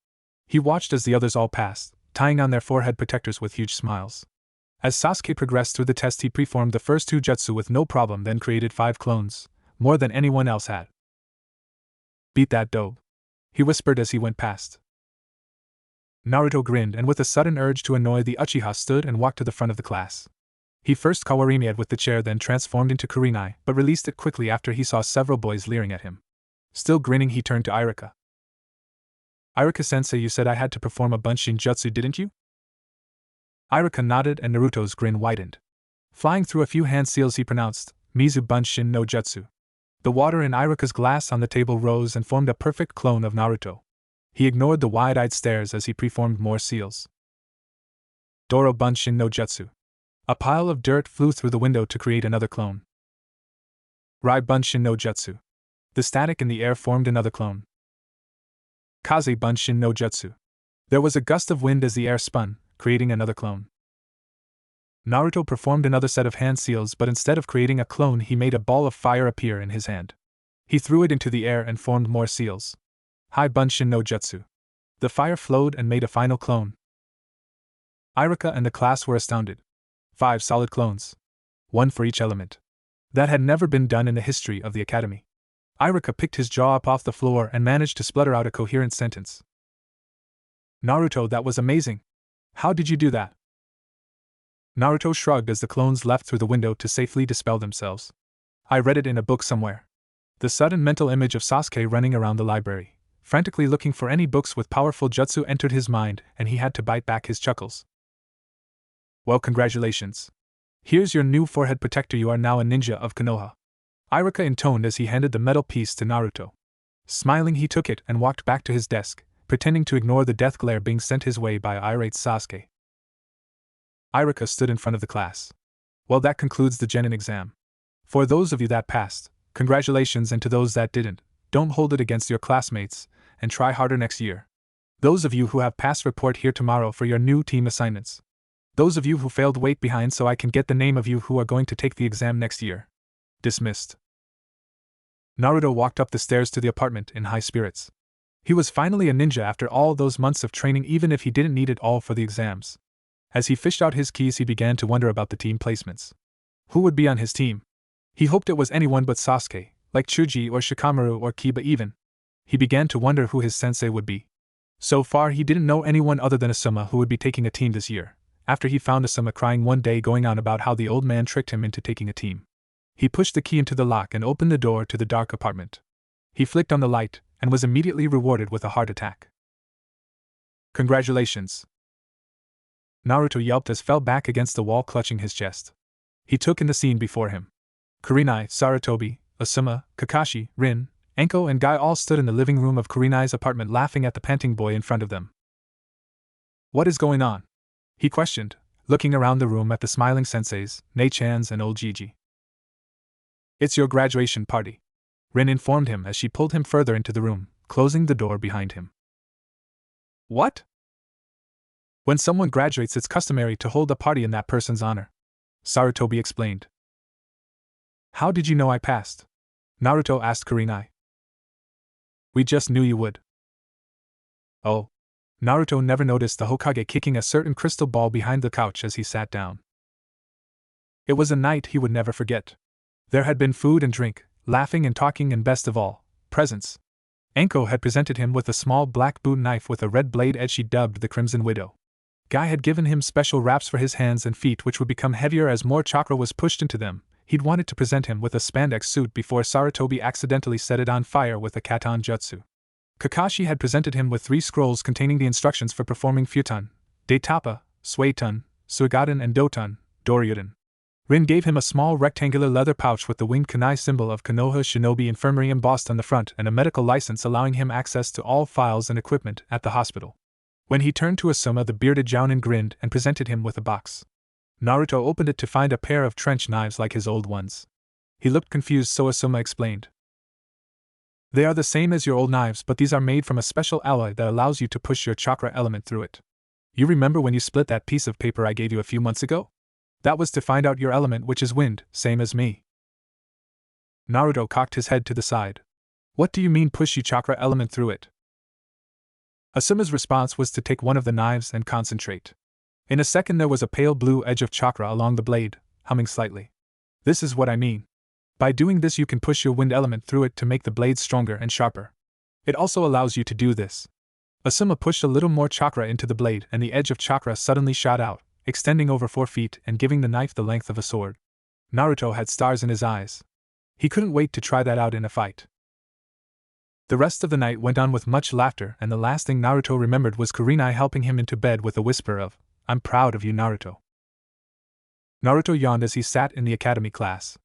He watched as the others all passed, tying on their forehead protectors with huge smiles. As Sasuke progressed through the test, he performed the first 2 jutsu with no problem, then created 5 clones, more than anyone else had. Beat that dope, he whispered as he went past. Naruto grinned and with a sudden urge to annoy the Uchiha stood and walked to the front of the class. He first kawarimied with the chair, then transformed into kurenai, but released it quickly after he saw several boys leering at him. Still grinning, he turned to Irika. Irika-sensei, you said I had to perform a bunshin jutsu, didn't you? Irika nodded and Naruto's grin widened. Flying through a few hand seals, he pronounced, Mizu bunshin no jutsu. The water in Irika's glass on the table rose and formed a perfect clone of Naruto. He ignored the wide-eyed stares as he preformed more seals. Doro bunshin no jutsu. A pile of dirt flew through the window to create another clone. Rai bunshin no jutsu. The static in the air formed another clone. Kaze bunshin no jutsu. There was a gust of wind as the air spun, creating another clone. Naruto performed another set of hand seals, but instead of creating a clone, he made a ball of fire appear in his hand. He threw it into the air and formed more seals. Hai bunshin no jutsu. The fire flowed and made a final clone. Irika and the class were astounded. 5 solid clones. 1 for each element. That had never been done in the history of the academy. Irika picked his jaw up off the floor and managed to splutter out a coherent sentence. Naruto, that was amazing. How did you do that? Naruto shrugged as the clones left through the window to safely dispel themselves. I read it in a book somewhere. The sudden mental image of Sasuke running around the library, frantically looking for any books with powerful jutsu, entered his mind, and he had to bite back his chuckles. Well, congratulations. Here's your new forehead protector. You are now a ninja of Konoha. Irika intoned as he handed the metal piece to Naruto. Smiling, he took it and walked back to his desk, pretending to ignore the death glare being sent his way by irate Sasuke. Irika stood in front of the class. Well, that concludes the Genin exam. For those of you that passed, congratulations, and to those that didn't, don't hold it against your classmates, and try harder next year. Those of you who have passed, report here tomorrow for your new team assignments. Those of you who failed, wait behind so I can get the name of you who are going to take the exam next year. Dismissed. Naruto walked up the stairs to the apartment in high spirits. He was finally a ninja after all those months of training, even if he didn't need it all for the exams. As he fished out his keys, he began to wonder about the team placements. Who would be on his team? He hoped it was anyone but Sasuke, like Chuji or Shikamaru or Kiba even. He began to wonder who his sensei would be. So far, he didn't know anyone other than Asuma who would be taking a team this year, after he found Asuma crying one day, going on about how the old man tricked him into taking a team. He pushed the key into the lock and opened the door to the dark apartment. He flicked on the light, and was immediately rewarded with a heart attack. Congratulations! Naruto yelped as fell back against the wall, clutching his chest. He took in the scene before him. Kurenai, Sarutobi, Asuma, Kakashi, Rin, Enko and Guy all stood in the living room of Kurenai's apartment, laughing at the panting boy in front of them. What is going on? He questioned, looking around the room at the smiling senseis, Nei-chans and old Gigi. It's your graduation party, Rin informed him as she pulled him further into the room, closing the door behind him. What? When someone graduates, it's customary to hold a party in that person's honor, Sarutobi explained. How did you know I passed? Naruto asked Kurenai. We just knew you would. Oh. Naruto never noticed the Hokage kicking a certain crystal ball behind the couch as he sat down. It was a night he would never forget. There had been food and drink, laughing and talking, and best of all, presents. Enko had presented him with a small black boot knife with a red blade edge she dubbed the Crimson Widow. Guy had given him special wraps for his hands and feet, which would become heavier as more chakra was pushed into them. He'd wanted to present him with a spandex suit before Sarutobi accidentally set it on fire with a Katon Jutsu. Kakashi had presented him with 3 scrolls containing the instructions for performing Futon, Daitapa, Suiton, Suigaden and Doton, Doryuden. Rin gave him a small rectangular leather pouch with the winged kunai symbol of Konoha Shinobi Infirmary embossed on the front and a medical license allowing him access to all files and equipment at the hospital. When he turned to Asuma, the bearded Jounin grinned and presented him with a box. Naruto opened it to find a pair of trench knives like his old ones. He looked confused, so Asuma explained. They are the same as your old knives, but these are made from a special alloy that allows you to push your chakra element through it. You remember when you split that piece of paper I gave you a few months ago? That was to find out your element, which is wind, same as me. Naruto cocked his head to the side. What do you mean push your chakra element through it? Asuma's response was to take one of the knives and concentrate. In a second there was a pale blue edge of chakra along the blade, humming slightly. This is what I mean. By doing this you can push your wind element through it to make the blade stronger and sharper. It also allows you to do this. Asuma pushed a little more chakra into the blade and the edge of chakra suddenly shot out, extending over 4 feet and giving the knife the length of a sword. Naruto had stars in his eyes. He couldn't wait to try that out in a fight. The rest of the night went on with much laughter, and the last thing Naruto remembered was Kurenai helping him into bed with a whisper of, "I'm proud of you, Naruto." Naruto yawned as he sat in the academy class.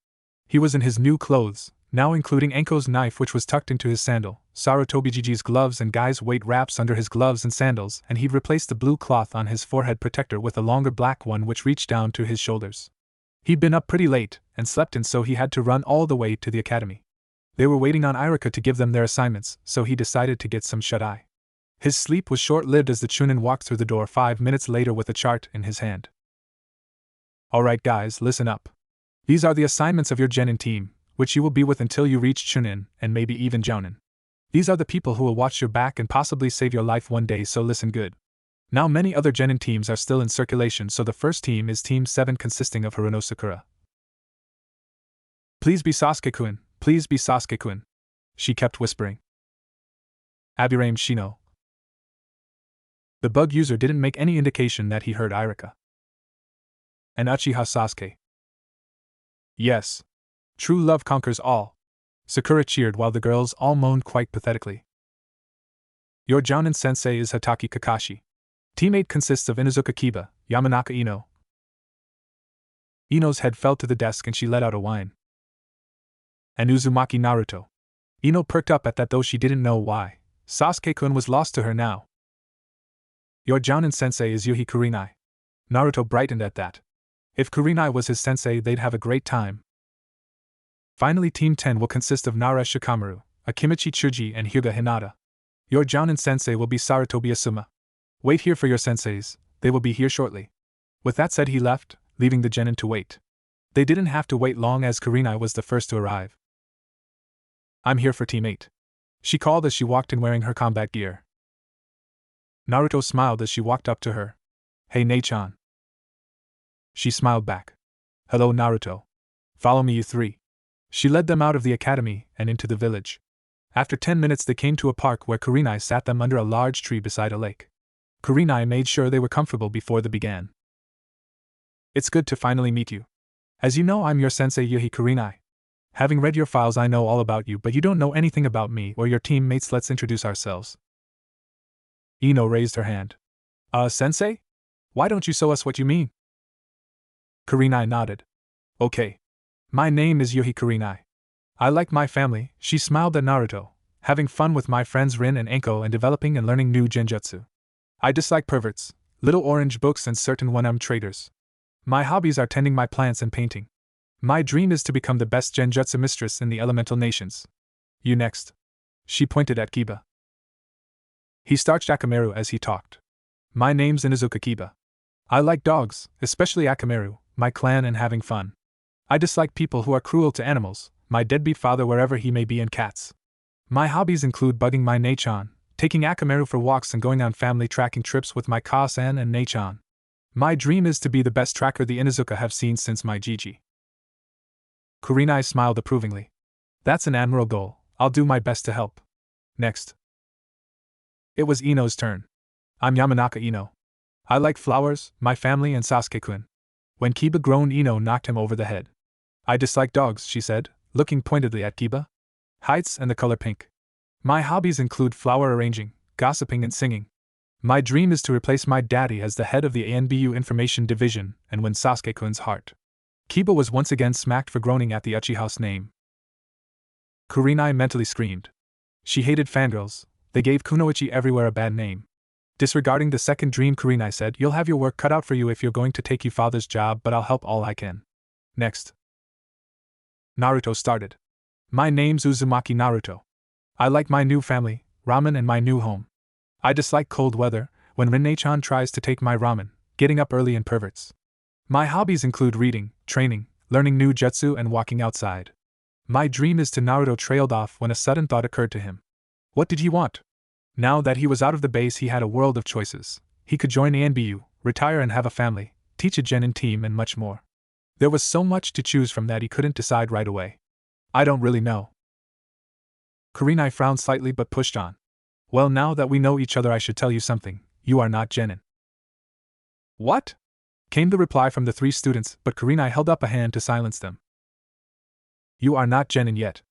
He was in his new clothes, now including Enko's knife which was tucked into his sandal, Sarutobijiji's gloves and Guy's weight wraps under his gloves and sandals, and he'd replaced the blue cloth on his forehead protector with a longer black one which reached down to his shoulders. He'd been up pretty late, and slept in, so he had to run all the way to the academy. They were waiting on Irika to give them their assignments, so he decided to get some shut-eye. His sleep was short-lived as the Chunin walked through the door 5 minutes later with a chart in his hand. "Alright guys, listen up. These are the assignments of your Genin team, which you will be with until you reach Chunin, and maybe even Jounin. These are the people who will watch your back and possibly save your life one day, so listen good. Now many other Genin teams are still in circulation, so the first team is Team 7 consisting of Haruno Sakura. Please be Sasuke-kun, please be Sasuke-kun," she kept whispering. Abirame Shino. The bug user didn't make any indication that he heard Irika. And Uchiha Sasuke. Yes. True love conquers all. Sakura cheered while the girls all moaned quite pathetically. Your Jounin sensei is Hatake Kakashi. Teammate consists of Inuzuka Kiba, Yamanaka Ino. Ino's head fell to the desk and she let out a whine. And Uzumaki Naruto. Ino perked up at that, though she didn't know why. Sasuke-kun was lost to her now. Your Jounin sensei is Yuhi Kurenai. Naruto brightened at that. If Kurenai was his sensei, they'd have a great time. Finally, Team 10 will consist of Naresh Shikamaru, Akimichi Tsuji, and Hyuga Hinata. Your Jounin sensei will be Sarutobi Asuma. Wait here for your senseis, they will be here shortly. With that said, he left, leaving the Genin to wait. They didn't have to wait long as Kurenai was the first to arrive. I'm here for Team 8. She called as she walked in wearing her combat gear. Naruto smiled as she walked up to her. Hey Nei-chan. She smiled back. Hello Naruto. Follow me you three. She led them out of the academy and into the village. After 10 minutes they came to a park where Kurenai sat them under a large tree beside a lake. Kurenai made sure they were comfortable before they began. It's good to finally meet you. As you know, I'm your sensei Yuhi Kurenai. Having read your files, I know all about you, but you don't know anything about me or your teammates. Let's introduce ourselves. Ino raised her hand. Sensei? Why don't you show us what you mean? Kurenai nodded. Okay. My name is Yuhi Kurenai. I like my family, she smiled at Naruto, having fun with my friends Rin and Enko and developing and learning new genjutsu. I dislike perverts, little orange books and certain one-armed traitors. My hobbies are tending my plants and painting. My dream is to become the best genjutsu mistress in the elemental nations. You next. She pointed at Kiba. He starched Akamaru as he talked. My name's Inuzuka Kiba. I like dogs, especially Akamaru, my clan, and having fun. I dislike people who are cruel to animals, my deadbeat father wherever he may be, and cats. My hobbies include bugging my Nei-chan, taking Akamaru for walks and going on family tracking trips with my Ka-san and Nei-chan. My dream is to be the best tracker the Inuzuka have seen since my Gigi. Kurenai smiled approvingly. That's an admirable goal, I'll do my best to help. Next. It was Ino's turn. I'm Yamanaka Ino. I like flowers, my family, and Sasuke-kun. When Kiba groaned, Ino knocked him over the head. I dislike dogs, she said, looking pointedly at Kiba. Heights and the color pink. My hobbies include flower arranging, gossiping, and singing. My dream is to replace my daddy as the head of the ANBU Information Division and win Sasuke-kun's heart. Kiba was once again smacked for groaning at the Uchiha's name. Kurenai mentally screamed. She hated fangirls, they gave Kunoichi everywhere a bad name. Disregarding the second dream, Kurenai said, You'll have your work cut out for you if you're going to take your father's job, but I'll help all I can. Next. Naruto started. My name's Uzumaki Naruto. I like my new family, ramen, and my new home. I dislike cold weather, when Rin-chan tries to take my ramen, getting up early, and perverts. My hobbies include reading, training, learning new jutsu, and walking outside. My dream is to. Naruto trailed off when a sudden thought occurred to him. What did he want? Now that he was out of the base, he had a world of choices. He could join ANBU, retire and have a family, teach a genin team, and much more. There was so much to choose from that he couldn't decide right away. I don't really know. Kurenai frowned slightly but pushed on. Well, now that we know each other, I should tell you something. You are not genin. What? Came the reply from the three students, but Kurenai held up a hand to silence them. You are not genin yet.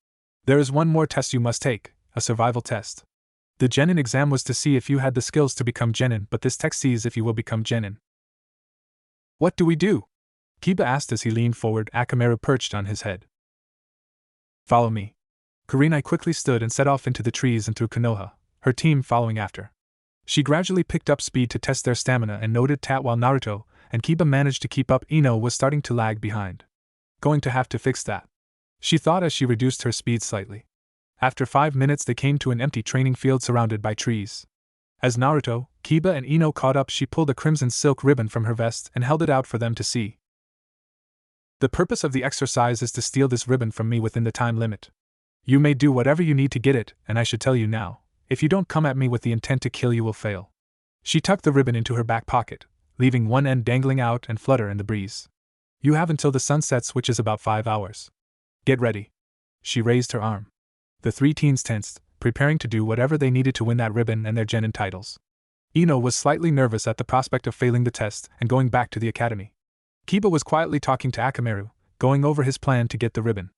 There is one more test you must take, a survival test. The genin exam was to see if you had the skills to become genin, but this test sees if you will become genin. What do we do? Kiba asked as he leaned forward, Akamaru perched on his head. Follow me. Kurenai quickly stood and set off into the trees and through Konoha, her team following after. She gradually picked up speed to test their stamina and noted that while Naruto and Kiba managed to keep up, Ino was starting to lag behind. Going to have to fix that, she thought as she reduced her speed slightly. After 5 minutes they came to an empty training field surrounded by trees. As Naruto, Kiba and Ino caught up, she pulled a crimson silk ribbon from her vest and held it out for them to see. The purpose of the exercise is to steal this ribbon from me within the time limit. You may do whatever you need to get it, and I should tell you now, if you don't come at me with the intent to kill, you will fail. She tucked the ribbon into her back pocket, leaving one end dangling out and flutter in the breeze. You have until the sun sets, which is about 5 hours. Get ready. She raised her arm. The three teens tensed, preparing to do whatever they needed to win that ribbon and their genin titles. Ino was slightly nervous at the prospect of failing the test and going back to the academy. Kiba was quietly talking to Akamaru, going over his plan to get the ribbon.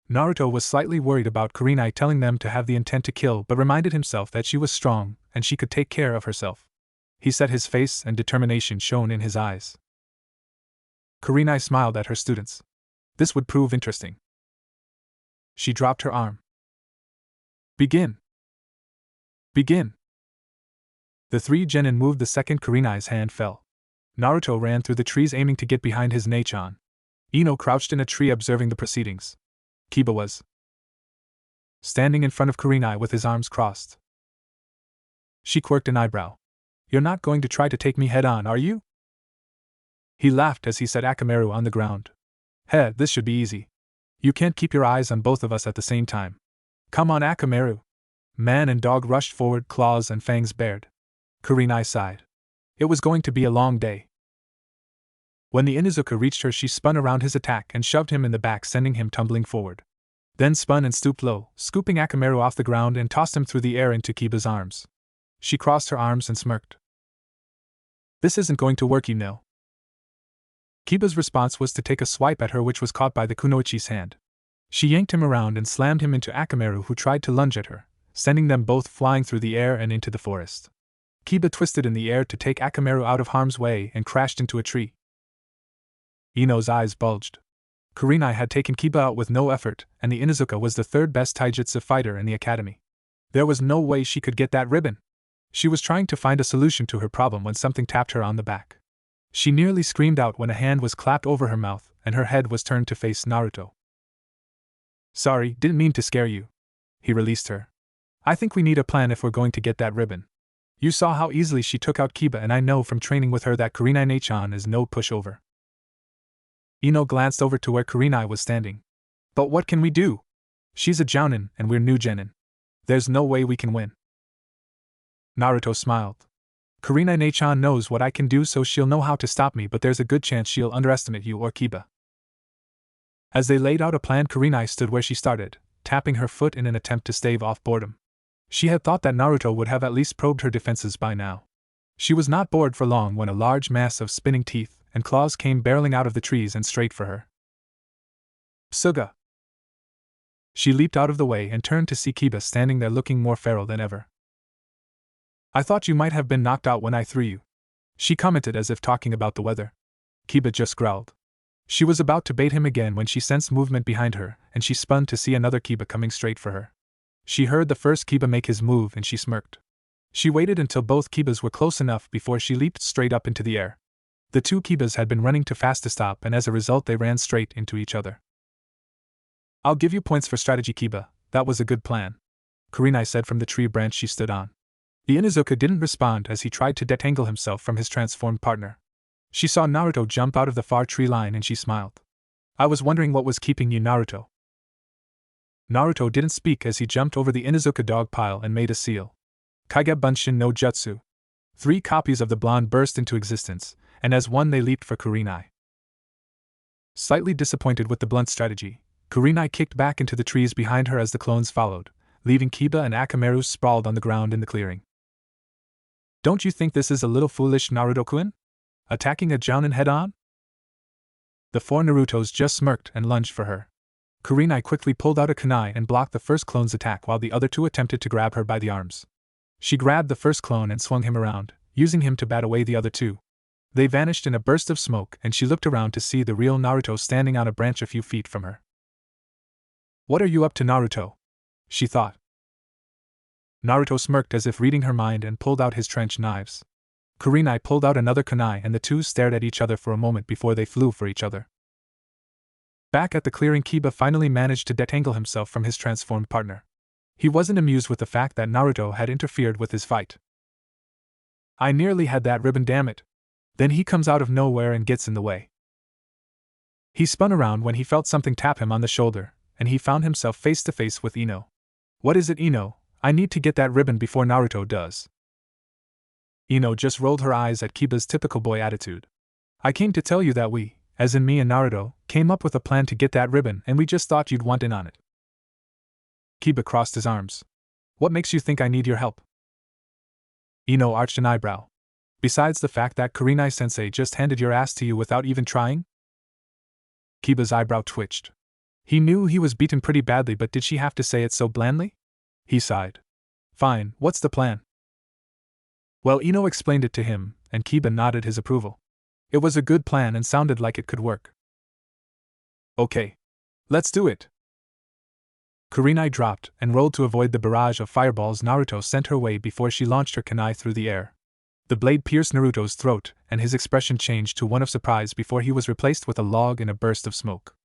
Naruto was slightly worried about Kurenai telling them to have the intent to kill, but reminded himself that she was strong and she could take care of herself. He set his face and determination shone in his eyes. Kurenai smiled at her students. This would prove interesting. She dropped her arm. Begin. Begin. The three genin moved the second Kurenai's hand fell. Naruto ran through the trees aiming to get behind his Neichan. Ino crouched in a tree observing the proceedings. Kiba was standing in front of Kurenai with his arms crossed. She quirked an eyebrow. You're not going to try to take me head on, are you? He laughed as he set Akamaru on the ground. Heh, this should be easy. You can't keep your eyes on both of us at the same time. Come on, Akamaru. Man and dog rushed forward, claws and fangs bared. Kurenai sighed. It was going to be a long day. When the Inuzuka reached her, she spun around his attack and shoved him in the back, sending him tumbling forward. Then spun and stooped low, scooping Akamaru off the ground and tossed him through the air into Kiba's arms. She crossed her arms and smirked. This isn't going to work, you know. Kiba's response was to take a swipe at her, which was caught by the kunoichi's hand. She yanked him around and slammed him into Akamaru, who tried to lunge at her, sending them both flying through the air and into the forest. Kiba twisted in the air to take Akamaru out of harm's way and crashed into a tree. Ino's eyes bulged. Kurenai had taken Kiba out with no effort, and the Inuzuka was the third best taijutsu fighter in the academy. There was no way she could get that ribbon. She was trying to find a solution to her problem when something tapped her on the back. She nearly screamed out when a hand was clapped over her mouth and her head was turned to face Naruto. Sorry, didn't mean to scare you. He released her. I think we need a plan if we're going to get that ribbon. You saw how easily she took out Kiba, and I know from training with her that Kurenai Neichan is no pushover. Ino glanced over to where Kurenai was standing. But what can we do? She's a jounin and we're new genin. There's no way we can win. Naruto smiled. Kurenai Neichan knows what I can do, so she'll know how to stop me, but there's a good chance she'll underestimate you or Kiba. As they laid out a plan, Kurenai stood where she started, tapping her foot in an attempt to stave off boredom. She had thought that Naruto would have at least probed her defenses by now. She was not bored for long when a large mass of spinning teeth and claws came barreling out of the trees and straight for her. Suga! She leaped out of the way and turned to see Kiba standing there looking more feral than ever. I thought you might have been knocked out when I threw you, she commented as if talking about the weather. Kiba just growled. She was about to bait him again when she sensed movement behind her, and she spun to see another Kiba coming straight for her. She heard the first Kiba make his move and she smirked. She waited until both Kibas were close enough before she leaped straight up into the air. The two Kibas had been running too fast to stop, and as a result they ran straight into each other. I'll give you points for strategy, Kiba. That was a good plan, Kurenai said from the tree branch she stood on. The Inuzuka didn't respond as he tried to detangle himself from his transformed partner. She saw Naruto jump out of the far tree line and she smiled. I was wondering what was keeping you, Naruto. Naruto didn't speak as he jumped over the Inuzuka dog pile and made a seal. Kage Bunshin no Jutsu. 3 copies of the blonde burst into existence, and as one they leaped for Kurenai. Slightly disappointed with the blunt strategy, Kurenai kicked back into the trees behind her as the clones followed, leaving Kiba and Akamaru sprawled on the ground in the clearing. Don't you think this is a little foolish, Naruto-kun? Attacking a jounin head-on? The four Narutos just smirked and lunged for her. Kurenai quickly pulled out a kunai and blocked the first clone's attack while the other two attempted to grab her by the arms. She grabbed the first clone and swung him around, using him to bat away the other two. They vanished in a burst of smoke, and she looked around to see the real Naruto standing on a branch a few feet from her. "What are you up to, Naruto?" she thought. Naruto smirked as if reading her mind and pulled out his trench knives. Kurenai pulled out another kunai and the two stared at each other for a moment before they flew for each other. Back at the clearing, Kiba finally managed to detangle himself from his transformed partner. He wasn't amused with the fact that Naruto had interfered with his fight. "I nearly had that ribbon, damn it." Then he comes out of nowhere and gets in the way. He spun around when he felt something tap him on the shoulder, and he found himself face to face with Ino. "What is it, Ino? I need to get that ribbon before Naruto does." Ino just rolled her eyes at Kiba's typical boy attitude. "I came to tell you that we, as in me and Naruto, came up with a plan to get that ribbon and we just thought you'd want in on it." Kiba crossed his arms. "What makes you think I need your help?" Ino arched an eyebrow. "Besides the fact that Kurenai-sensei just handed your ass to you without even trying?" Kiba's eyebrow twitched. He knew he was beaten pretty badly, but did she have to say it so blandly? He sighed. "Fine, what's the plan?" Well, Ino explained it to him, and Kiba nodded his approval. It was a good plan and sounded like it could work. "Okay. Let's do it." Kurenai dropped and rolled to avoid the barrage of fireballs Naruto sent her way before she launched her kunai through the air. The blade pierced Naruto's throat, and his expression changed to one of surprise before he was replaced with a log in a burst of smoke.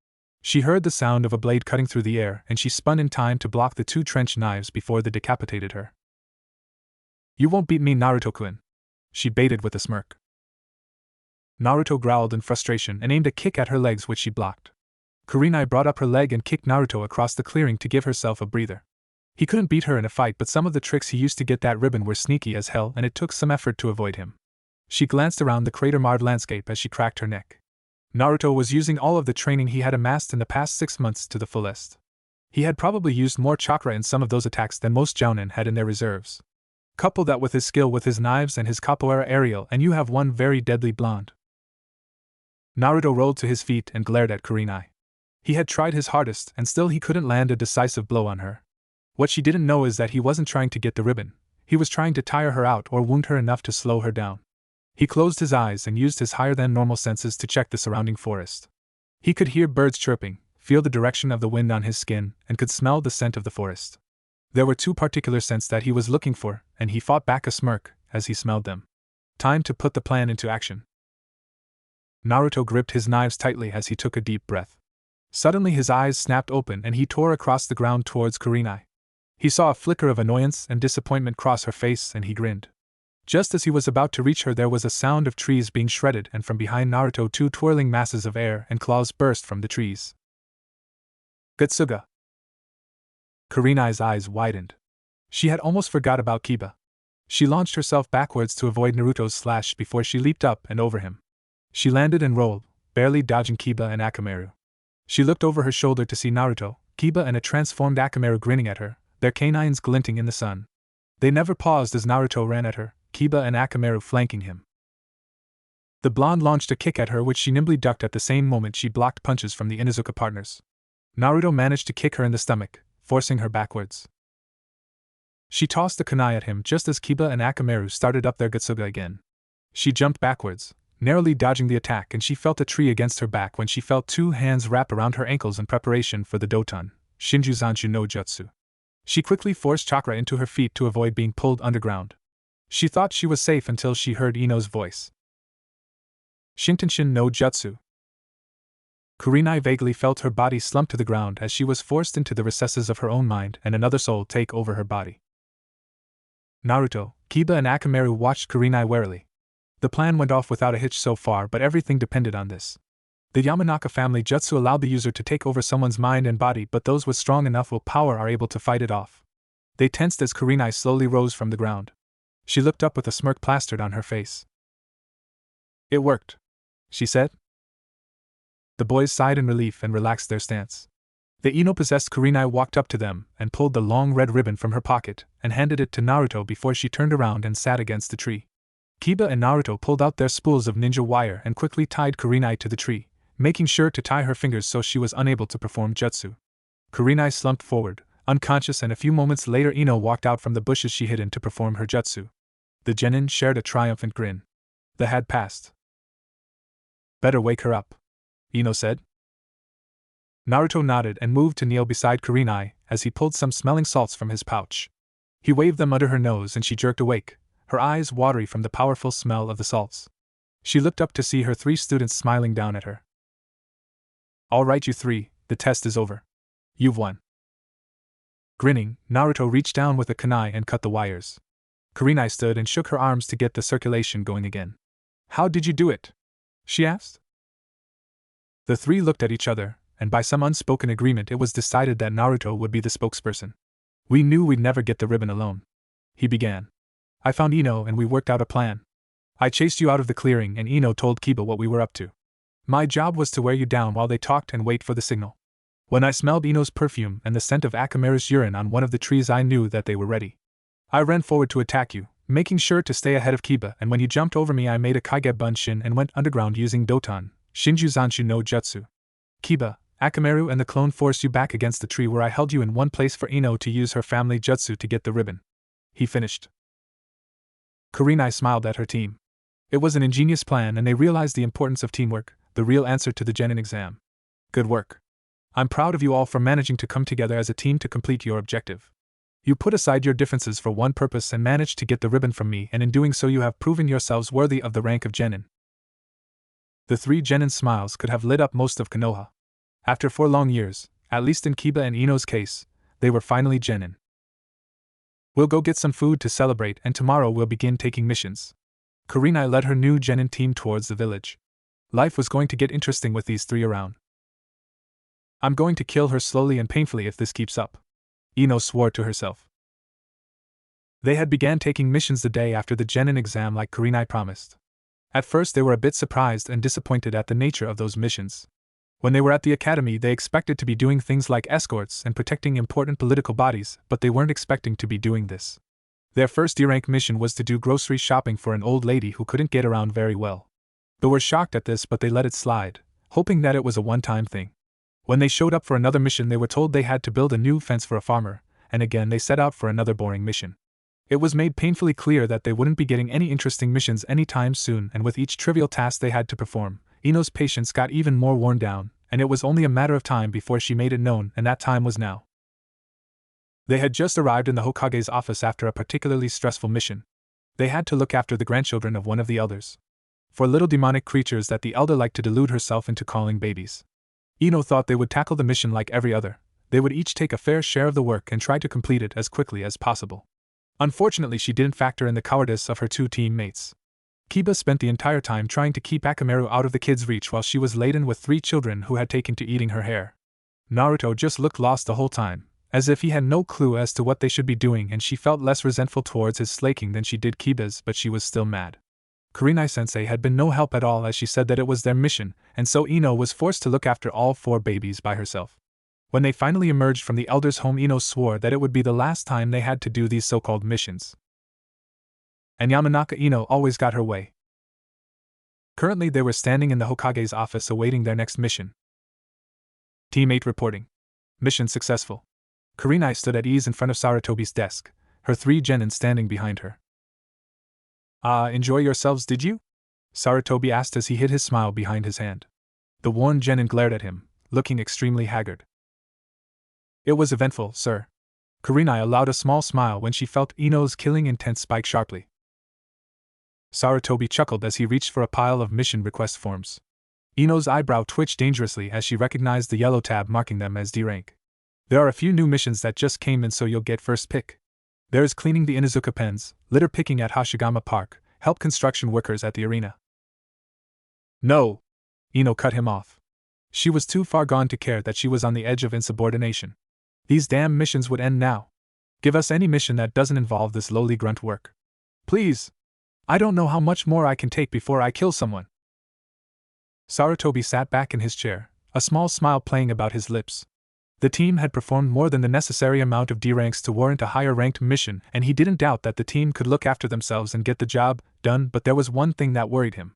She heard the sound of a blade cutting through the air, and she spun in time to block the two trench knives before they decapitated her. "You won't beat me, Naruto-kun," she baited with a smirk. Naruto growled in frustration and aimed a kick at her legs, which she blocked. Kurenai brought up her leg and kicked Naruto across the clearing to give herself a breather. He couldn't beat her in a fight, but some of the tricks he used to get that ribbon were sneaky as hell, and it took some effort to avoid him. She glanced around the crater-marred landscape as she cracked her neck. Naruto was using all of the training he had amassed in the past 6 months to the fullest. He had probably used more chakra in some of those attacks than most jounin had in their reserves. Couple that with his skill with his knives and his capoeira aerial, and you have one very deadly blonde. Naruto rolled to his feet and glared at Kurenai. He had tried his hardest, and still he couldn't land a decisive blow on her. What she didn't know is that he wasn't trying to get the ribbon, he was trying to tire her out or wound her enough to slow her down. He closed his eyes and used his higher-than-normal senses to check the surrounding forest. He could hear birds chirping, feel the direction of the wind on his skin, and could smell the scent of the forest. There were 2 particular scents that he was looking for, and he fought back a smirk as he smelled them. Time to put the plan into action. Naruto gripped his knives tightly as he took a deep breath. Suddenly his eyes snapped open and he tore across the ground towards Kurenai. He saw a flicker of annoyance and disappointment cross her face and he grinned. Just as he was about to reach her, there was a sound of trees being shredded, and from behind Naruto 2 twirling masses of air and claws burst from the trees. "Gutsuga!" Kurenai's eyes widened. She had almost forgot about Kiba. She launched herself backwards to avoid Naruto's slash before she leaped up and over him. She landed and rolled, barely dodging Kiba and Akamaru. She looked over her shoulder to see Naruto, Kiba and a transformed Akamaru grinning at her, their canines glinting in the sun. They never paused as Naruto ran at her, Kiba and Akamaru flanking him. The blonde launched a kick at her, which she nimbly ducked at the same moment she blocked punches from the Inuzuka partners. Naruto managed to kick her in the stomach, forcing her backwards. She tossed the kunai at him just as Kiba and Akamaru started up their Gutsuga again. She jumped backwards, narrowly dodging the attack, and she felt a tree against her back when she felt 2 hands wrap around her ankles in preparation for the Doton, Shinju-Zanshu no Jutsu. She quickly forced chakra into her feet to avoid being pulled underground. She thought she was safe until she heard Ino's voice. "Shintenshin no Jutsu." Kurenai vaguely felt her body slump to the ground as she was forced into the recesses of her own mind and another soul take over her body. Naruto, Kiba and Akamaru watched Kurenai warily. The plan went off without a hitch so far, but everything depended on this. The Yamanaka family jutsu allowed the user to take over someone's mind and body, but those with strong enough willpower are able to fight it off. They tensed as Kurenai slowly rose from the ground. She looked up with a smirk plastered on her face. "It worked," she said. The boys sighed in relief and relaxed their stance. The Ino-possessed Kurenai walked up to them and pulled the long red ribbon from her pocket and handed it to Naruto before she turned around and sat against the tree. Kiba and Naruto pulled out their spools of ninja wire and quickly tied Kurenai to the tree, making sure to tie her fingers so she was unable to perform jutsu. Kurenai slumped forward, unconscious, and a few moments later Ino walked out from the bushes she hid in to perform her jutsu. The genin shared a triumphant grin. The had passed. Better wake her up, Ino said. Naruto nodded and moved to kneel beside Kurenai as he pulled some smelling salts from his pouch. He waved them under her nose and she jerked awake, her eyes watery from the powerful smell of the salts. She looked up to see her 3 students smiling down at her. All right, you 3, the test is over. You've won. Grinning, Naruto reached down with a kunai and cut the wires. Kurenai stood and shook her arms to get the circulation going again. How did you do it? She asked. The 3 looked at each other, and by some unspoken agreement it was decided that Naruto would be the spokesperson. We knew we'd never get the ribbon alone. He began. I found Ino and we worked out a plan. I chased you out of the clearing and Ino told Kiba what we were up to. My job was to wear you down while they talked and wait for the signal. When I smelled Ino's perfume and the scent of Akamaru's urine on one of the trees I knew that they were ready. I ran forward to attack you, making sure to stay ahead of Kiba, and when you jumped over me I made a Kaige Bunshin and went underground using Doton, Shinju Zanshu no Jutsu. Kiba, Akamaru and the clone forced you back against the tree where I held you in one place for Ino to use her family jutsu to get the ribbon. He finished. Kurenai smiled at her team. It was an ingenious plan and they realized the importance of teamwork, the real answer to the genin exam. Good work. I'm proud of you all for managing to come together as a team to complete your objective. You put aside your differences for one purpose and managed to get the ribbon from me, and in doing so you have proven yourselves worthy of the rank of genin. The 3 genin smiles could have lit up most of Konoha. After 4 long years, at least in Kiba and Ino's case, they were finally genin. We'll go get some food to celebrate and tomorrow we'll begin taking missions. Kurenai led her new genin team towards the village. Life was going to get interesting with these 3 around. I'm going to kill her slowly and painfully if this keeps up, Ino swore to herself. They had began taking missions the day after the genin exam like Kurenai promised. At first they were a bit surprised and disappointed at the nature of those missions. When they were at the academy they expected to be doing things like escorts and protecting important political bodies, but they weren't expecting to be doing this. Their first D-rank mission was to do grocery shopping for an old lady who couldn't get around very well. They were shocked at this but they let it slide, hoping that it was a one-time thing. When they showed up for another mission they were told they had to build a new fence for a farmer, and again they set out for another boring mission. It was made painfully clear that they wouldn't be getting any interesting missions anytime soon, and with each trivial task they had to perform, Ino's patience got even more worn down, and it was only a matter of time before she made it known, and that time was now. They had just arrived in the Hokage's office after a particularly stressful mission. They had to look after the grandchildren of one of the elders. For little demonic creatures that the elder liked to delude herself into calling babies. Ino thought they would tackle the mission like every other. They would each take a fair share of the work and try to complete it as quickly as possible. Unfortunately, she didn't factor in the cowardice of her 2 teammates. Kiba spent the entire time trying to keep Akamaru out of the kids' reach while she was laden with 3 children who had taken to eating her hair. Naruto just looked lost the whole time, as if he had no clue as to what they should be doing, and she felt less resentful towards his slaking than she did Kiba's, but she was still mad. Kurenai-sensei had been no help at all as she said that it was their mission, and so Ino was forced to look after all 4 babies by herself. When they finally emerged from the elder's home, Ino swore that it would be the last time they had to do these so-called missions. And Yamanaka Ino always got her way. Currently they were standing in the Hokage's office awaiting their next mission. Teammate reporting. Mission successful. Kurenai stood at ease in front of Sarutobi's desk, her 3 genin standing behind her. Enjoy yourselves, did you? Sarutobi asked as he hid his smile behind his hand. The worn genin glared at him, looking extremely haggard. It was eventful, sir. Kurenai allowed a small smile when she felt Ino's killing intent spike sharply. Sarutobi chuckled as he reached for a pile of mission request forms. Ino's eyebrow twitched dangerously as she recognized the yellow tab marking them as D rank. There are a few new missions that just came in, so you'll get first pick. There's cleaning the Inuzuka pens, litter picking at Hashigama Park, help construction workers at the arena. No! Ino cut him off. She was too far gone to care that she was on the edge of insubordination. These damn missions would end now. Give us any mission that doesn't involve this lowly grunt work. Please! I don't know how much more I can take before I kill someone. Sarutobi sat back in his chair, a small smile playing about his lips. The team had performed more than the necessary amount of D ranks to warrant a higher ranked mission, and he didn't doubt that the team could look after themselves and get the job done, but there was one thing that worried him.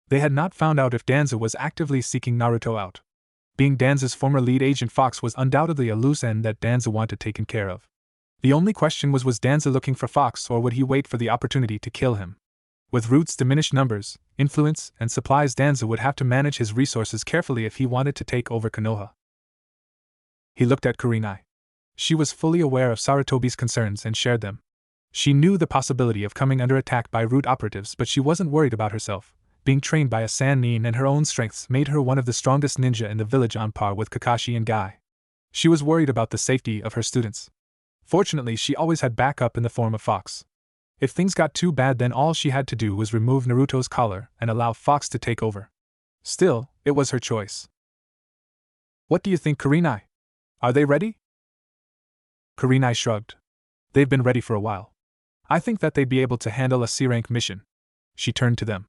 They had not found out if Danza was actively seeking Naruto out. Being Danza's former lead agent, Fox was undoubtedly a loose end that Danza wanted taken care of. The only question was Danza looking for Fox, or would he wait for the opportunity to kill him? With Root's diminished numbers, influence, and supplies, Danza would have to manage his resources carefully if he wanted to take over Konoha. He looked at Kurenai. She was fully aware of Sarutobi's concerns and shared them. She knew the possibility of coming under attack by Root operatives, but she wasn't worried about herself. Being trained by a Sannin and her own strengths made her one of the strongest ninja in the village, on par with Kakashi and Guy. She was worried about the safety of her students. Fortunately, she always had backup in the form of Fox. If things got too bad, then all she had to do was remove Naruto's collar and allow Fox to take over. Still, it was her choice. What do you think, Kurenai? Are they ready? Kurenai shrugged. They've been ready for a while. I think that they'd be able to handle a C-rank mission. She turned to them.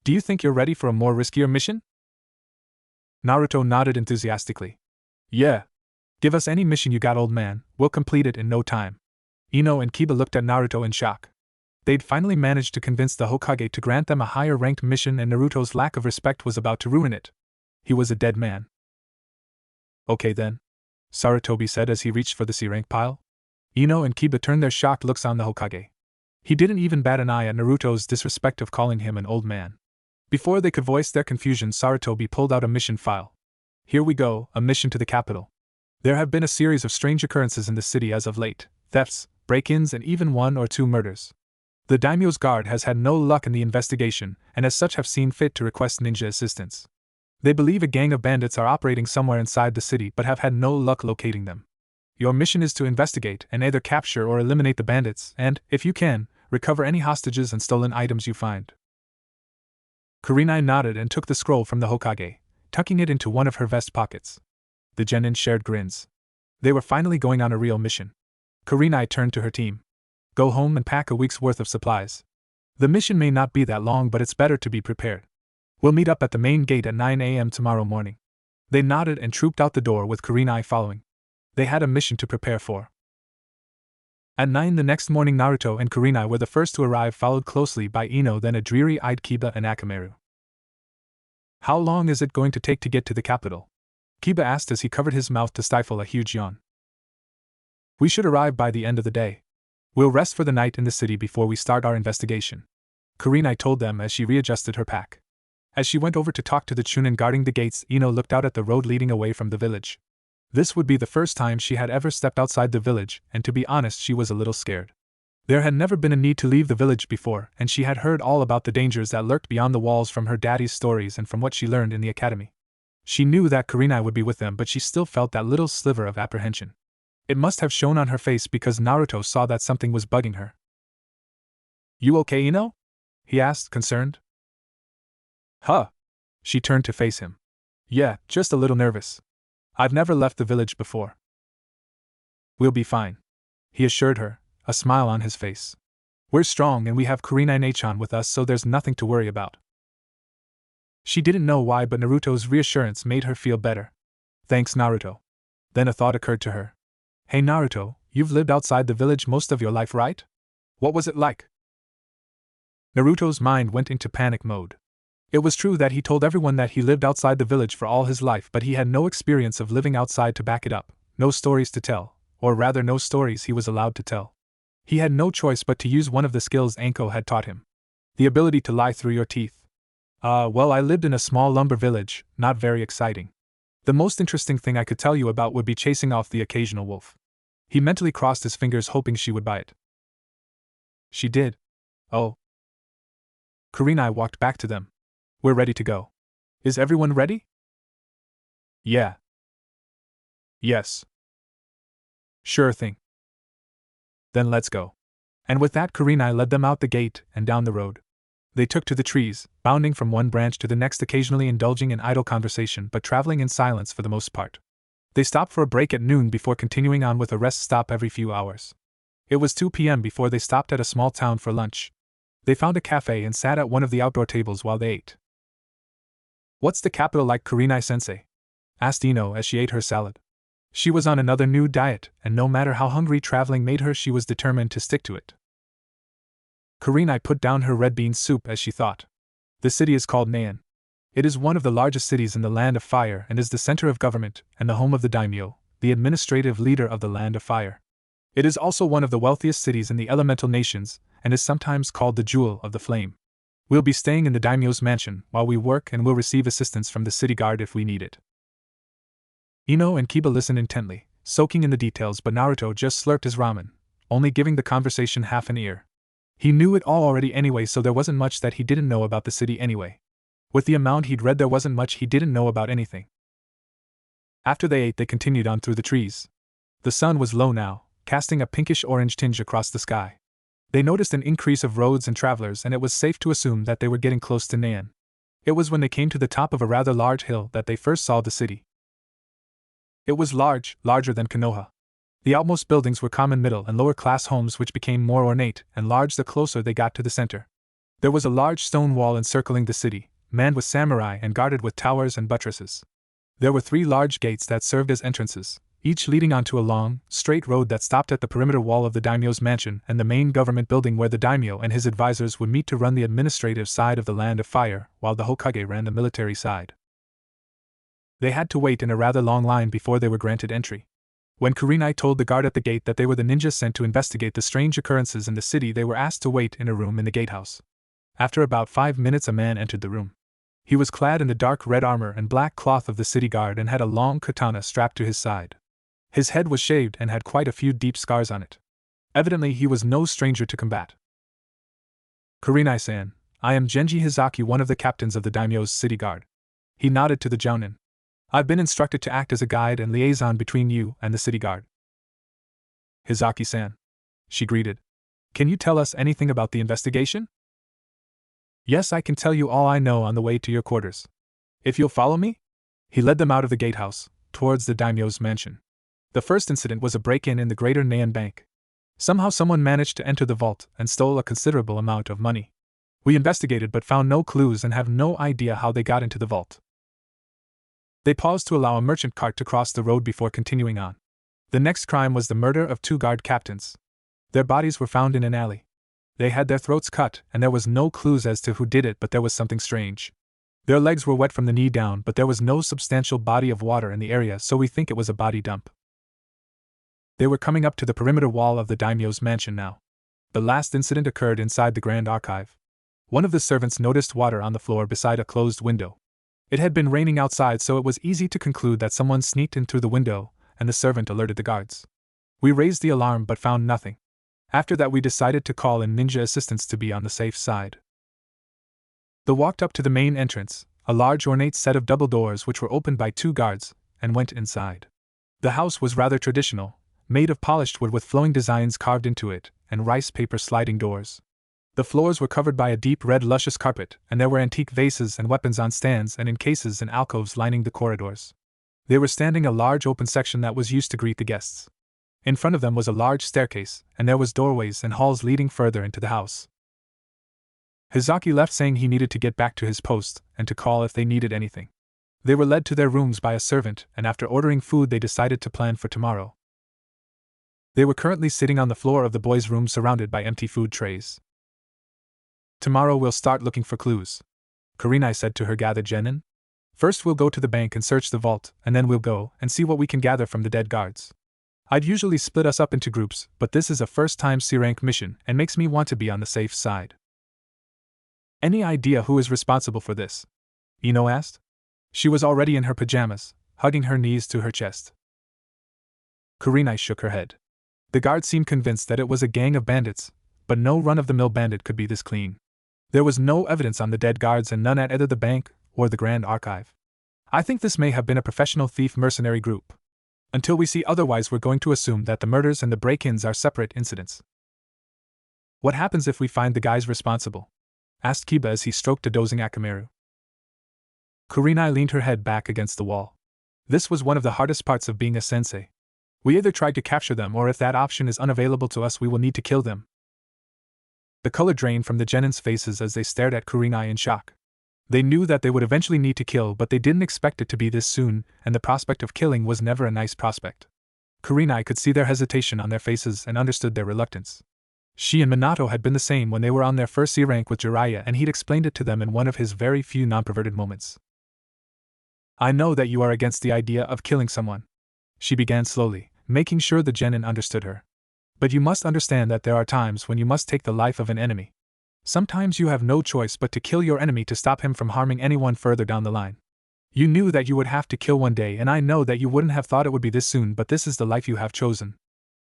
Do you think you're ready for a more riskier mission? Naruto nodded enthusiastically. Yeah. Give us any mission you got, old man, we'll complete it in no time. Ino and Kiba looked at Naruto in shock. They'd finally managed to convince the Hokage to grant them a higher-ranked mission, and Naruto's lack of respect was about to ruin it. He was a dead man. Okay then, Sarutobi said as he reached for the C-rank pile. Ino and Kiba turned their shocked looks on the Hokage. He didn't even bat an eye at Naruto's disrespect of calling him an old man. Before they could voice their confusion, Sarutobi pulled out a mission file. Here we go, a mission to the capital. There have been a series of strange occurrences in the city as of late: thefts, break-ins, and even 1 or 2 murders. The daimyo's guard has had no luck in the investigation, and as such have seen fit to request ninja assistance. They believe a gang of bandits are operating somewhere inside the city but have had no luck locating them. Your mission is to investigate and either capture or eliminate the bandits and, if you can, recover any hostages and stolen items you find. Kurenai nodded and took the scroll from the Hokage, tucking it into one of her vest pockets. The genin shared grins. They were finally going on a real mission. Kurenai turned to her team. Go home and pack a week's worth of supplies. The mission may not be that long, but it's better to be prepared. We'll meet up at the main gate at 9 a.m. tomorrow morning. They nodded and trooped out the door with Kurenai following. They had a mission to prepare for. At 9 the next morning, Naruto and Kurenai were the first to arrive, followed closely by Ino, then a dreary-eyed Kiba and Akamaru. How long is it going to take to get to the capital? Kiba asked as he covered his mouth to stifle a huge yawn. We should arrive by the end of the day. We'll rest for the night in the city before we start our investigation, Kurenai told them as she readjusted her pack. As she went over to talk to the Chunin guarding the gates, Ino looked out at the road leading away from the village. This would be the first time she had ever stepped outside the village, and to be honest, she was a little scared. There had never been a need to leave the village before, and she had heard all about the dangers that lurked beyond the walls from her daddy's stories and from what she learned in the academy. She knew that Kurenai would be with them, but she still felt that little sliver of apprehension. It must have shown on her face because Naruto saw that something was bugging her. You okay, Ino? He asked, concerned. Huh? She turned to face him. Yeah, just a little nervous. I've never left the village before. We'll be fine, he assured her, a smile on his face. We're strong and we have Kurenai-chan with us, so there's nothing to worry about. She didn't know why, but Naruto's reassurance made her feel better. Thanks, Naruto. Then a thought occurred to her. Hey Naruto, you've lived outside the village most of your life, right? What was it like? Naruto's mind went into panic mode. It was true that he told everyone that he lived outside the village for all his life, but he had no experience of living outside to back it up, no stories to tell, or rather no stories he was allowed to tell. He had no choice but to use one of the skills Anko had taught him. The ability to lie through your teeth. Well, I lived in a small lumber village, not very exciting. The most interesting thing I could tell you about would be chasing off the occasional wolf. He mentally crossed his fingers, hoping she would buy it. She did. Oh. Kurenai walked back to them. We're ready to go. Is everyone ready? Yeah. Yes. Sure thing. Then let's go. And with that, Kurenai led them out the gate and down the road. They took to the trees, bounding from one branch to the next, occasionally indulging in idle conversation but traveling in silence for the most part. They stopped for a break at noon before continuing on with a rest stop every few hours. It was 2 p.m. before they stopped at a small town for lunch. They found a cafe and sat at one of the outdoor tables while they ate. What's the capital like, Kurenai-sensei? Asked Ino as she ate her salad. She was on another new diet, and no matter how hungry traveling made her, she was determined to stick to it. Kurenai put down her red bean soup as she thought. The city is called Naian. It is one of the largest cities in the Land of Fire and is the center of government and the home of the daimyo, the administrative leader of the Land of Fire. It is also one of the wealthiest cities in the elemental nations and is sometimes called the Jewel of the Flame. We'll be staying in the daimyo's mansion while we work and will receive assistance from the city guard if we need it. Ino and Kiba listened intently, soaking in the details, but Naruto just slurped his ramen, only giving the conversation half an ear. He knew it all already anyway, so there wasn't much that he didn't know about the city anyway. With the amount he'd read, there wasn't much he didn't know about anything. After they ate, they continued on through the trees. The sun was low now, casting a pinkish-orange tinge across the sky. They noticed an increase of roads and travelers, and it was safe to assume that they were getting close to Naian. It was when they came to the top of a rather large hill that they first saw the city. It was larger than Konoha. The outmost buildings were common middle and lower class homes, which became more ornate and large the closer they got to the center. There was a large stone wall encircling the city, manned with samurai and guarded with towers and buttresses. There were 3 large gates that served as entrances, each leading onto a long, straight road that stopped at the perimeter wall of the daimyo's mansion and the main government building where the daimyo and his advisors would meet to run the administrative side of the Land of Fire, while the Hokage ran the military side. They had to wait in a rather long line before they were granted entry. When Kurenai told the guard at the gate that they were the ninjas sent to investigate the strange occurrences in the city, they were asked to wait in a room in the gatehouse. After about 5 minutes, a man entered the room. He was clad in the dark red armor and black cloth of the city guard and had a long katana strapped to his side. His head was shaved and had quite a few deep scars on it. Evidently, he was no stranger to combat. Kurenai-san, I am Genji Hizaki, one of the captains of the daimyo's city guard. He nodded to the jounin. I've been instructed to act as a guide and liaison between you and the city guard. Hizaki-san, she greeted. Can you tell us anything about the investigation? Yes, I can tell you all I know on the way to your quarters. If you'll follow me? He led them out of the gatehouse, towards the daimyo's mansion. The first incident was a break-in in the Greater Naian Bank. Somehow someone managed to enter the vault and stole a considerable amount of money. We investigated but found no clues and have no idea how they got into the vault. They paused to allow a merchant cart to cross the road before continuing on. The next crime was the murder of 2 guard captains. Their bodies were found in an alley. They had their throats cut, and there was no clues as to who did it, but there was something strange. Their legs were wet from the knee down, but there was no substantial body of water in the area, so we think it was a body dump. They were coming up to the perimeter wall of the daimyo's mansion now. The last incident occurred inside the Grand Archive. One of the servants noticed water on the floor beside a closed window. It had been raining outside, so it was easy to conclude that someone sneaked in through the window, and the servant alerted the guards. We raised the alarm but found nothing. After that, we decided to call in ninja assistants to be on the safe side. They walked up to the main entrance, a large ornate set of double doors which were opened by 2 guards, and went inside. The house was rather traditional, made of polished wood with flowing designs carved into it, and rice paper sliding doors. The floors were covered by a deep red luscious carpet, and there were antique vases and weapons on stands and in cases and alcoves lining the corridors. They were standing a large open section that was used to greet the guests. In front of them was a large staircase, and there was doorways and halls leading further into the house. Hizaki left saying he needed to get back to his post and to call if they needed anything. They were led to their rooms by a servant, and after ordering food they decided to plan for tomorrow. They were currently sitting on the floor of the boys' room surrounded by empty food trays. Tomorrow we'll start looking for clues, Kurenai said to her gathered genin. First we'll go to the bank and search the vault, and then we'll go and see what we can gather from the dead guards. I'd usually split us up into groups, but this is a first-time C-rank mission and makes me want to be on the safe side. Any idea who is responsible for this? Ino asked. She was already in her pajamas, hugging her knees to her chest. Kurenai shook her head. The guard seemed convinced that it was a gang of bandits, but no run-of-the-mill bandit could be this clean. There was no evidence on the dead guards and none at either the bank or the Grand Archive. I think this may have been a professional thief mercenary group. Until we see otherwise, we're going to assume that the murders and the break-ins are separate incidents. What happens if we find the guys responsible? Asked Kiba as he stroked a dozing Akamaru. Kurenai leaned her head back against the wall. This was one of the hardest parts of being a sensei. We either tried to capture them, or if that option is unavailable to us, we will need to kill them. The color drained from the genin's faces as they stared at Kurenai in shock. They knew that they would eventually need to kill, but they didn't expect it to be this soon, and the prospect of killing was never a nice prospect. Kurenai could see their hesitation on their faces and understood their reluctance. She and Minato had been the same when they were on their first C rank with Jiraiya, and he'd explained it to them in one of his very few non-perverted moments. I know that you are against the idea of killing someone, she began slowly, making sure the genin understood her. But you must understand that there are times when you must take the life of an enemy. Sometimes you have no choice but to kill your enemy to stop him from harming anyone further down the line. You knew that you would have to kill one day, and I know that you wouldn't have thought it would be this soon, but this is the life you have chosen.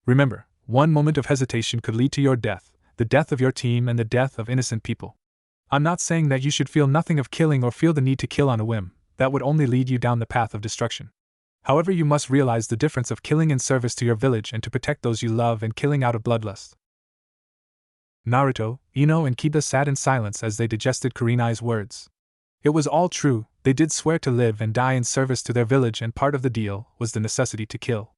Remember, one moment of hesitation could lead to your death, the death of your team, and the death of innocent people. I'm not saying that you should feel nothing of killing or feel the need to kill on a whim. That would only lead you down the path of destruction. However, you must realize the difference of killing in service to your village and to protect those you love and killing out of bloodlust. Naruto, Ino, and Kiba sat in silence as they digested Kurenai's words. It was all true, they did swear to live and die in service to their village, and part of the deal was the necessity to kill.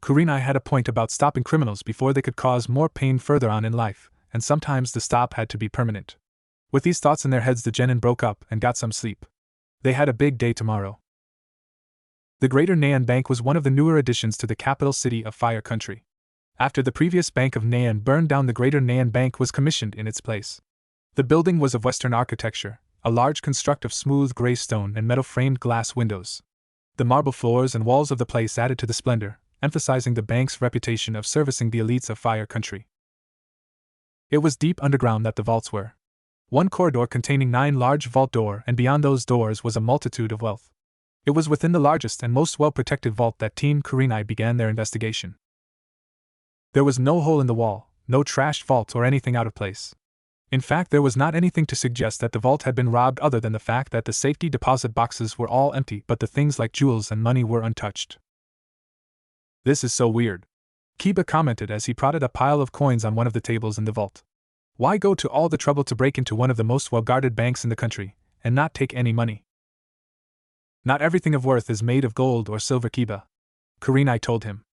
Kurenai had a point about stopping criminals before they could cause more pain further on in life, and sometimes the stop had to be permanent. With these thoughts in their heads, the genin broke up and got some sleep. They had a big day tomorrow. The Greater Neian Bank was one of the newer additions to the capital city of Fire Country. After the previous Bank of Neian burned down, the Greater Neian Bank was commissioned in its place. The building was of Western architecture, a large construct of smooth gray stone and metal-framed glass windows. The marble floors and walls of the place added to the splendor, emphasizing the bank's reputation of servicing the elites of Fire Country. It was deep underground that the vaults were. One corridor containing 9 large vault doors, and beyond those doors was a multitude of wealth. It was within the largest and most well-protected vault that Team Kurenai began their investigation. There was no hole in the wall, no trashed vault or anything out of place. In fact, there was not anything to suggest that the vault had been robbed other than the fact that the safety deposit boxes were all empty, but the things like jewels and money were untouched. This is so weird, Kiba commented as he prodded a pile of coins on one of the tables in the vault. Why go to all the trouble to break into one of the most well-guarded banks in the country, and not take any money? Not everything of worth is made of gold or silver, Kiba, Kurenai told him.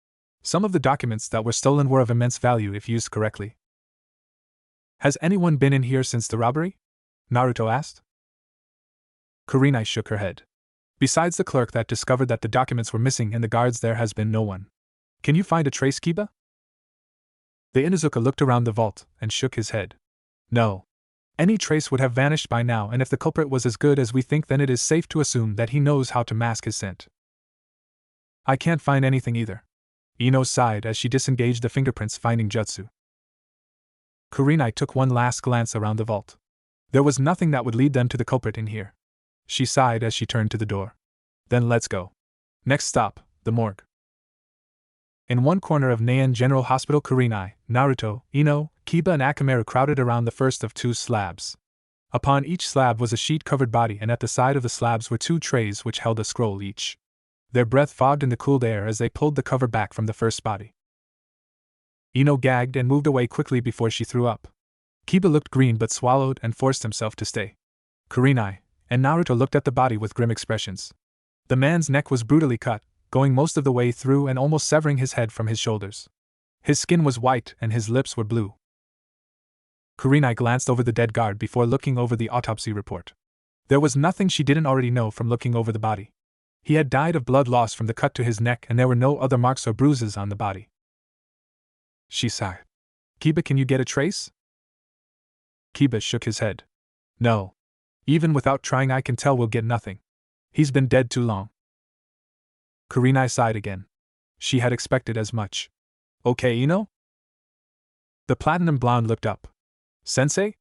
Some of the documents that were stolen were of immense value if used correctly. Has anyone been in here since the robbery? Naruto asked. Kurenai shook her head. Besides the clerk that discovered that the documents were missing and the guards, there has been no one. Can you find a trace, Kiba? The Inuzuka looked around the vault and shook his head. No. Any trace would have vanished by now, and if the culprit was as good as we think, then it is safe to assume that he knows how to mask his scent. I can't find anything either. Ino sighed as she disengaged the fingerprints finding jutsu. Kurenai took one last glance around the vault. There was nothing that would lead them to the culprit in here. She sighed as she turned to the door. Then let's go. Next stop, the morgue. In one corner of Neian General Hospital, Kurenai, Naruto, Ino, Kiba and Akamaru crowded around the first of 2 slabs. Upon each slab was a sheet-covered body, and at the side of the slabs were 2 trays which held a scroll each. Their breath fogged in the cooled air as they pulled the cover back from the first body. Ino gagged and moved away quickly before she threw up. Kiba looked green but swallowed and forced himself to stay. Kurenai and Naruto looked at the body with grim expressions. The man's neck was brutally cut, going most of the way through and almost severing his head from his shoulders. His skin was white and his lips were blue. Kurenai glanced over the dead guard before looking over the autopsy report. There was nothing she didn't already know from looking over the body. He had died of blood loss from the cut to his neck, and there were no other marks or bruises on the body. She sighed. Kiba, can you get a trace? Kiba shook his head. No. Even without trying, I can tell we'll get nothing. He's been dead too long. Kurenai sighed again. She had expected as much. Okay, Ino? The platinum blonde looked up. Sensei?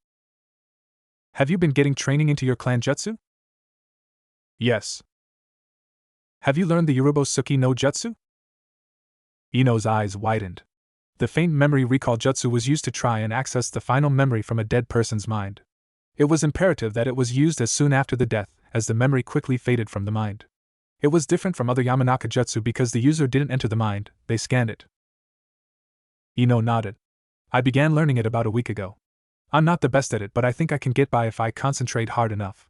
Have you been getting training into your clan jutsu? Yes. Have you learned the Yorubo Suki no Jutsu? Ino's eyes widened. The faint memory recall jutsu was used to try and access the final memory from a dead person's mind. It was imperative that it was used as soon after the death, as the memory quickly faded from the mind. It was different from other Yamanaka jutsu because the user didn't enter the mind, they scanned it. Ino nodded. I began learning it about a week ago. I'm not the best at it, but I think I can get by if I concentrate hard enough.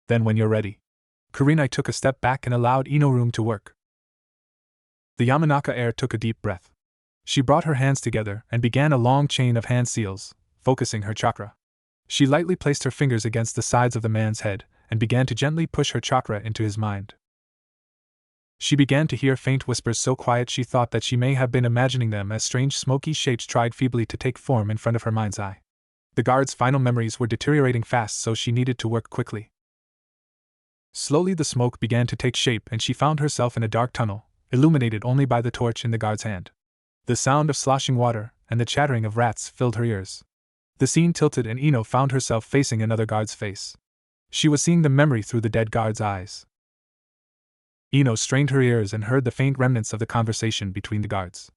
Then when you're ready. Kurenai took a step back and allowed Ino room to work. The Yamanaka heir took a deep breath. She brought her hands together and began a long chain of hand seals, focusing her chakra. She lightly placed her fingers against the sides of the man's head and began to gently push her chakra into his mind. She began to hear faint whispers so quiet she thought that she may have been imagining them as strange smoky shapes tried feebly to take form in front of her mind's eye. The guard's final memories were deteriorating fast, so she needed to work quickly. Slowly the smoke began to take shape and she found herself in a dark tunnel, illuminated only by the torch in the guard's hand. The sound of sloshing water and the chattering of rats filled her ears. The scene tilted and Ino found herself facing another guard's face. She was seeing the memory through the dead guard's eyes. Ino strained her ears and heard the faint remnants of the conversation between the guards.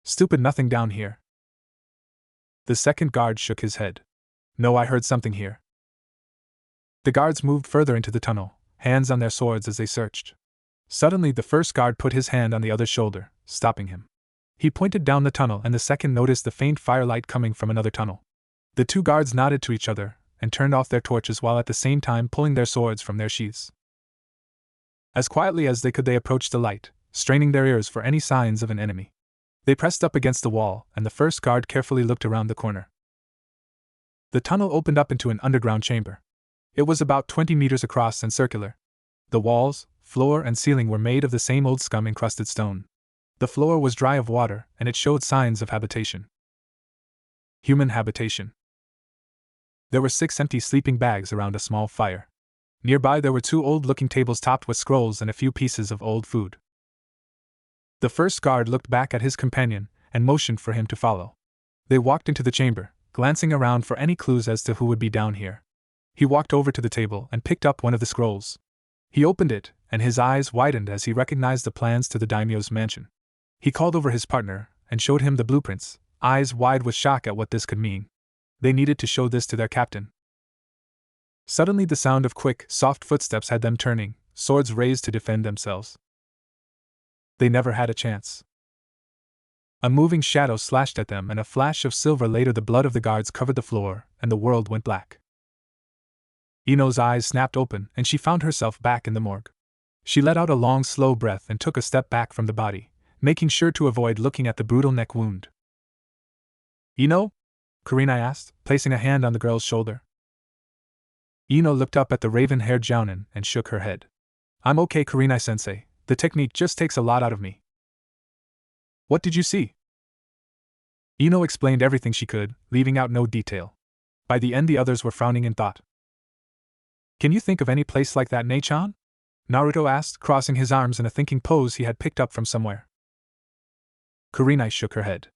"Stupid, nothing down here." The second guard shook his head. "No, I heard something here." The guards moved further into the tunnel, hands on their swords as they searched. Suddenly the first guard put his hand on the other's shoulder, stopping him. He pointed down the tunnel and the second noticed the faint firelight coming from another tunnel. The two guards nodded to each other and turned off their torches while at the same time pulling their swords from their sheaths. As quietly as they could they approached the light, straining their ears for any signs of an enemy. They pressed up against the wall and the first guard carefully looked around the corner. The tunnel opened up into an underground chamber. It was about 20 meters across and circular. The walls, floor, and ceiling were made of the same old scum-encrusted stone. The floor was dry of water, and it showed signs of habitation. Human habitation. There were 6 empty sleeping bags around a small fire. Nearby there were 2 old-looking tables topped with scrolls and a few pieces of old food. The first guard looked back at his companion and motioned for him to follow. They walked into the chamber, glancing around for any clues as to who would be down here. He walked over to the table and picked up one of the scrolls. He opened it, and his eyes widened as he recognized the plans to the daimyo's mansion. He called over his partner and showed him the blueprints, eyes wide with shock at what this could mean. They needed to show this to their captain. Suddenly the sound of quick, soft footsteps had them turning, swords raised to defend themselves. They never had a chance. A moving shadow slashed at them and a flash of silver. Later the blood of the guards covered the floor and the world went black. Ino's eyes snapped open and she found herself back in the morgue. She let out a long, slow breath and took a step back from the body, making sure to avoid looking at the brutal neck wound. "Ino?" Karina asked, placing a hand on the girl's shoulder. Ino looked up at the raven-haired jounin and shook her head. "I'm okay, Karina-sensei. The technique just takes a lot out of me." "What did you see?" Ino explained everything she could, leaving out no detail. By the end the others were frowning in thought. "Can you think of any place like that, Nei-chan?" Naruto asked, crossing his arms in a thinking pose he had picked up from somewhere. Karina shook her head.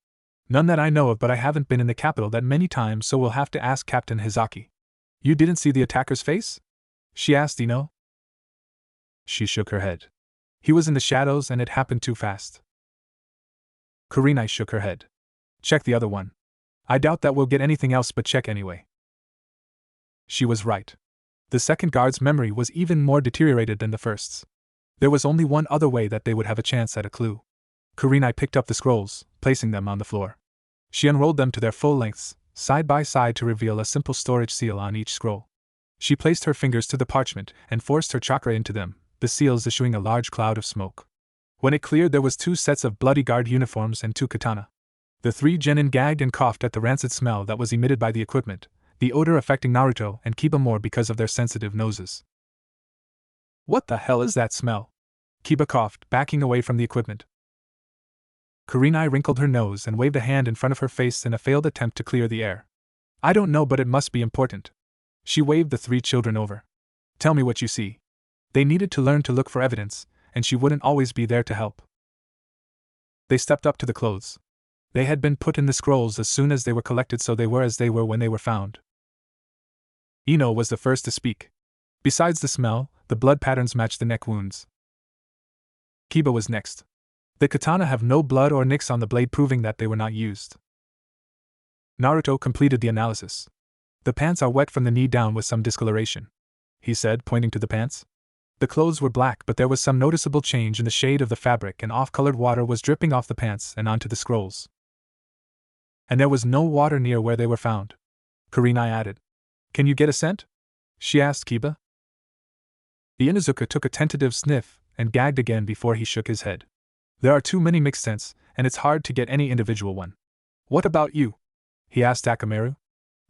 "None that I know of, but I haven't been in the capital that many times, so we'll have to ask Captain Hizaki." "You didn't see the attacker's face?" she asked Ino. She shook her head. "He was in the shadows and it happened too fast." Karina shook her head. "Check the other one. I doubt that we'll get anything else, but check anyway." She was right. The second guard's memory was even more deteriorated than the first's. There was only one other way that they would have a chance at a clue. Karina picked up the scrolls, placing them on the floor. She unrolled them to their full lengths, side by side, to reveal a simple storage seal on each scroll. She placed her fingers to the parchment and forced her chakra into them, the seals issuing a large cloud of smoke. When it cleared, there was 2 sets of bloody guard uniforms and 2 katana. The 3 genin gagged and coughed at the rancid smell that was emitted by the equipment, the odor affecting Naruto and Kiba more because of their sensitive noses. "What the hell is that smell?" Kiba coughed, backing away from the equipment. Karina wrinkled her nose and waved a hand in front of her face in a failed attempt to clear the air. "I don't know, but it must be important." She waved the 3 children over. "Tell me what you see." They needed to learn to look for evidence, and she wouldn't always be there to help. They stepped up to the clothes. They had been put in the scrolls as soon as they were collected, so they were as they were when they were found. Ino was the first to speak. Besides the smell, the blood patterns matched the neck wounds. Kiba was next. The katana have no blood or nicks on the blade, proving that they were not used. Naruto completed the analysis. "The pants are wet from the knee down with some discoloration," he said, pointing to the pants. The clothes were black, but there was some noticeable change in the shade of the fabric, and off-colored water was dripping off the pants and onto the scrolls. "And there was no water near where they were found," Karina added. "Can you get a scent?" she asked Kiba. The Inuzuka took a tentative sniff and gagged again before he shook his head. "There are too many mixed scents, and it's hard to get any individual one." "What about you?" he asked Akamaru.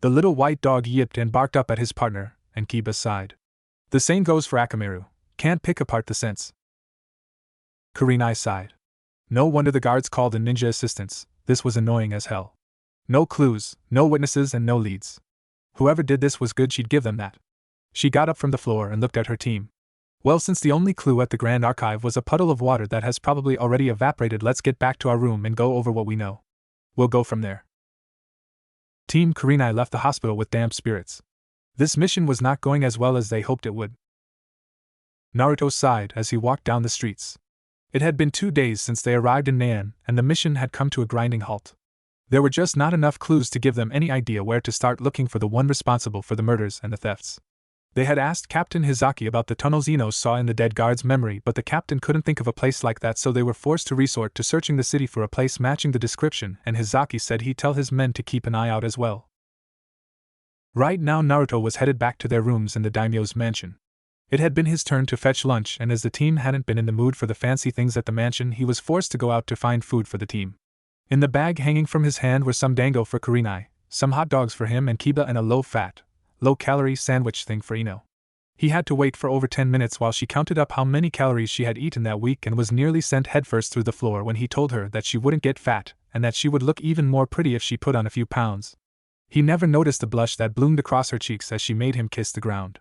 The little white dog yipped and barked up at his partner, and Kiba sighed. The same goes for Akamaru. Can't pick apart the scents. Kurenai sighed. No wonder the guards called in ninja assistants. This was annoying as hell. No clues, no witnesses, and no leads. Whoever did this was good, she'd give them that. She got up from the floor and looked at her team. Well, since the only clue at the Grand Archive was a puddle of water that has probably already evaporated, let's get back to our room and go over what we know. We'll go from there. Team Kurenai left the hospital with damp spirits. This mission was not going as well as they hoped it would. Naruto sighed as he walked down the streets. It had been 2 days since they arrived in Naian, and the mission had come to a grinding halt. There were just not enough clues to give them any idea where to start looking for the one responsible for the murders and the thefts. They had asked Captain Hizaki about the tunnels Ino saw in the dead guard's memory, but the captain couldn't think of a place like that, so they were forced to resort to searching the city for a place matching the description, and Hizaki said he'd tell his men to keep an eye out as well. Right now Naruto was headed back to their rooms in the daimyo's mansion. It had been his turn to fetch lunch, and as the team hadn't been in the mood for the fancy things at the mansion, he was forced to go out to find food for the team. In the bag hanging from his hand were some dango for Kurenai, some hot dogs for him and Kiba, and a low-fat, low-calorie sandwich thing for Ino. He had to wait for over 10 minutes while she counted up how many calories she had eaten that week and was nearly sent headfirst through the floor when he told her that she wouldn't get fat and that she would look even more pretty if she put on a few pounds. He never noticed the blush that bloomed across her cheeks as she made him kiss the ground.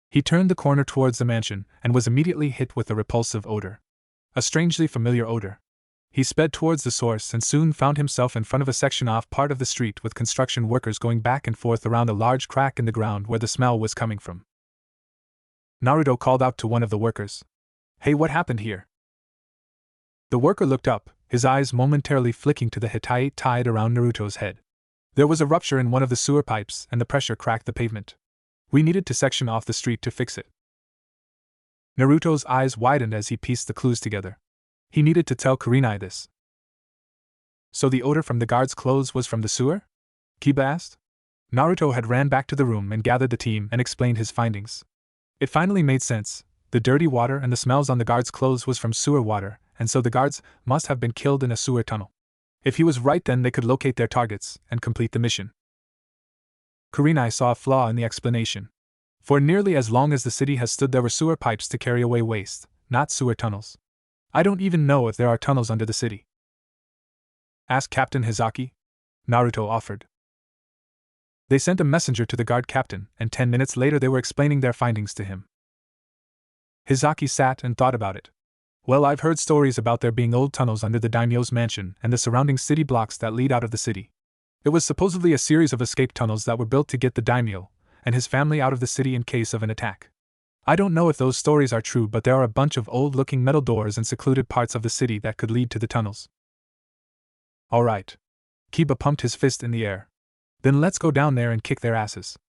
He turned the corner towards the mansion and was immediately hit with a repulsive odor. A strangely familiar odor. He sped towards the source and soon found himself in front of a section-off part of the street with construction workers going back and forth around a large crack in the ground where the smell was coming from. Naruto called out to one of the workers. "Hey, what happened here?" The worker looked up, his eyes momentarily flicking to the hitai tied around Naruto's head. There was a rupture in one of the sewer pipes and the pressure cracked the pavement. We needed to section off the street to fix it. Naruto's eyes widened as he pieced the clues together. He needed to tell Kurenai this. So the odor from the guard's clothes was from the sewer? Kiba asked. Naruto had ran back to the room and gathered the team and explained his findings. It finally made sense. The dirty water and the smells on the guard's clothes was from sewer water, and so the guards must have been killed in a sewer tunnel. If he was right, then they could locate their targets and complete the mission. Kurenai saw a flaw in the explanation. For nearly as long as the city has stood, there were sewer pipes to carry away waste, not sewer tunnels. I don't even know if there are tunnels under the city. Ask Captain Hizaki, Naruto offered. They sent a messenger to the guard captain, and 10 minutes later they were explaining their findings to him. Hizaki sat and thought about it. Well, I've heard stories about there being old tunnels under the daimyo's mansion and the surrounding city blocks that lead out of the city. It was supposedly a series of escape tunnels that were built to get the daimyo and his family out of the city in case of an attack. I don't know if those stories are true, but there are a bunch of old-looking metal doors in secluded parts of the city that could lead to the tunnels. All right. Kiba pumped his fist in the air. Then let's go down there and kick their asses.